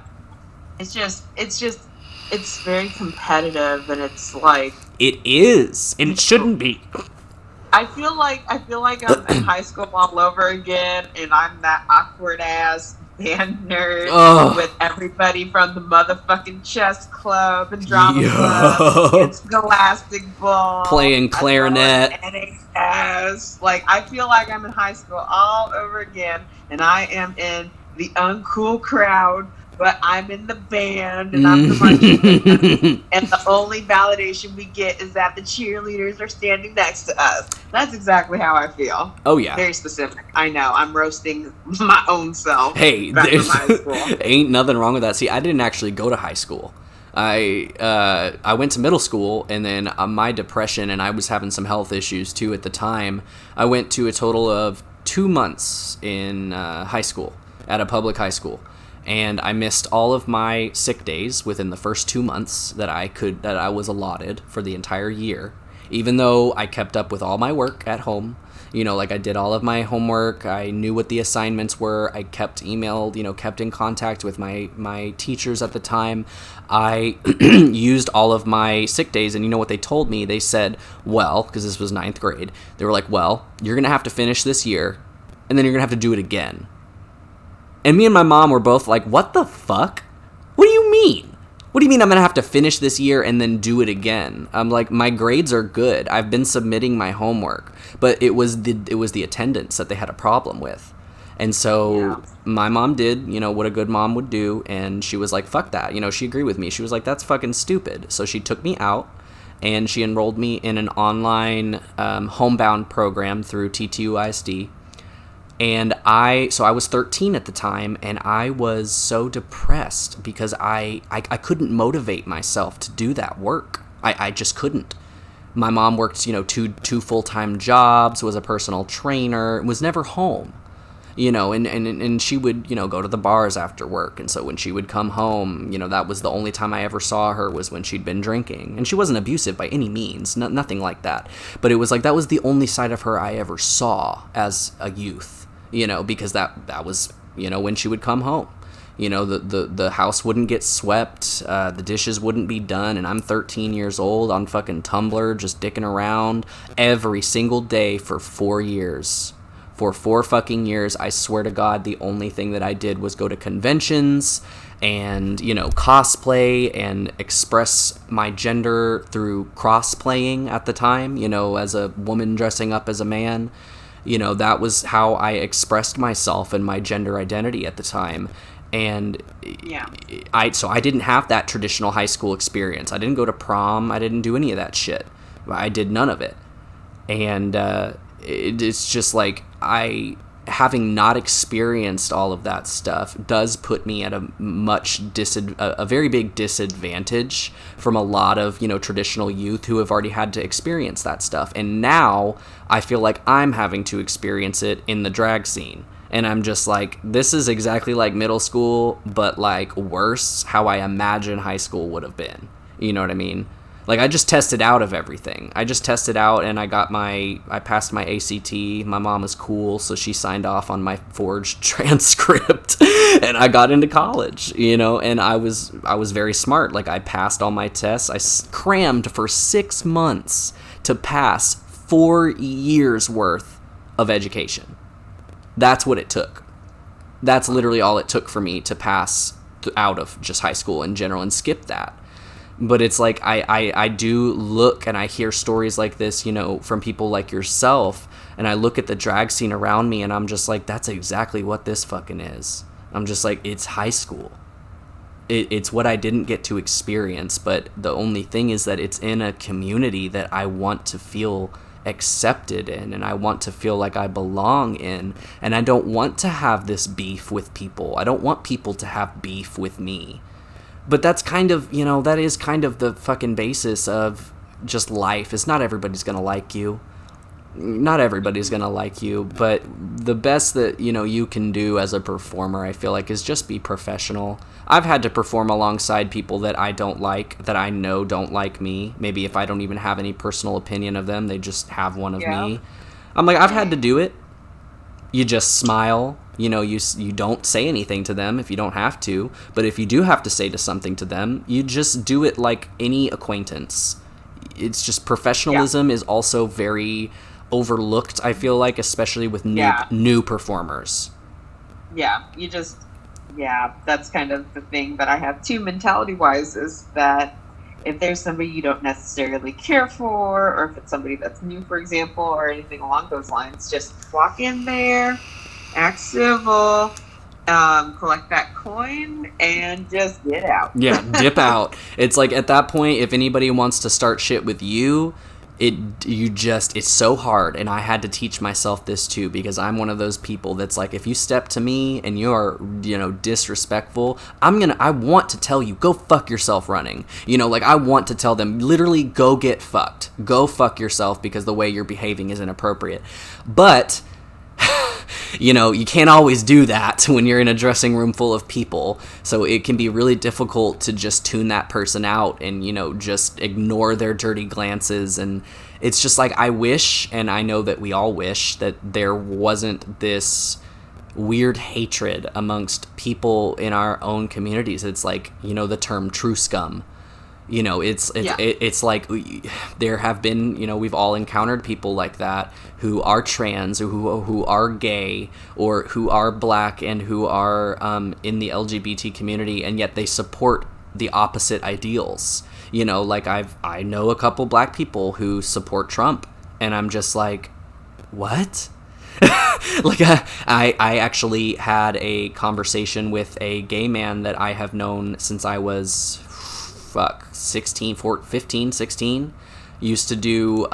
It's very competitive, and it's like... It is, and it shouldn't be. I feel like I'm in high school all over again, and I'm that awkward ass band nerd Ugh. with everybody from the motherfucking chess club and drama Yo. club and scholastic ball. Playing clarinet. NHS. Like, I feel like I'm in high school all over again, and I am in the uncool crowd, but I'm in the band, and I'm the marching band, and the only validation we get is that the cheerleaders are standing next to us. That's exactly how I feel. Oh, yeah. Very specific. I know. I'm roasting my own self. Hey, back from high school. Ain't nothing wrong with that. See, I didn't actually go to high school. I went to middle school, and then my depression, and I was having some health issues too at the time. I went to a total of 2 months in high school at a public high school. And I missed all of my sick days within the first 2 months that I was allotted for the entire year, even though I kept up with all my work at home. You know, like I did all of my homework. I knew what the assignments were. I kept kept in contact with my teachers at the time. I used all of my sick days, and you know what they told me? They said, well, because this was 9th grade, they were like, well, you're going to have to finish this year, and then you're going to have to do it again. And me and my mom were both like, what the fuck? What do you mean? What do you mean I'm going to have to finish this year and then do it again? I'm like, my grades are good. I've been submitting my homework. But it was the attendance that they had a problem with. And so my mom did, what a good mom would do. And she was like, fuck that. She agreed with me. She was like, that's fucking stupid. So she took me out and she enrolled me in an online homebound program through TTUISD. And I was 13 at the time, and I was so depressed because I couldn't motivate myself to do that work. I just couldn't. My mom worked, two full-time jobs, was a personal trainer, was never home, and she would, go to the bars after work. And so when she would come home, that was the only time I ever saw her was when she'd been drinking. And she wasn't abusive by any means, nothing like that. But it was like that was the only side of her I ever saw as a youth. Because that was, when she would come home, the house wouldn't get swept, the dishes wouldn't be done, and I'm 13 years old on fucking Tumblr, just dicking around every single day for 4 years. For 4 fucking years, I swear to God, the only thing that I did was go to conventions and, cosplay and express my gender through cross-playing at the time, as a woman dressing up as a man. That was how I expressed myself and my gender identity at the time. And I didn't have that traditional high school experience. I didn't go to prom. I didn't do any of that shit. I did none of it. And it's just like having not experienced all of that stuff does put me at a very big disadvantage from a lot of, traditional youth who have already had to experience that stuff. And now I feel like I'm having to experience it in the drag scene. And I'm just like, this is exactly like middle school, but like worse, how I imagine high school would have been. You know what I mean? Like, I just tested out of everything. I just tested out, and I passed my ACT. My mom was cool, so she signed off on my forged transcript, and I got into college, and I was very smart. Like, I passed all my tests. I crammed for 6 months to pass 4 years worth of education. That's what it took. That's literally all it took for me to pass out of just high school in general and skip that. But it's like I do look and I hear stories like this, from people like yourself, and I look at the drag scene around me and I'm just like, that's exactly what this fucking is. I'm just like, it's high school. It's what I didn't get to experience, but the only thing is that it's in a community that I want to feel accepted in, and I want to feel like I belong in, and I don't want to have this beef with people. I don't want people to have beef with me. But that's kind of, that is kind of the fucking basis of just life. It's not everybody's going to like you. Not everybody's going to like you. But the best that, you can do as a performer, I feel like, is just be professional. I've had to perform alongside people that I don't like, that I know don't like me. Maybe if I don't even have any personal opinion of them, they just have one of me. I'm like, I've had to do it. You just smile. You don't say anything to them if you don't have to. But if you do have to say something to them, you just do it like any acquaintance. It's just professionalism is also very overlooked, I feel like, especially with new performers. Yeah, you just yeah, that's kind of the thing that I have too, mentality wise, is that if there's somebody you don't necessarily care for, or if it's somebody that's new, for example, or anything along those lines, just walk in there, act civil, collect that coin, and just get out. Yeah, dip out. It's like at that point, if anybody wants to start shit with you, it's so hard. And I had to teach myself this too, because I'm one of those people that's like, if you step to me and you're, disrespectful, I want to tell you, go fuck yourself running. Like I want to tell them literally, go get fucked. Go fuck yourself, because the way you're behaving is inappropriate. But you can't always do that when you're in a dressing room full of people. So it can be really difficult to just tune that person out and, just ignore their dirty glances. And it's just like, I wish, and I know that we all wish, that there wasn't this weird hatred amongst people in our own communities. It's like, the term true scum. It's like there have been, we've all encountered people like that who are trans, or who are gay, or who are black, and who are in the LGBT community, and yet they support the opposite ideals. Like I know a couple black people who support Trump, and I'm just like, what? Like I actually had a conversation with a gay man that I have known since I was 15, 16. Used to do,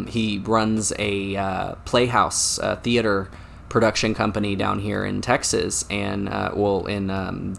he runs a playhouse theater production company down here in Texas, and in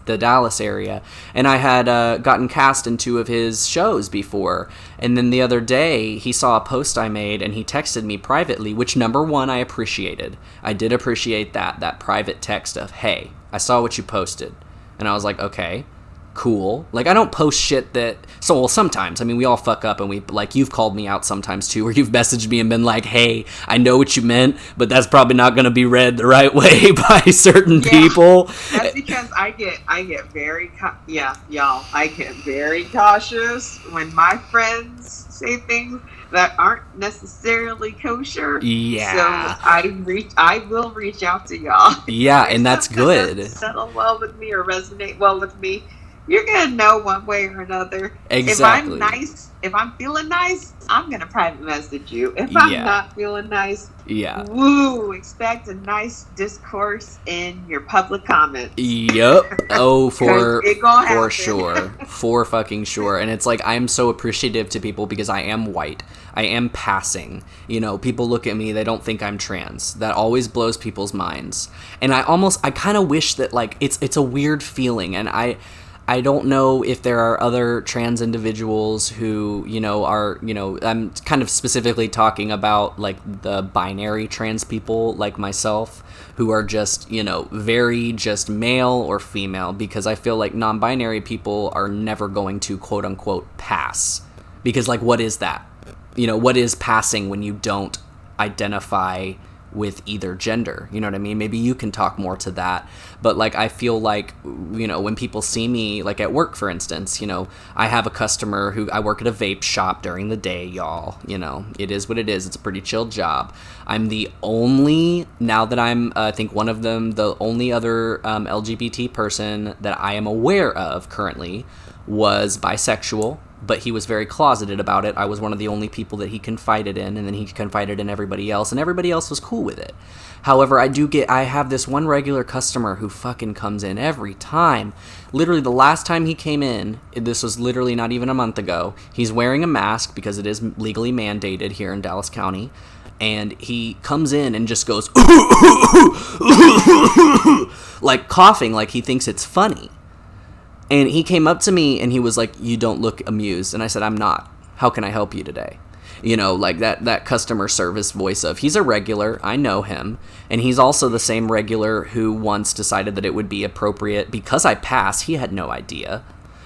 the Dallas area. And I had gotten cast in 2 of his shows before. And then the other day, he saw a post I made, and he texted me privately, which, number one, I appreciated. I did appreciate that private text of, hey, I saw what you posted. And I was like, okay, cool. Like, I don't post shit that, well, sometimes, I mean, we all fuck up, and we, like, you've called me out sometimes too, where you've messaged me and been like, hey, I know what you meant, but that's probably not going to be read the right way by certain people. That's because I get very, I get very cautious when my friends say things that aren't necessarily kosher. Yeah. So I will reach out to y'all. Yeah, and that's good. That settle well with me or resonate well with me. You're gonna know one way or another. Exactly. If I'm feeling nice, I'm gonna private message you. If I'm not feeling nice, expect a nice discourse in your public comments. Yep. Oh, for sure. For fucking sure. And it's like, I'm so appreciative to people because I am white. I am passing. People look at me, they don't think I'm trans. That always blows people's minds. And I kind of wish that, like, it's a weird feeling, and I don't know if there are other trans individuals who, are, I'm kind of specifically talking about, like, the binary trans people like myself, who are just, very just male or female, because I feel like non-binary people are never going to, quote unquote, pass. Because, like, what is that? What is passing when you don't identify with either gender? You know what I mean? Maybe you can talk more to that. But, like, I feel like, when people see me, like at work, for instance, I have a customer who, I work at a vape shop during the day, y'all. It is what it is. It's a pretty chill job. I'm the only, now that I'm, I think one of them, the only other LGBT person that I am aware of currently was bisexual, but he was very closeted about it. I was one of the only people that he confided in, and then he confided in everybody else, and everybody else was cool with it. However, I have this one regular customer who fucking comes in every time. Literally, the last time he came in, this was literally not even a month ago, he's wearing a mask because it is legally mandated here in Dallas County, and he comes in and just goes, like coughing, like he thinks it's funny. And he came up to me and he was like, you don't look amused. And I said, I'm not. How can I help you today? Like that customer service voice of, he's a regular, I know him. And he's also the same regular who once decided that it would be appropriate, because I passed, he had no idea.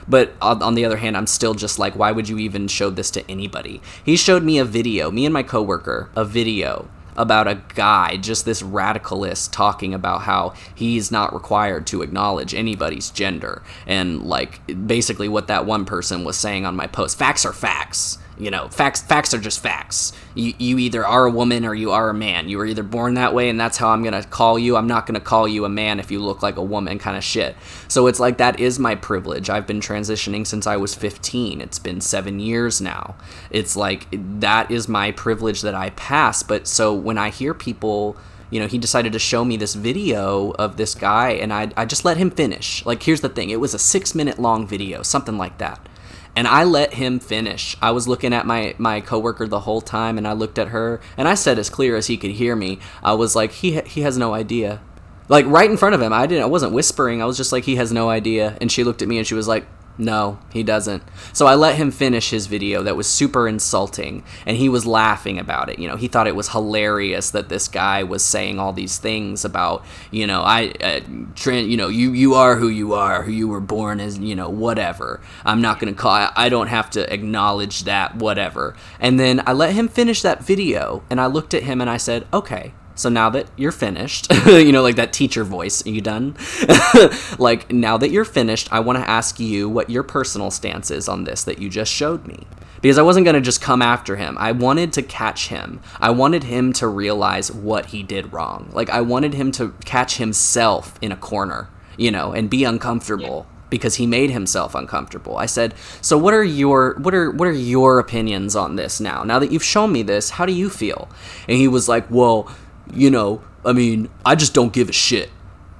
But on the other hand, I'm still just like, why would you even show this to anybody? He showed me a video, me and my coworker, a video about a guy, just this radicalist, talking about how he's not required to acknowledge anybody's gender. And, like, basically what that one person was saying on my post, facts are facts. You know, facts are just facts. You either are a woman or you are a man. You were either born that way, and that's how I'm going to call you. I'm not going to call you a man if you look like a woman, kind of shit. So it's like, that is my privilege. I've been transitioning since I was 15. It's been 7 years now. It's like, that is my privilege that I pass. But so when I hear people, you know, he decided to show me this video of this guy, and I just let him finish. Like, here's the thing. It was a 6-minute long video, something like that. And I let him finish. I was looking at my coworker the whole time, and I looked at her, and I said as clear as he could hear me, I was like, he has no idea. Like, right in front of him. I wasn't whispering. I was just like, he has no idea. And she looked at me, and she was like, no, he doesn't. So I let him finish his video that was super insulting, and he was laughing about it. You know, he thought it was hilarious that this guy was saying all these things about, you know, you are who you were born as, you know, whatever. I'm not going to I don't have to acknowledge that, whatever. And then I let him finish that video, and I looked at him and I said, okay, so now that you're finished, you know, like that teacher voice, are you done? Like, now that you're finished, I want to ask you what your personal stance is on this that you just showed me. Because I wasn't going to just come after him. I wanted to catch him. I wanted him to realize what he did wrong. Like, I wanted him to catch himself in a corner, you know, and be uncomfortable. Because he made himself uncomfortable. I said, so what are your opinions on this now? Now that you've shown me this, how do you feel? And he was like, well, you know, I mean, I just don't give a shit.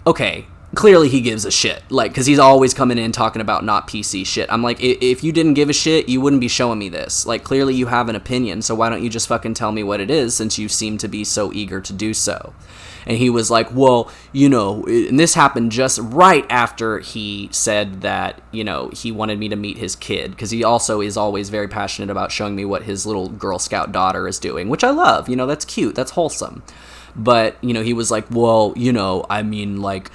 Okay, clearly he gives a shit. Like, because he's always coming in talking about not PC shit. I'm like, if you didn't give a shit, you wouldn't be showing me this. Like, clearly you have an opinion, so why don't you just fucking tell me what it is, since you seem to be so eager to do so? And he was like, well, you know, and this happened just right after he said that, you know, he wanted me to meet his kid, because he also is always very passionate about showing me what his little Girl Scout daughter is doing, which I love. You know, that's cute. That's wholesome. But, you know, he was like, well, you know, I mean, like,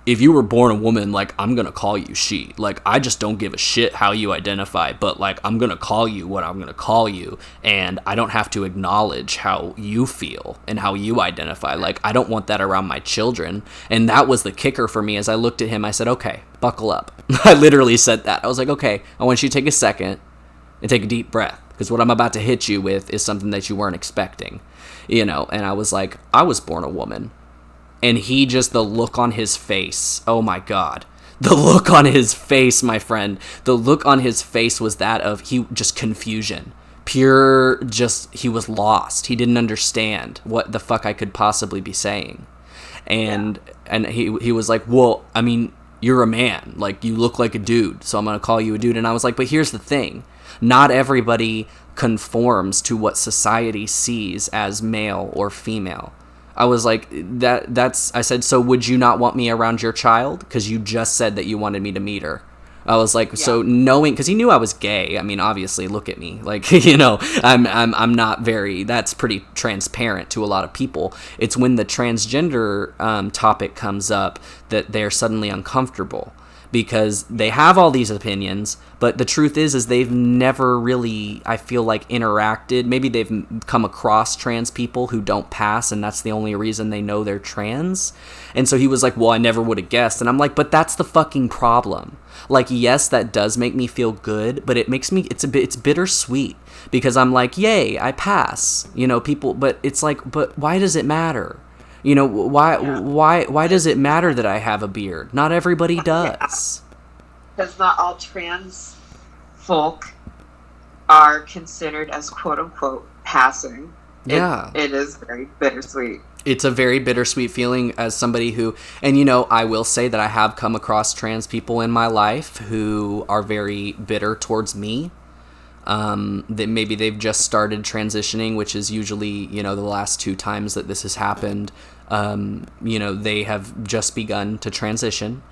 if you were born a woman, like, I'm gonna call you she. Like, I just don't give a shit how you identify, but, like, I'm gonna call you what I'm gonna call you, and I don't have to acknowledge how you feel and how you identify. Like, I don't want that around my children. And that was the kicker for me. As I looked at him, I said, okay, buckle up. I literally said that. I was like, okay, I want you to take a second and take a deep breath, because what I'm about to hit you with is something that you weren't expecting, you know. And I was like, I was born a woman. And he just, the look on his face, oh my God, the look on his face, my friend, the look on his face was that of just confusion, pure, just, he was lost. He didn't understand what the fuck I could possibly be saying. And he was like, well, I mean, you're a man, like, you look like a dude, so I'm going to call you a dude. And I was like, but here's the thing, not everybody conforms to what society sees as male or female. I was like, I said, so would you not want me around your child? Because you just said that you wanted me to meet her. I was like, so knowing, because he knew I was gay. I mean, obviously, look at me. Like, you know, I'm not very, that's pretty transparent to a lot of people. It's when the transgender topic comes up that they're suddenly uncomfortable. Because they have all these opinions, but the truth is they've never really, I feel like, interacted. Maybe they've come across trans people who don't pass, and that's the only reason they know they're trans. And so he was like, well, I never would have guessed. And I'm like, but that's the fucking problem. Like, yes, that does make me feel good, but it makes me, it's bittersweet. Because I'm like, yay, I pass. You know, people, but it's like, but why does it matter? You know, why does it matter that I have a beard? Not everybody does. Because not all trans folk are considered as quote-unquote passing. Yeah. It is very bittersweet. It's a very bittersweet feeling as somebody who, and you know, I will say that I have come across trans people in my life who are very bitter towards me. That maybe they've just started transitioning, which is usually, you know, the last 2 times that this has happened. You know, they have just begun to transition.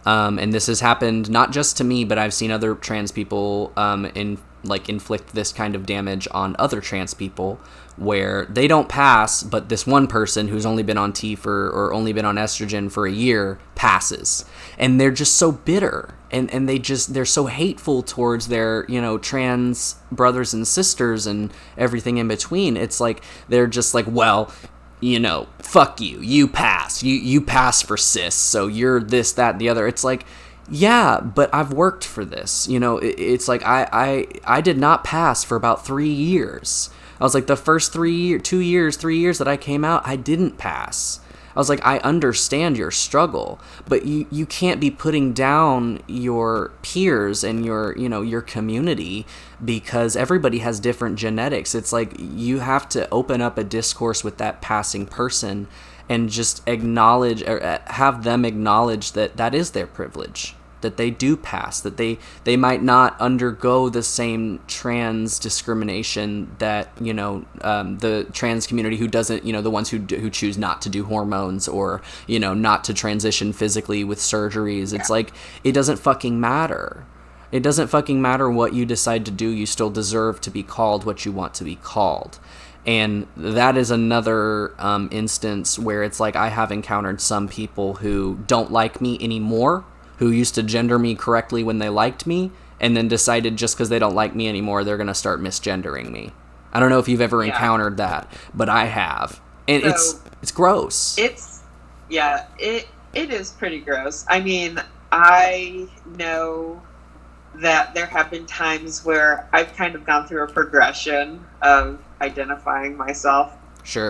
And this has happened not just to me, but I've seen other trans people inflict this kind of damage on other trans people where they don't pass, but this one person who's only been on or only been on estrogen for a year passes. And they're just so bitter. And they're so hateful towards their, you know, trans brothers and sisters and everything in between. It's like, they're just like, well, you know, fuck you, you pass, you pass for cis, so you're this, that, and the other. It's like, Yeah, but I've worked for this. You know, it's like I did not pass for about 3 years. I was like, the first 3 years that I came out, I didn't pass. I was like, I understand your struggle, but you can't be putting down your peers and your community because everybody has different genetics. It's like you have to open up a discourse with that passing person and just acknowledge or have them acknowledge that that is their privilege, that they do pass, that they might not undergo the same trans discrimination that the trans community who doesn't, the ones who choose not to do hormones or not to transition physically with surgeries. It's like it doesn't fucking matter. It doesn't fucking matter what you decide to do. You still deserve to be called what you want to be called. And that is another instance where it's like I have encountered some people who don't like me anymore, who used to gender me correctly when they liked me, and then decided just because they don't like me anymore, they're going to start misgendering me. I don't know if you've ever encountered that, but I have. And so it's gross. It is pretty gross. I mean, I know that there have been times where I've kind of gone through a progression of identifying myself. Sure.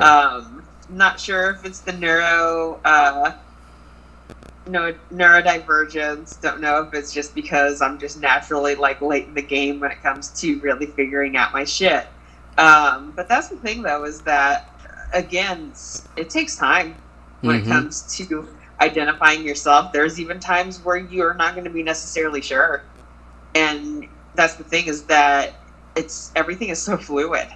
Not sure if it's the neurodivergence. Don't know if it's just because I'm just naturally like late in the game when it comes to really figuring out my shit. But that's the thing though, is that again, it takes time when it comes to identifying yourself. There's even times where you're not going to be necessarily sure. And that's the thing, is that everything is so fluid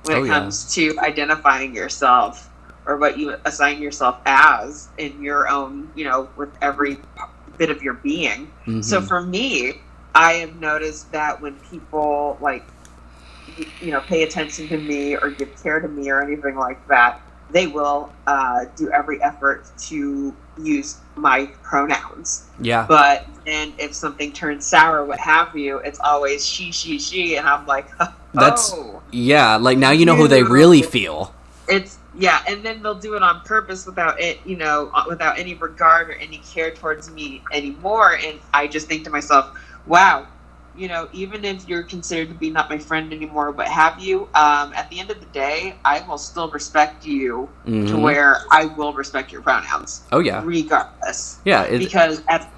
when it comes to identifying yourself or what you assign yourself as in your own, with every bit of your being. Mm-hmm. So for me, I have noticed that when people pay attention to me or give care to me or anything like that, they will do every effort to use my pronouns. Yeah. But then if something turns sour, what have you, it's always she, and I'm like, like now you know who they really feel. And then they'll do it on purpose without it, without any regard or any care towards me anymore. And I just think to myself, wow, even if you're considered to be not my friend anymore, what have you, at the end of the day, I will still respect you to where I will respect your pronouns. Oh yeah. Regardless. Yeah.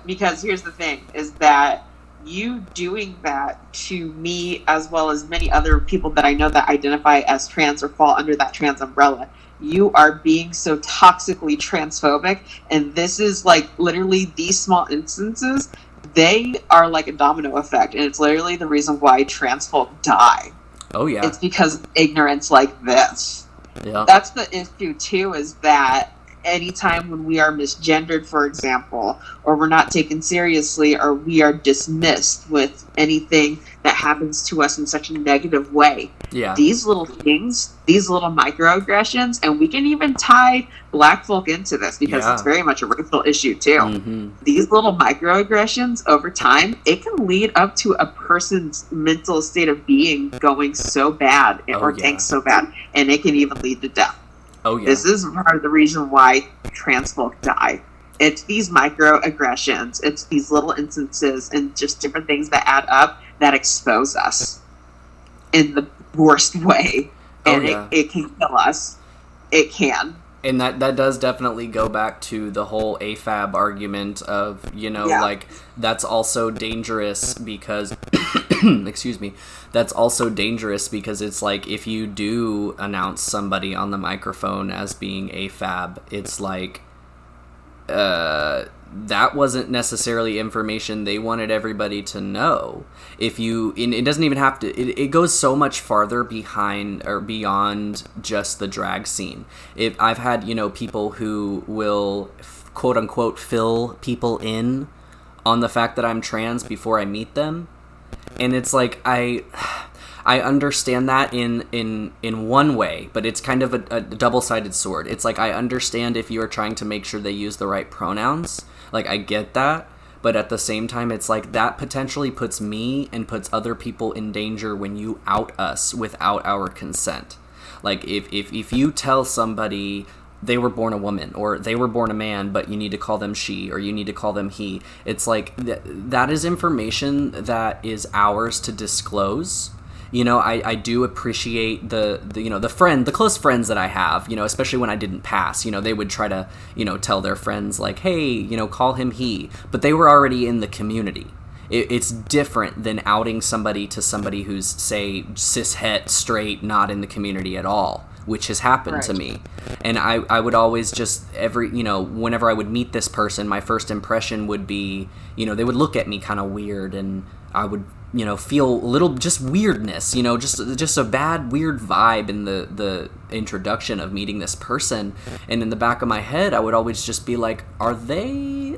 Because here's the thing, is that you doing that to me, as well as many other people that I know that identify as trans or fall under that trans umbrella, you are being so toxically transphobic. And this is like literally these small instances, they are like a domino effect, and it's literally the reason why trans folk die. Oh yeah. It's because of ignorance like this. Yeah. That's the issue too, is that anytime when we are misgendered, for example, or we're not taken seriously, or we are dismissed with anything that happens to us in such a negative way, these little things, these little microaggressions, and we can even tie black folk into this because it's very much a racial issue too. Mm-hmm. These little microaggressions over time, it can lead up to a person's mental state of being going so bad or getting so bad, and it can even lead to death. Oh yeah. This is part of the reason why trans folk die. It's these microaggressions, it's these little instances and just different things that add up that expose us in the worst way. And it can kill us. It can. And that does definitely go back to the whole AFAB argument of, like, that's also dangerous because, excuse me, that's also dangerous because it's like if you do announce somebody on the microphone as being AFAB, it's like, that wasn't necessarily information they wanted everybody to know. And it doesn't even have to, it goes so much farther behind or beyond just the drag scene. I've had, people who will quote unquote fill people in on the fact that I'm trans before I meet them. And it's like, I understand that in one way, but it's kind of a double-sided sword. It's like, I understand if you are trying to make sure they use the right pronouns. Like, I get that. But at the same time, it's like that potentially puts me and puts other people in danger when you out us without our consent. Like, if you tell somebody, they were born a woman, or they were born a man, but you need to call them she, or you need to call them he. It's like that is information that is ours to disclose. You know, I do appreciate the you know, the close friends that I have, you know, especially when I didn't pass, you know, they would try to, you know, tell their friends like, hey, you know, call him he, but they were already in the community. It's different than outing somebody to somebody who's, say, cis-het, straight, not in the community at all, which has happened to me. And I would always just, you know, whenever I would meet this person, my first impression would be, you know, they would look at me kind of weird, and I would, you know, feel a little just weirdness, you know, just a bad, weird vibe in the introduction of meeting this person. And in the back of my head, I would always just be like, are they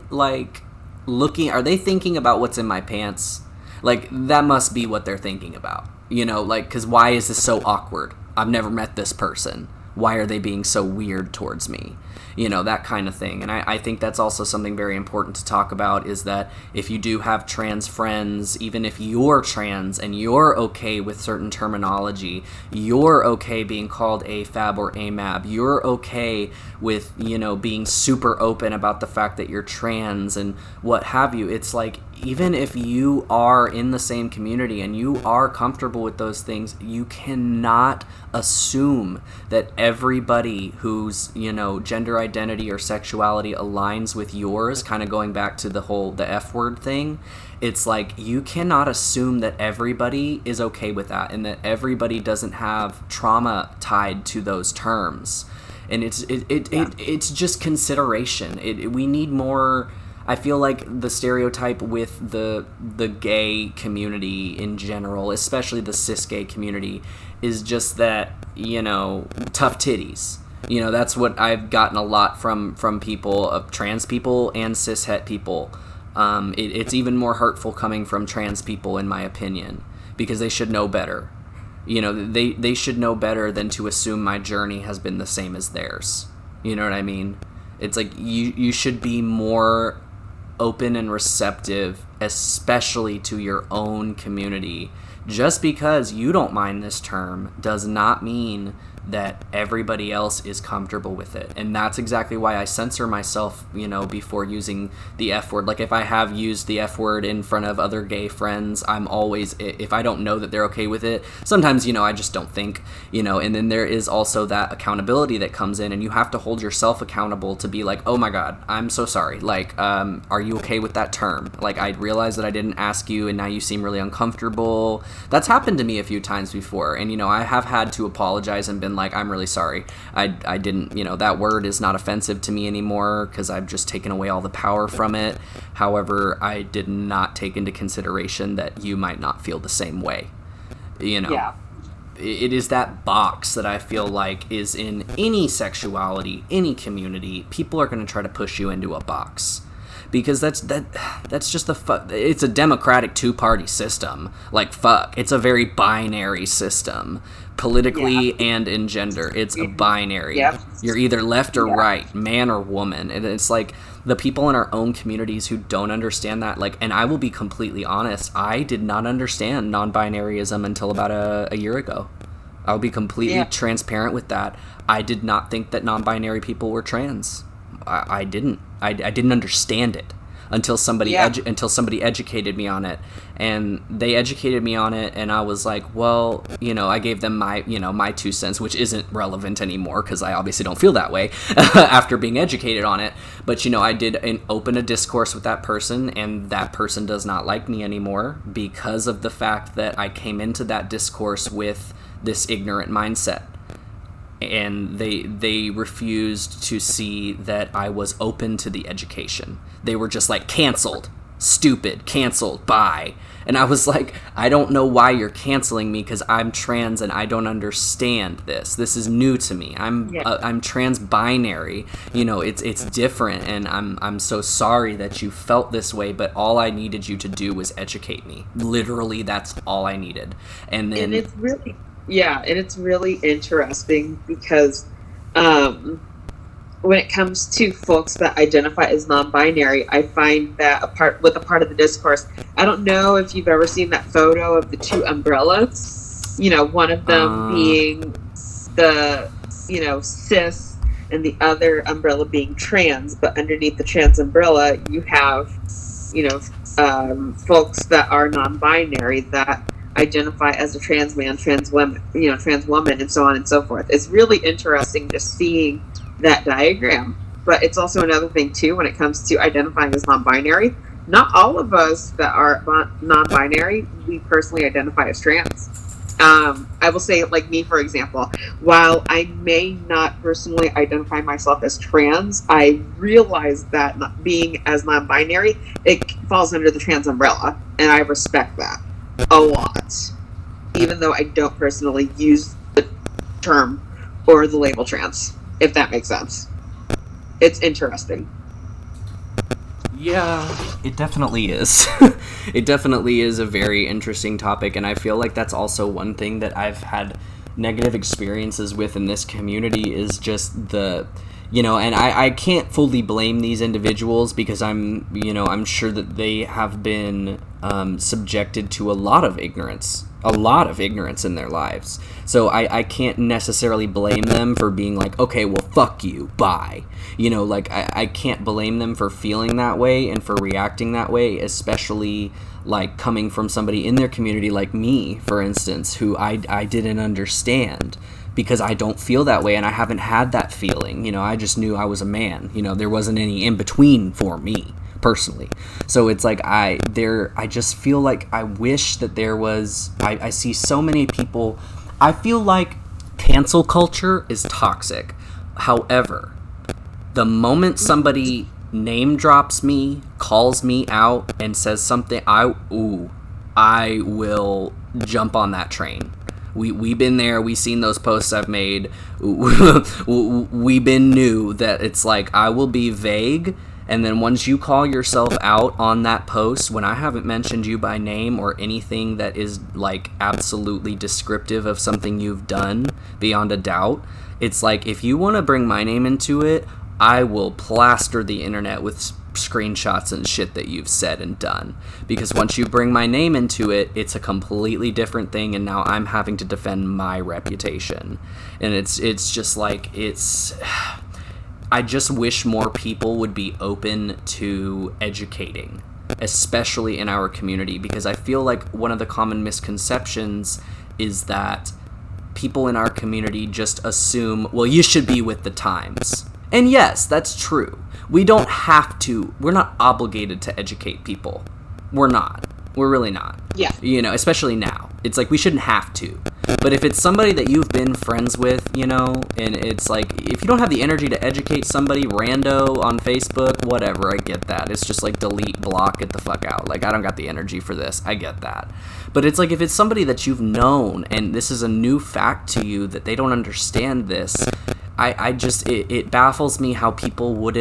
thinking about what's in my pants? Like, that must be what they're thinking about, you know, like, because why is this so awkward? I've never met this person. Why are they being so weird towards me? You know, that kind of thing. And I think that's also something very important to talk about, is that if you do have trans friends, even if you're trans and you're okay with certain terminology, you're okay being called AFAB or AMAB, you're okay with, you know, being super open about the fact that you're trans and what have you. It's like, even if you are in the same community and you are comfortable with those things, you cannot assume that everybody whose, you know, gender identity or sexuality aligns with yours, kind of going back to the F word thing. It's like, you cannot assume that everybody is okay with that and that everybody doesn't have trauma tied to those terms. And it's just consideration. We need more. I feel like the stereotype with the gay community in general, especially the cis gay community, is just that, you know, tough titties. You know, that's what I've gotten a lot from people, of trans people and cis het people. It's even more hurtful coming from trans people, in my opinion, because they should know better. You know, they should know better than to assume my journey has been the same as theirs. You know what I mean? It's like, you should be more open and receptive, especially to your own community. Just because you don't mind this term does not mean that everybody else is comfortable with it. And that's exactly why I censor myself, you know, before using the F word. Like, if I have used the F word in front of other gay friends, I'm always, if I don't know that they're okay with it, sometimes, you know, I just don't think, you know. And then there is also that accountability that comes in, and you have to hold yourself accountable to be like, oh my God, I'm so sorry. Like, are you okay with that term? Like, I realized that I didn't ask you, and now you seem really uncomfortable. That's happened to me a few times before. And, you know, I have had to apologize and been like, I'm really sorry. I didn't, you know, that word is not offensive to me anymore because I've just taken away all the power from it. However, I did not take into consideration that you might not feel the same way. You know, yeah. It is that box that I feel like is in any sexuality, any community. People are going to try to push you into a box. Because that's just it's a democratic two-party system. Like, fuck, it's a very binary system, politically and in gender. It's a binary. Yep. You're either left or right, man or woman. And it's like, the people in our own communities who don't understand that, like, and I will be completely honest, I did not understand non-binaryism until about a year ago. I'll be completely transparent with that. I did not think that non-binary people were trans. I didn't. I didn't understand it until somebody educated me on it, and they educated me on it, and I was like, well, you know, I gave them my 2 cents, which isn't relevant anymore because I obviously don't feel that way after being educated on it. But, you know, I did open a discourse with that person, and that person does not like me anymore because of the fact that I came into that discourse with this ignorant mindset. And they refused to see that I was open to the education. They were just like, canceled, stupid, canceled, bye. And I was like, I don't know why you're canceling me, because I'm trans and I don't understand this. This is new to me. I'm trans-binary. You know, it's different, and I'm so sorry that you felt this way, but all I needed you to do was educate me. Literally, that's all I needed. And then... And it's really... Yeah, and it's really interesting because when it comes to folks that identify as non-binary, I find that a part of the discourse, I don't know if you've ever seen that photo of the 2 umbrellas, you know, one of them being the, you know, cis, and the other umbrella being trans, but underneath the trans umbrella, you have, folks that are non-binary that identify as a trans man, trans woman, trans woman, and so on and so forth. It's really interesting just seeing that diagram. But it's also another thing too when it comes to identifying as non-binary. Not all of us that are non-binary, we personally identify as trans. I will say, like me, for example, while I may not personally identify myself as trans, I realize that not being as non-binary, it falls under the trans umbrella, and I respect that a lot, even though I don't personally use the term or the label trans, if that makes sense. It's interesting. Yeah, it definitely is. It definitely is a very interesting topic, and I feel like that's also one thing that I've had negative experiences with in this community is just the, and I can't fully blame these individuals because I'm sure that they have been subjected to a lot of ignorance in their lives. So I can't necessarily blame them for being like, okay, well, fuck you, bye. I can't blame them for feeling that way and for reacting that way, especially like coming from somebody in their community like me, for instance, who I didn't understand because I don't feel that way and I haven't had that feeling. I just knew I was a man. There wasn't any in between for me personally. So it's like I just feel like I wish that there was. I see so many people. I feel like cancel culture is toxic. However, the moment somebody name drops me, calls me out, and says something, I will jump on that train. We've been there. We've seen those posts I've made. We've been new that it's like I will be vague, and then once you call yourself out on that post, when I haven't mentioned you by name or anything that is like absolutely descriptive of something you've done beyond a doubt, it's like if you want to bring my name into it, I will plaster the internet with screenshots and shit that you've said and done. Because once you bring my name into it, it's a completely different thing, and now I'm having to defend my reputation. And it's just like, I just wish more people would be open to educating, especially in our community, because I feel like one of the common misconceptions is that people in our community just assume, well, you should be with the times. And yes, that's true. We don't have to. We're not obligated to educate people. We're not. We're really not. Yeah. Especially now. It's like we shouldn't have to. But if it's somebody that you've been friends with, and it's like, if you don't have the energy to educate somebody rando on Facebook, whatever, I get that. It's just like delete, block, get the fuck out. Like, I don't got the energy for this. I get that. But it's like, if it's somebody that you've known and this is a new fact to you that they don't understand this, it baffles me how people would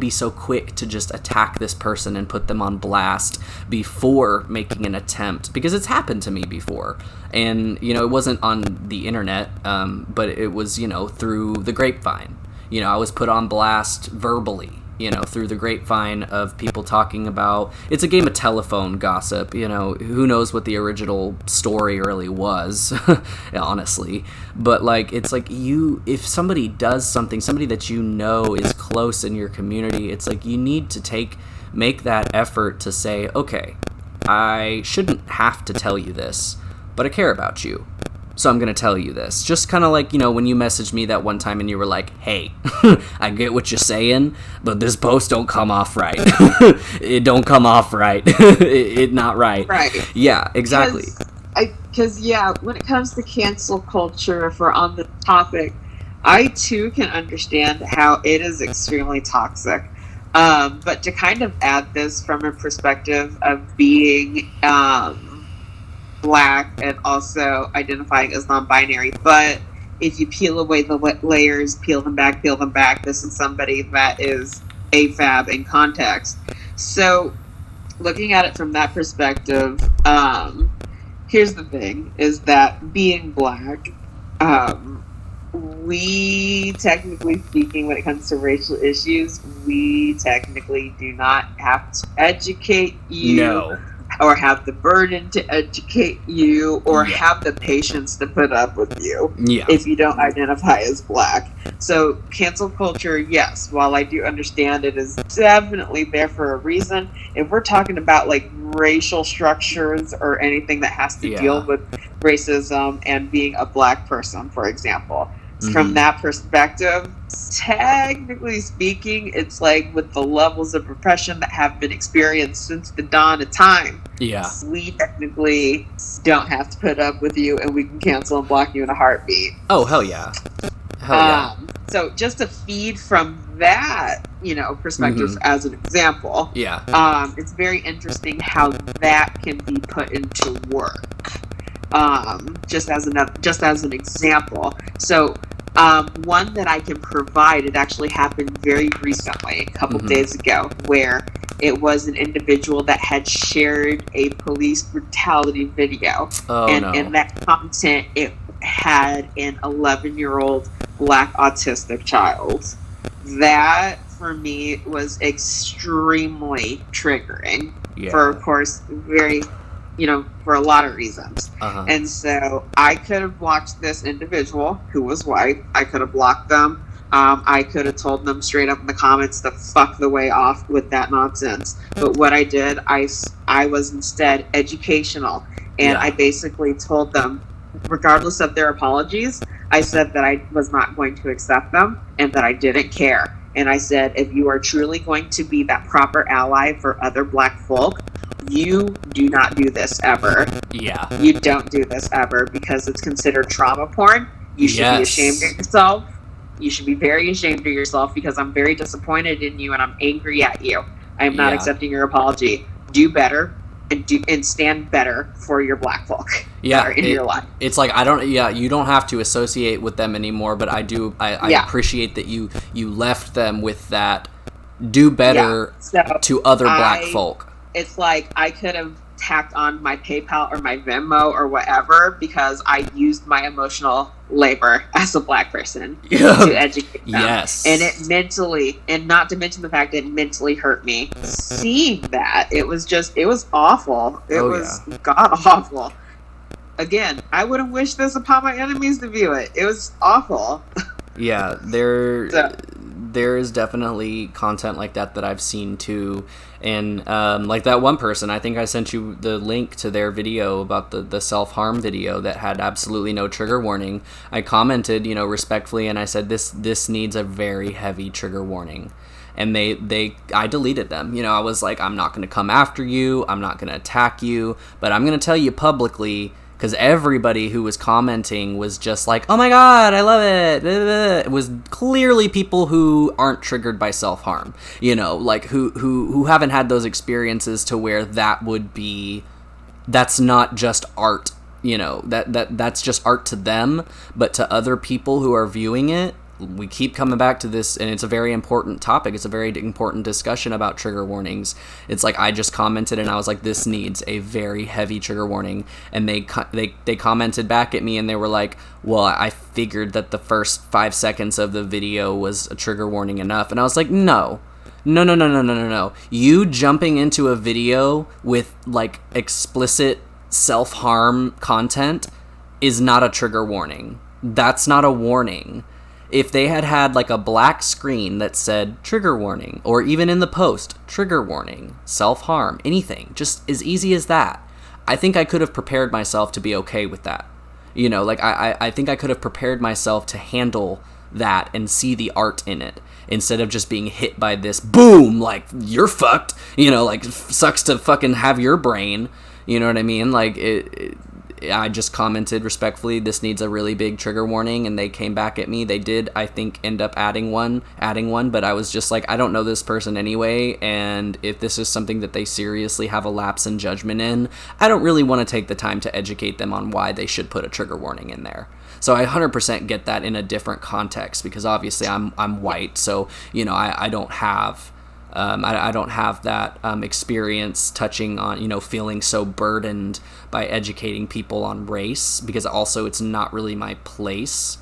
be so quick to just attack this person and put them on blast before making an attempt, because it's happened to me before. And it wasn't on the internet, but it was through the grapevine. I was put on blast verbally, through the grapevine of people talking about, it's a game of telephone gossip, who knows what the original story really was, honestly. But like, it's like if somebody does something, somebody that is close in your community, it's like you need to make that effort to say, okay, I shouldn't have to tell you this, but I care about you. So I'm going to tell you this. Just kind of like, when you messaged me that one time and you were like, hey, I get what you're saying, but this post don't come off right. It don't come off right. It not right. Right. Yeah, exactly. Because when it comes to cancel culture, if we're on the topic, I too can understand how it is extremely toxic. But to kind of add this from a perspective of being Black and also identifying as non-binary, but if you peel away the layers, peel them back, this is somebody that is AFAB in context. So looking at it from that perspective, here's the thing, is that being Black, we, technically speaking, when it comes to racial issues, we technically do not have to educate you. No. or have the burden to educate you or Yeah. have the patience to put up with you Yeah. if you don't identify as Black. So cancel culture, yes, while I do understand it is definitely there for a reason, if we're talking about like racial structures or anything that has to deal with racism and being a Black person, for example, from that perspective, technically speaking, it's like with the levels of repression that have been experienced since the dawn of time, we technically don't have to put up with you, and we can cancel and block you in a heartbeat. Oh, hell yeah. Hell yeah. So just to feed from that, perspective as an example, it's very interesting how that can be put into work. Just as an example. So one that I can provide, it actually happened very recently, a couple days ago, where it was an individual that had shared a police brutality video. In that content, it had an 11-year-old Black autistic child. That, for me, was extremely triggering. For, of course, very... for a lot of reasons. And so I could have blocked this individual who was white. I could have blocked them. I could have told them straight up in the comments to fuck the way off with that nonsense. But what I did, I was instead educational. And I basically told them, regardless of their apologies, I said that I was not going to accept them and that I didn't care. And I said, if you are truly going to be that proper ally for other Black folk, you do not do this ever. Yeah. You don't do this ever because it's considered trauma porn. You should be ashamed of yourself. You should be very ashamed of yourself because I'm very disappointed in you and I'm angry at you. I am not accepting your apology. Do better and stand better for your Black folk. In your life. It's like you don't have to associate with them anymore, but I appreciate that you left them with that do better to other Black folk. It's like I could have tacked on my PayPal or my Venmo or whatever because I used my emotional labor as a Black person to educate them. And it mentally, and not to mention the fact that it mentally hurt me seeing that. It was awful. It was god awful. Again, I wouldn't wish this upon my enemies to view it. It was awful. There is definitely content like that I've seen too. And like that one person, I think I sent you the link to their video about the self-harm video that had absolutely no trigger warning. I commented, respectfully, and I said this needs a very heavy trigger warning. And I deleted them. I was like, I'm not going to come after you. I'm not going to attack you, but I'm going to tell you publicly, because everybody who was commenting was just like, oh my god, I love it. It was clearly people who aren't triggered by self-harm, like who haven't had those experiences to where that's not just art, that's just art to them, but to other people who are viewing it. We keep coming back to this, and it's a very important topic. It's a very important discussion about trigger warnings. It's like I just commented, and I was like, this needs a very heavy trigger warning. And they commented back at me, and they were like, well, I figured that the first 5 seconds of the video was a trigger warning enough. And I was like, no. You jumping into a video with, like, explicit self-harm content is not a trigger warning. That's not a warning. If they had like a black screen that said trigger warning, or even in the post, trigger warning, self-harm, anything, just as easy as that, I think I could have prepared myself to be okay with that. I think I could have prepared myself to handle that and see the art in it, instead of just being hit by this boom, like, you're fucked, like, sucks to fucking have your brain, you know what I mean? Like, I just commented respectfully, this needs a really big trigger warning, and they came back at me. They did, I think, end up adding one, but I was just like, I don't know this person anyway, and if this is something that they seriously have a lapse in judgment in, I don't really want to take the time to educate them on why they should put a trigger warning in there. So I 100% get that in a different context, because obviously I'm white, so, I don't have... I don't have that experience touching on, feeling so burdened by educating people on race, because also it's not really my place.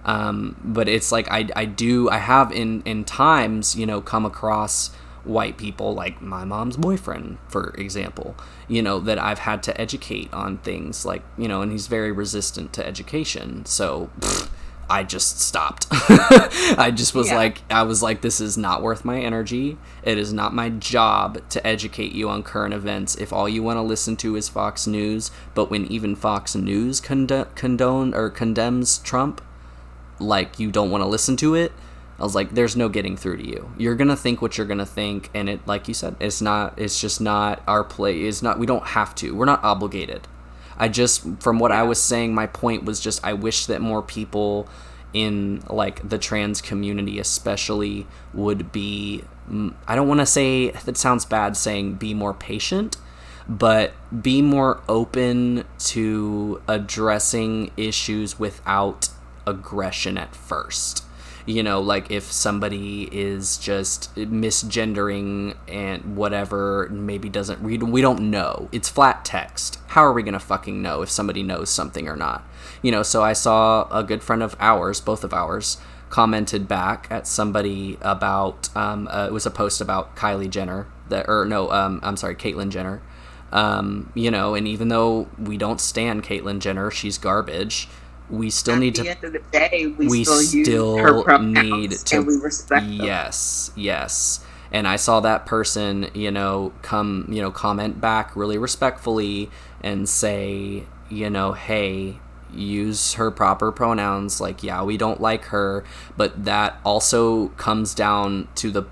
But it's like I have in times, come across white people, like my mom's boyfriend, for example, that I've had to educate on things like, and he's very resistant to education. So I just stopped. I just was I was like, this is not worth my energy. It is not my job to educate you on current events if all you want to listen to is Fox News. But when even Fox News condemns Trump, like, you don't want to listen to it. I was like, there's no getting through to you. You're going to think what you're going to think. And it, like you said, it's just not our play. We don't have to. We're not obligated. From what I was saying, my point was just, I wish that more people in, like, the trans community especially would be, I don't want to say, that sounds bad saying be more patient, but be more open to addressing issues without aggression at first. Like, if somebody is just misgendering and whatever, maybe doesn't read, we don't know. It's flat text. How are we going to fucking know if somebody knows something or not? So I saw a good friend of ours, both of ours, commented back at somebody about, it was a post about Kylie Jenner, Caitlyn Jenner. And even though we don't stand Caitlyn Jenner, she's garbage. We still need to. At the end of the day, we still use her pronouns, and we respect them. Yes. And I saw that person, comment back really respectfully and say, hey, use her proper pronouns. Like, yeah, we don't like her, but that also comes down to the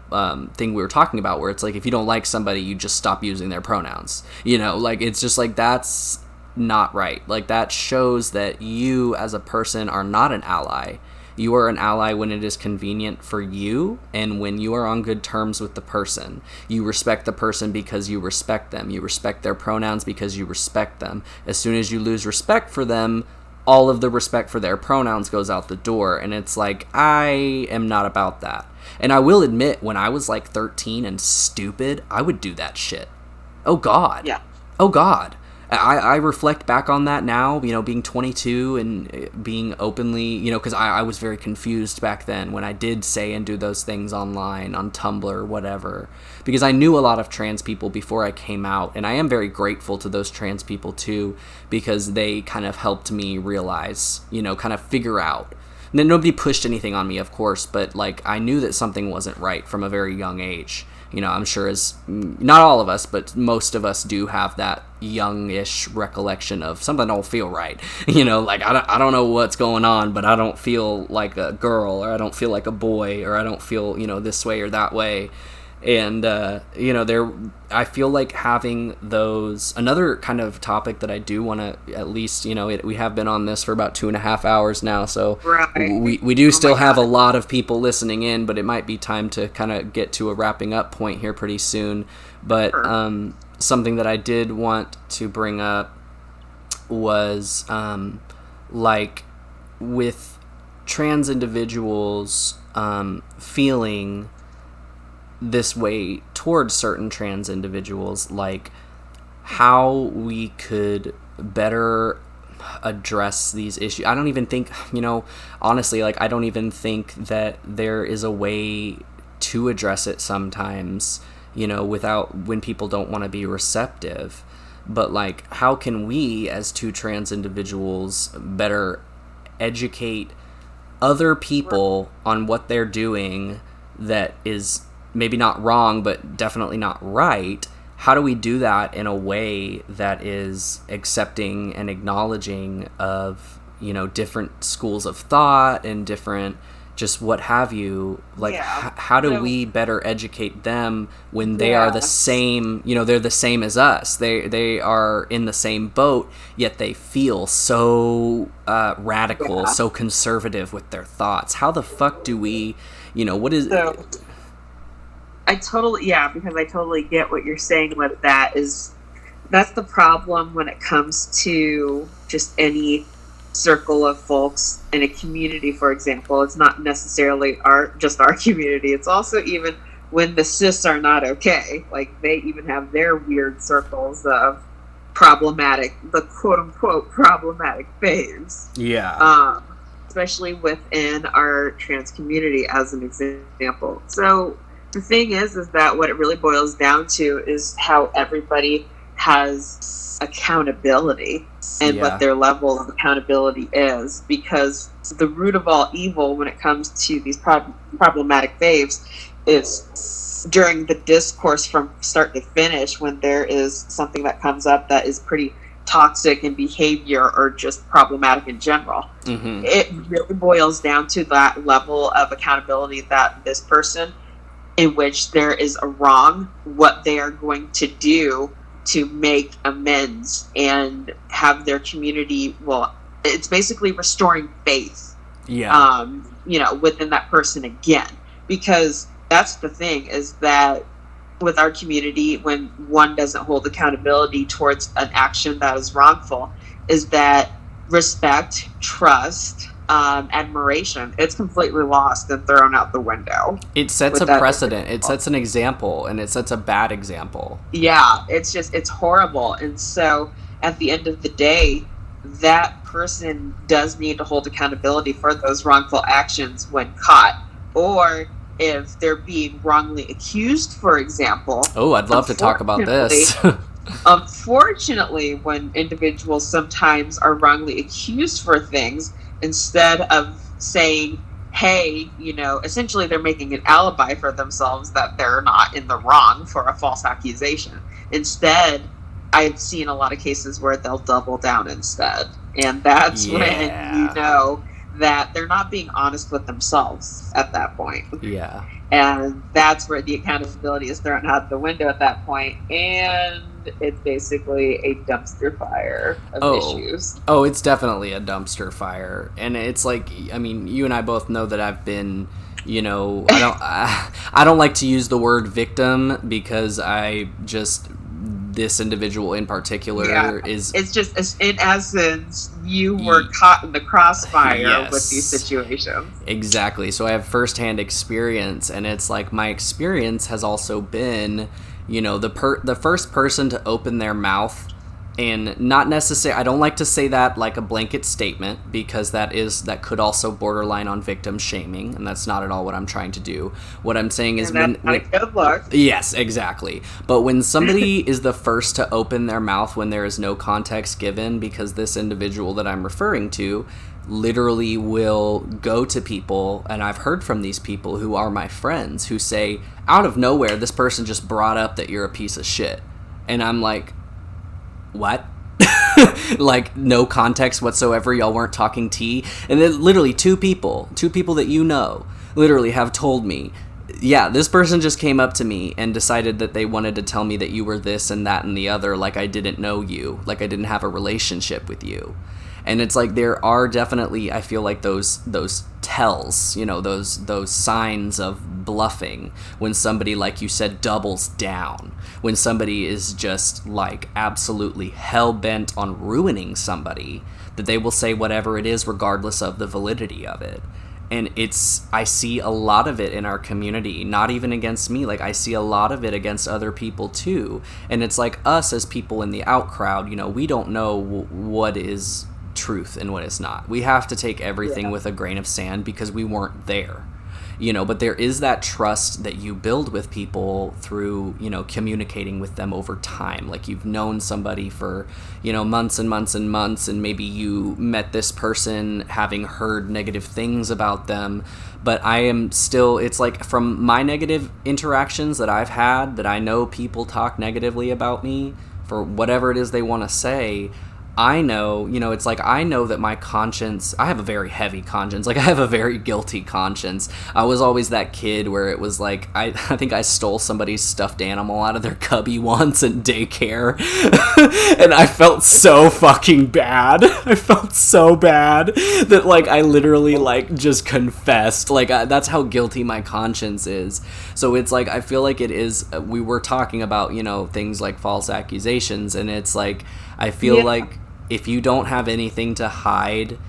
thing we were talking about, where it's like, if you don't like somebody, you just stop using their pronouns. Like, it's just like, that's not right. Like, that shows that you as a person are not an ally. You are an ally when it is convenient for you and when you are on good terms with the person. You respect the person because you respect them. You respect their pronouns because you respect them. As soon as you lose respect for them, all of the respect for their pronouns goes out the door. And it's like, I am not about that. And I will admit, when I was like 13 and stupid, I would do that shit. Oh God. Yeah. Oh God. I reflect back on that now, being 22 and being openly, because I was very confused back then when I did say and do those things online, on Tumblr, whatever, because I knew a lot of trans people before I came out, and I am very grateful to those trans people too, because they kind of helped me realize, kind of figure out. And then nobody pushed anything on me, of course, but like, I knew that something wasn't right from a very young age. I'm sure as not all of us, but most of us do have that youngish recollection of something don't feel right. Like, I don't know what's going on, but I don't feel like a girl, or I don't feel like a boy, or I don't feel, this way or that way. And, I feel like having those, another kind of topic that I do want to at least, we have been on this for about 2.5 hours now, so right. we do still have a lot of people listening in, but it might be time to kind of get to a wrapping up point here pretty soon. But something that I did want to bring up was, like, with trans individuals feeling this way towards certain trans individuals, like how we could better address these issues. I don't even think, honestly, like, I don't even think that there is a way to address it sometimes, without, when people don't want to be receptive. But like, how can we as two trans individuals better educate other people on what they're doing that is maybe not wrong, but definitely not right? How do we do that in a way that is accepting and acknowledging of, different schools of thought and different, just what have you? Like, how do we better educate them when they are the same, they're the same as us. They are in the same boat, yet they feel so radical, so conservative with their thoughts. How the fuck do we, what is... because I totally get what you're saying with that. That's the problem when it comes to just any circle of folks in a community, for example. It's not necessarily our community. It's also even when the cis are not okay. Like, they even have their weird circles of the quote-unquote problematic faves. Especially within our trans community, as an example. So The thing is that what it really boils down to is how everybody has accountability and Yeah. what their level of accountability is. Because the root of all evil when it comes to these problematic faves is during the discourse from start to finish, when there is something that comes up that is pretty toxic in behavior or just problematic in general. Mm-hmm. It really boils down to that level of accountability that this person, in which there is a wrong, what they are going to do to make amends and have their community, well, it's basically restoring faith, Yeah. within that person again. Because that's the thing, is that with our community, when one doesn't hold accountability towards an action that is wrongful, is that respect, trust, admiration, it's completely lost and thrown out the window. It sets a with that precedent. It individual. sets an example, and it sets a bad example. Yeah, it's horrible. And so at the end of the day, that person does need to hold accountability for those wrongful actions when caught, or if they're being wrongly accused, for example. Oh, I'd love to talk about this. Unfortunately, when individuals sometimes are wrongly accused for things, instead of saying, hey, essentially they're making an alibi for themselves that they're not in the wrong for a false accusation. Instead, I've seen a lot of cases where they'll double down instead. And that's when you know that they're not being honest with themselves at that point. Yeah. And that's where the accountability is thrown out the window at that point. And it's basically a dumpster fire of issues. Oh, it's definitely a dumpster fire. And it's like, I mean, you and I both know that I've been, I don't like to use the word victim, because this individual in particular is... It's just, in essence, you were caught in the crossfire with these situations. Exactly. So I have firsthand experience, and it's like my experience has also been, the first person to open their mouth. And not necessarily, I don't like to say that like a blanket statement, because that could also borderline on victim shaming, and that's not at all what I'm trying to do. What I'm saying is when good luck. Yes, exactly. But when somebody is the first to open their mouth when there is no context given, because this individual that I'm referring to literally will go to people, and I've heard from these people who are my friends, who say, out of nowhere, this person just brought up that you're a piece of shit. And I'm like, what? Like, no context whatsoever, y'all weren't talking tea? And then literally two people that literally have told me, yeah, this person just came up to me and decided that they wanted to tell me that you were this and that and the other, like I didn't know you, like I didn't have a relationship with you. And it's like, there are definitely, I feel like those tells, those signs of bluffing, when somebody, like you said, doubles down, when somebody is just like absolutely hell-bent on ruining somebody, that they will say whatever it is regardless of the validity of it. And I see a lot of it in our community, not even against me, like I see a lot of it against other people too. And it's like, us as people in the out crowd, we don't know what is truth and what is not. We have to take everything with a grain of sand, because we weren't there. But there is that trust that you build with people through, communicating with them over time. Like, you've known somebody for, months and months and months, and maybe you met this person having heard negative things about them. But I am still, it's like, from my negative interactions that I've had, that I know people talk negatively about me for whatever it is they want to say, I know, it's like, I know that my conscience, I have a very heavy conscience, like I have a very guilty conscience. I was always that kid where it was like, I think I stole somebody's stuffed animal out of their cubby once in daycare, and I felt so fucking bad. I felt so bad that, like, I literally, like, just confessed. Like, that's how guilty my conscience is. So it's like, I feel like it is, we were talking about, things like false accusations, and it's like, I feel like if you don't have anything to hide,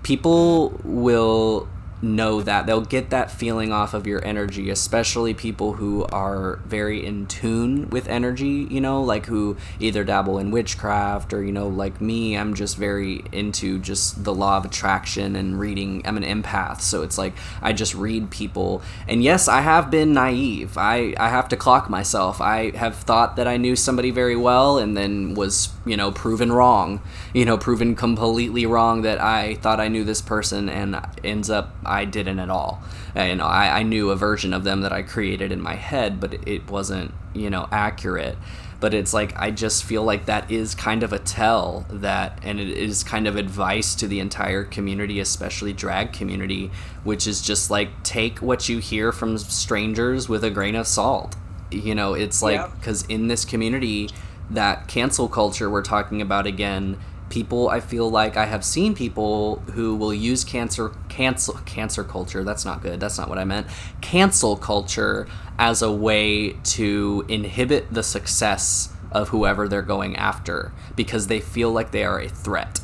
people will know that. They'll get that feeling off of your energy, especially people who are very in tune with energy, you know, like who either dabble in witchcraft or, you know, like me, I'm just very into just the law of attraction and reading. I'm an empath, so it's like I just read people. And yes, I have been naive. I have to clock myself. I have thought that I knew somebody very well and then was, you know, proven wrong, you know, proven completely wrong, that I thought I knew this person and ends up I didn't at all. You know, I knew a version of them that I created in my head, but it wasn't, you know, accurate. But it's like, I just feel like that is kind of a tell that, and it is kind of advice to the entire community, especially drag community, which is just like, take what you hear from strangers with a grain of salt. You know, it's like, because in this community, that cancel culture we're talking about again, people, I feel like I have seen people who will use cancer culture, that's not good, that's not what I meant, cancel culture as a way to inhibit the success of whoever they're going after because they feel like they are a threat.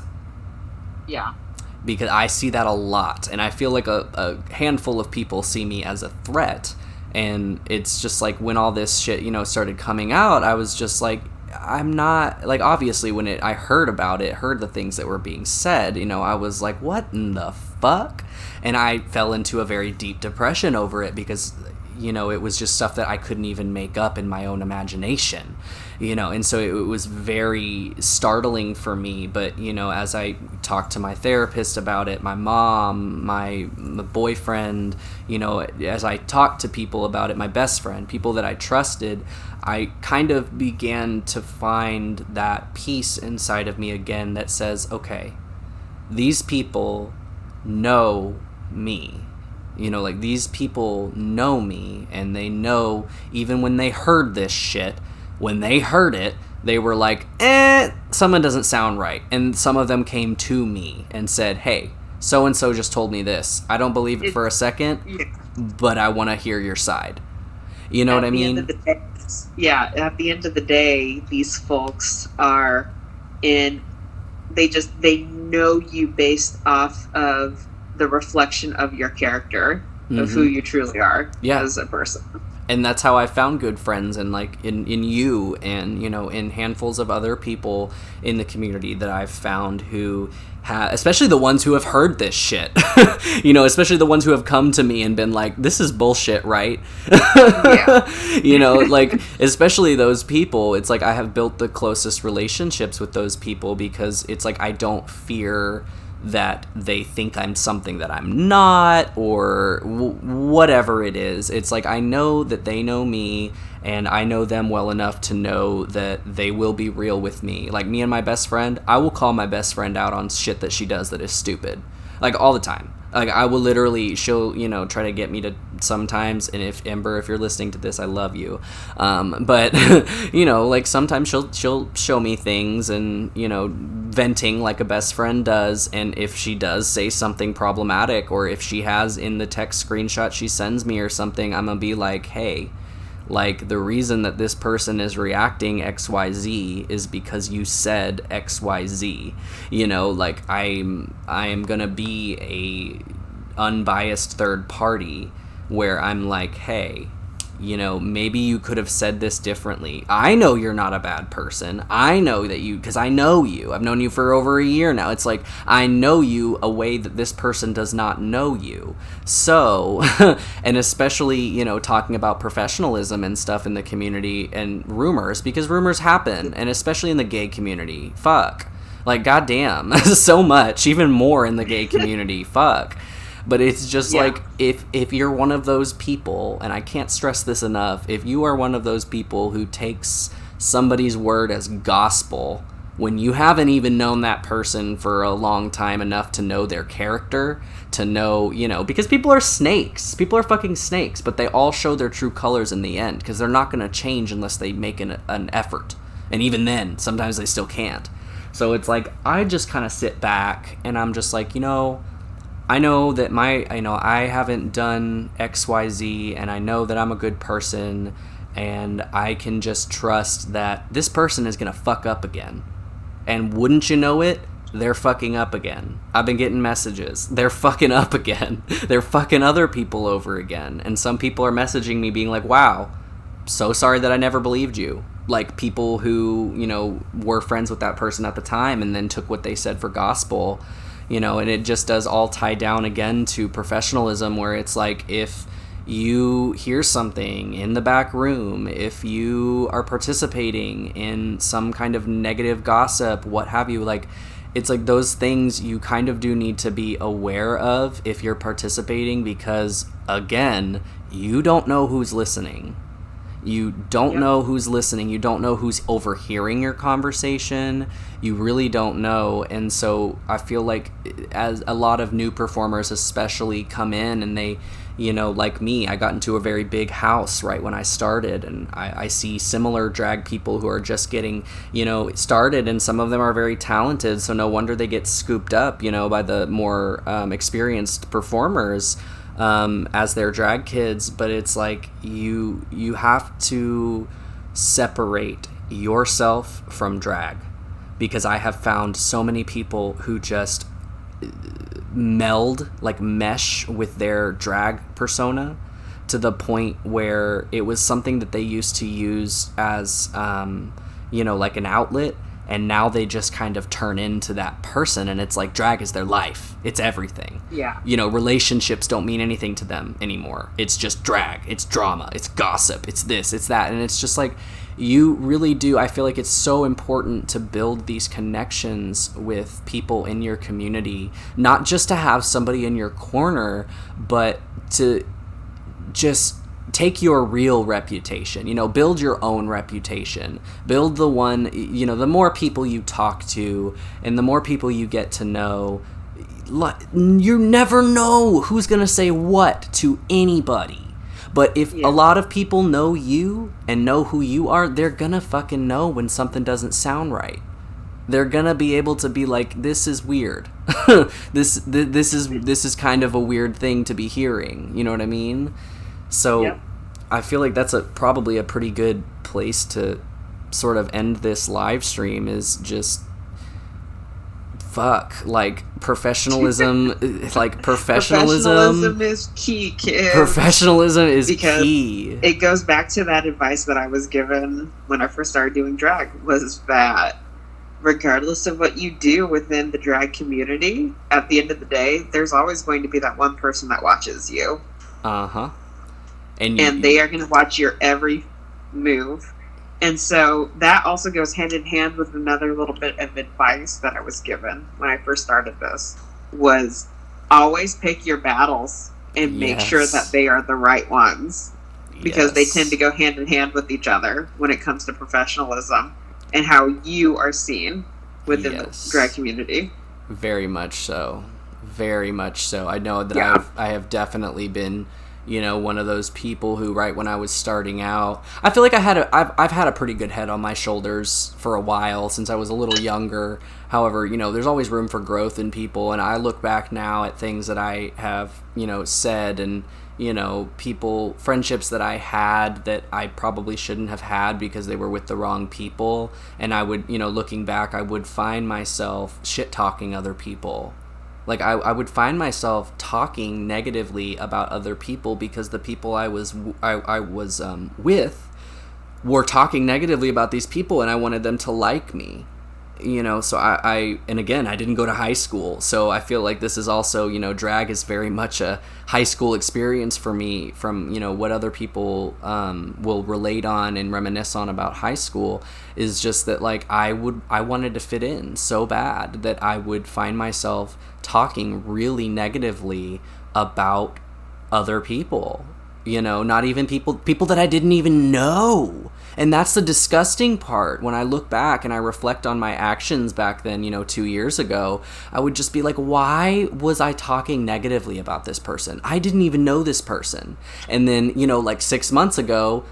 Yeah. Because I see that a lot, and I feel like a handful of people see me as a threat, and it's just like when all this shit, you know, started coming out, I was just like, I'm not, like, obviously when I heard about it, heard the things that were being said, you know, I was like, what in the fuck? And I fell into a very deep depression over it because, you know, it was just stuff that I couldn't even make up in my own imagination, you know, and so it was very startling for me. But, you know, as I talked to my therapist about it, my mom, my boyfriend, you know, as I talked to people about it, my best friend, people that I trusted, I kind of began to find that peace inside of me again that says, okay, these people know me. You know, like, these people know me, and they know even when they heard this shit, when they heard it, they were like, someone doesn't sound right. And some of them came to me and said, hey, so-and-so just told me this. I don't believe it for a second, but I want to hear your side. You know what I mean? Yeah, at the end of the day, these folks are they know you based off of the reflection of your character, of who you truly are as a person. And that's how I found good friends, and like in you, and, you know, in handfuls of other people in the community that I've found who especially the ones who have heard this shit, you know, especially the ones who have come to me and been like, this is bullshit, right? You know, like, especially those people, it's like I have built the closest relationships with those people because it's like I don't fear that they think I'm something that I'm not, or whatever it is. It's like I know that they know me, and I know them well enough to know that they will be real with me. Like, me and my best friend, I will call my best friend out on shit that she does that is stupid, like, all the time. Like, I will literally, she'll, you know, try to get me to sometimes, and if Ember, if you're listening to this, I love you. But, you know, like, sometimes she'll show me things and, you know, venting like a best friend does. And if she does say something problematic, or if she has in the text screenshot she sends me or something, I'm gonna be like, hey, like, the reason that this person is reacting XYZ is because you said XYZ. You know, like, I am gonna be a unbiased third party where I'm like, hey, you know, maybe you could have said this differently. I know you're not a bad person. I know that because I know you. I've known you for over a year now. It's like, I know you a way that this person does not know you. So, and especially, you know, talking about professionalism and stuff in the community and rumors, because rumors happen, and especially in the gay community. Fuck. Like, goddamn, so much, even more in the gay community. Fuck. But it's just like, if you're one of those people, and I can't stress this enough, if you are one of those people who takes somebody's word as gospel when you haven't even known that person for a long time enough to know their character, to know, you know, because people are snakes. People are fucking snakes, but they all show their true colors in the end, because they're not going to change unless they make an effort. And even then, sometimes they still can't. So it's like, I just kind of sit back, and I'm just like, you know, I know that I haven't done XYZ, and I know that I'm a good person, and I can just trust that this person is going to fuck up again. And wouldn't you know it, they're fucking up again. I've been getting messages. They're fucking up again. They're fucking other people over again. And some people are messaging me being like, wow, so sorry that I never believed you. Like, people who, you know, were friends with that person at the time and then took what they said for gospel, you know, and it just does all tie down again to professionalism, where it's like, if you hear something in the back room, if you are participating in some kind of negative gossip, what have you, like, it's like those things you kind of do need to be aware of if you're participating, because, again, you don't know who's listening. You don't know who's listening. You don't know who's overhearing your conversation. You really don't know. And so I feel like, as a lot of new performers especially come in and they, you know, like me, I got into a very big house right when I started, and I see similar drag people who are just getting, you know, started, and some of them are very talented, so no wonder they get scooped up, you know, by the more experienced performers as their drag kids. But it's like, you have to separate yourself from drag, because I have found so many people who just mesh with their drag persona to the point where it was something that they used to use as you know, like an outlet, and now they just kind of turn into that person, and it's like drag is their life. It's everything. Yeah. You know, relationships don't mean anything to them anymore. It's just drag. It's drama. It's gossip. It's this. It's that. And it's just like, you really do. I feel like it's so important to build these connections with people in your community, not just to have somebody in your corner, but to just take your real reputation, you know, build your own reputation, build the one, you know, the more people you talk to and the more people you get to know, you never know who's going to say what to anybody. But if a lot of people know you and know who you are, they're going to fucking know when something doesn't sound right. They're going to be able to be like, this is weird. this is kind of a weird thing to be hearing. You know what I mean? So I feel like that's probably a pretty good place to sort of end this live stream, is just professionalism. Professionalism is key, kids. Professionalism is because key. It goes back to that advice that I was given when I first started doing drag, was that regardless of what you do within the drag community, at the end of the day, there's always going to be that one person that watches you. Uh-huh. And they are going to watch your every move. And so that also goes hand in hand with another little bit of advice that I was given when I first started this, was always pick your battles and make sure that they are the right ones, because they tend to go hand in hand with each other when it comes to professionalism and how you are seen within the drag community. Very much so. Very much so. I know that I have definitely been, you know, one of those people who, right when I was starting out, I feel like I've had a pretty good head on my shoulders for a while, since I was a little younger. However, you know, there's always room for growth in people, and I look back now at things that I have, you know, said, and, you know, friendships that I had that I probably shouldn't have had because they were with the wrong people, and I would, you know, looking back, I would find myself shit-talking other people. Like, I would find myself talking negatively about other people because the people I was with were talking negatively about these people, and I wanted them to like me. You know, so and again, I didn't go to high school, so I feel like this is also, you know, drag is very much a high school experience for me, from, you know, what other people will relate on and reminisce on about high school, is just that, like, I wanted to fit in so bad that I would find myself talking really negatively about other people, you know, not even people that I didn't even know. And that's the disgusting part. When I look back and I reflect on my actions back then, you know, 2 years ago, I would just be like, why was I talking negatively about this person? I didn't even know this person. And then, you know, like 6 months ago,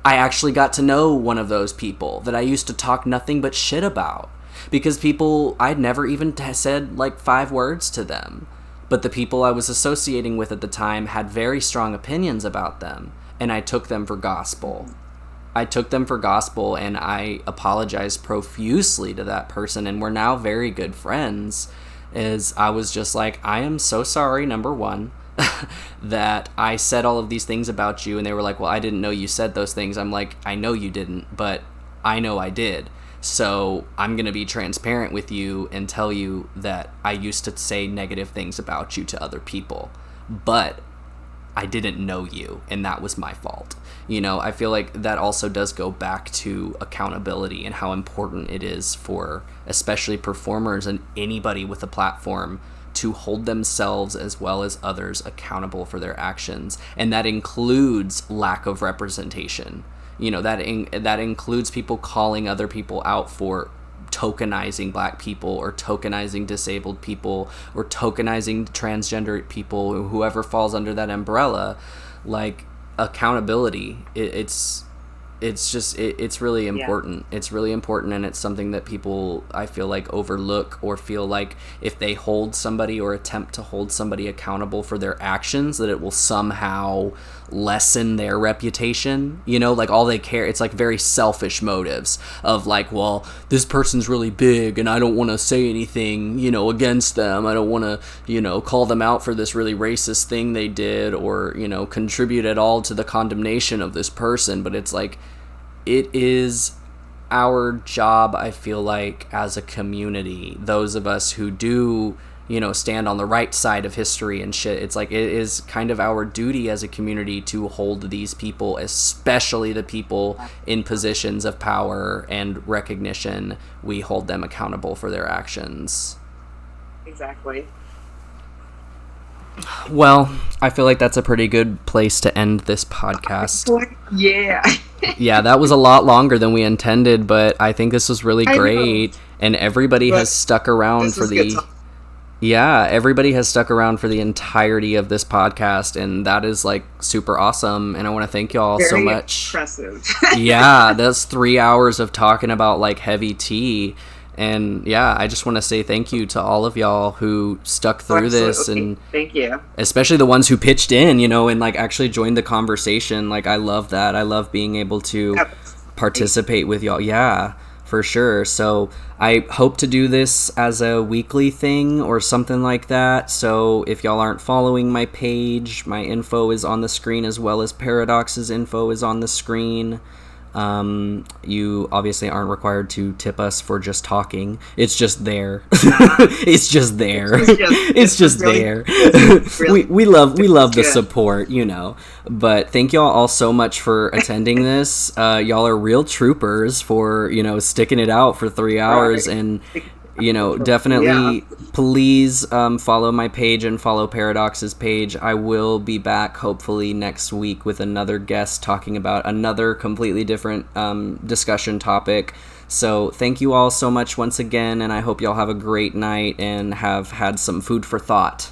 I actually got to know one of those people that I used to talk nothing but shit about, because people, I'd never even said like 5 words to them, but the people I was associating with at the time had very strong opinions about them, and I took them for gospel. I took them for gospel, and I apologized profusely to that person, and we're now very good friends. Is I was just like, I am so sorry, number one, that I said all of these things about you. And they were like, well, I didn't know you said those things. I'm like, I know you didn't, but I know I did. So I'm going to be transparent with you and tell you that I used to say negative things about you to other people, but I didn't know you, and that was my fault. You know, I feel like that also does go back to accountability and how important it is for especially performers and anybody with a platform to hold themselves as well as others accountable for their actions. And that includes lack of representation. You know, that includes people calling other people out for tokenizing Black people, or tokenizing disabled people, or tokenizing transgender people, or whoever falls under that umbrella. Like, accountability, it's really important. Yeah. It's really important, and it's something that people, I feel like, overlook, or feel like if they hold somebody or attempt to hold somebody accountable for their actions, that it will somehow lessen their reputation. You know, like, all they care, it's like very selfish motives of like, well, this person's really big and I don't want to say anything, you know, against them. I don't want to, you know, call them out for this really racist thing they did, or, you know, contribute at all to the condemnation of this person. But it's like, it is our job, I feel like, as a community, those of us who do, you know, stand on the right side of history and shit, it's like, it is kind of our duty as a community to hold these people, especially the people in positions of power and recognition, we hold them accountable for their actions. Exactly. Well, I feel like that's a pretty good place to end this podcast. Yeah. Yeah, that was a lot longer than we intended, but I think this was really great, and everybody has stuck around for the... Yeah, everybody has stuck around for the entirety of this podcast, and that is, like, super awesome, and I want to thank y'all so much. Impressive. Yeah, that's 3 hours of talking about, like, heavy tea, and yeah, I just want to say thank you to all of y'all who stuck through this, and thank you. Especially the ones who pitched in, you know, and, like, actually joined the conversation. Like, I love that. I love being able to participate with y'all. Yeah, for sure. So I hope to do this as a weekly thing or something like that. So if y'all aren't following my page, my info is on the screen, as well as Paradox's info is on the screen. You obviously aren't required to tip us for just talking. It's just there. It's just there. It's just there. We love the support, you know. But thank y'all all so much for attending this. Y'all are real troopers for, you know, sticking it out for 3 hours. Right. And, you know, definitely please follow my page and follow Paradox's page. I will be back hopefully next week with another guest talking about another completely different discussion topic. So thank you all so much once again, and I hope y'all have a great night and have had some food for thought.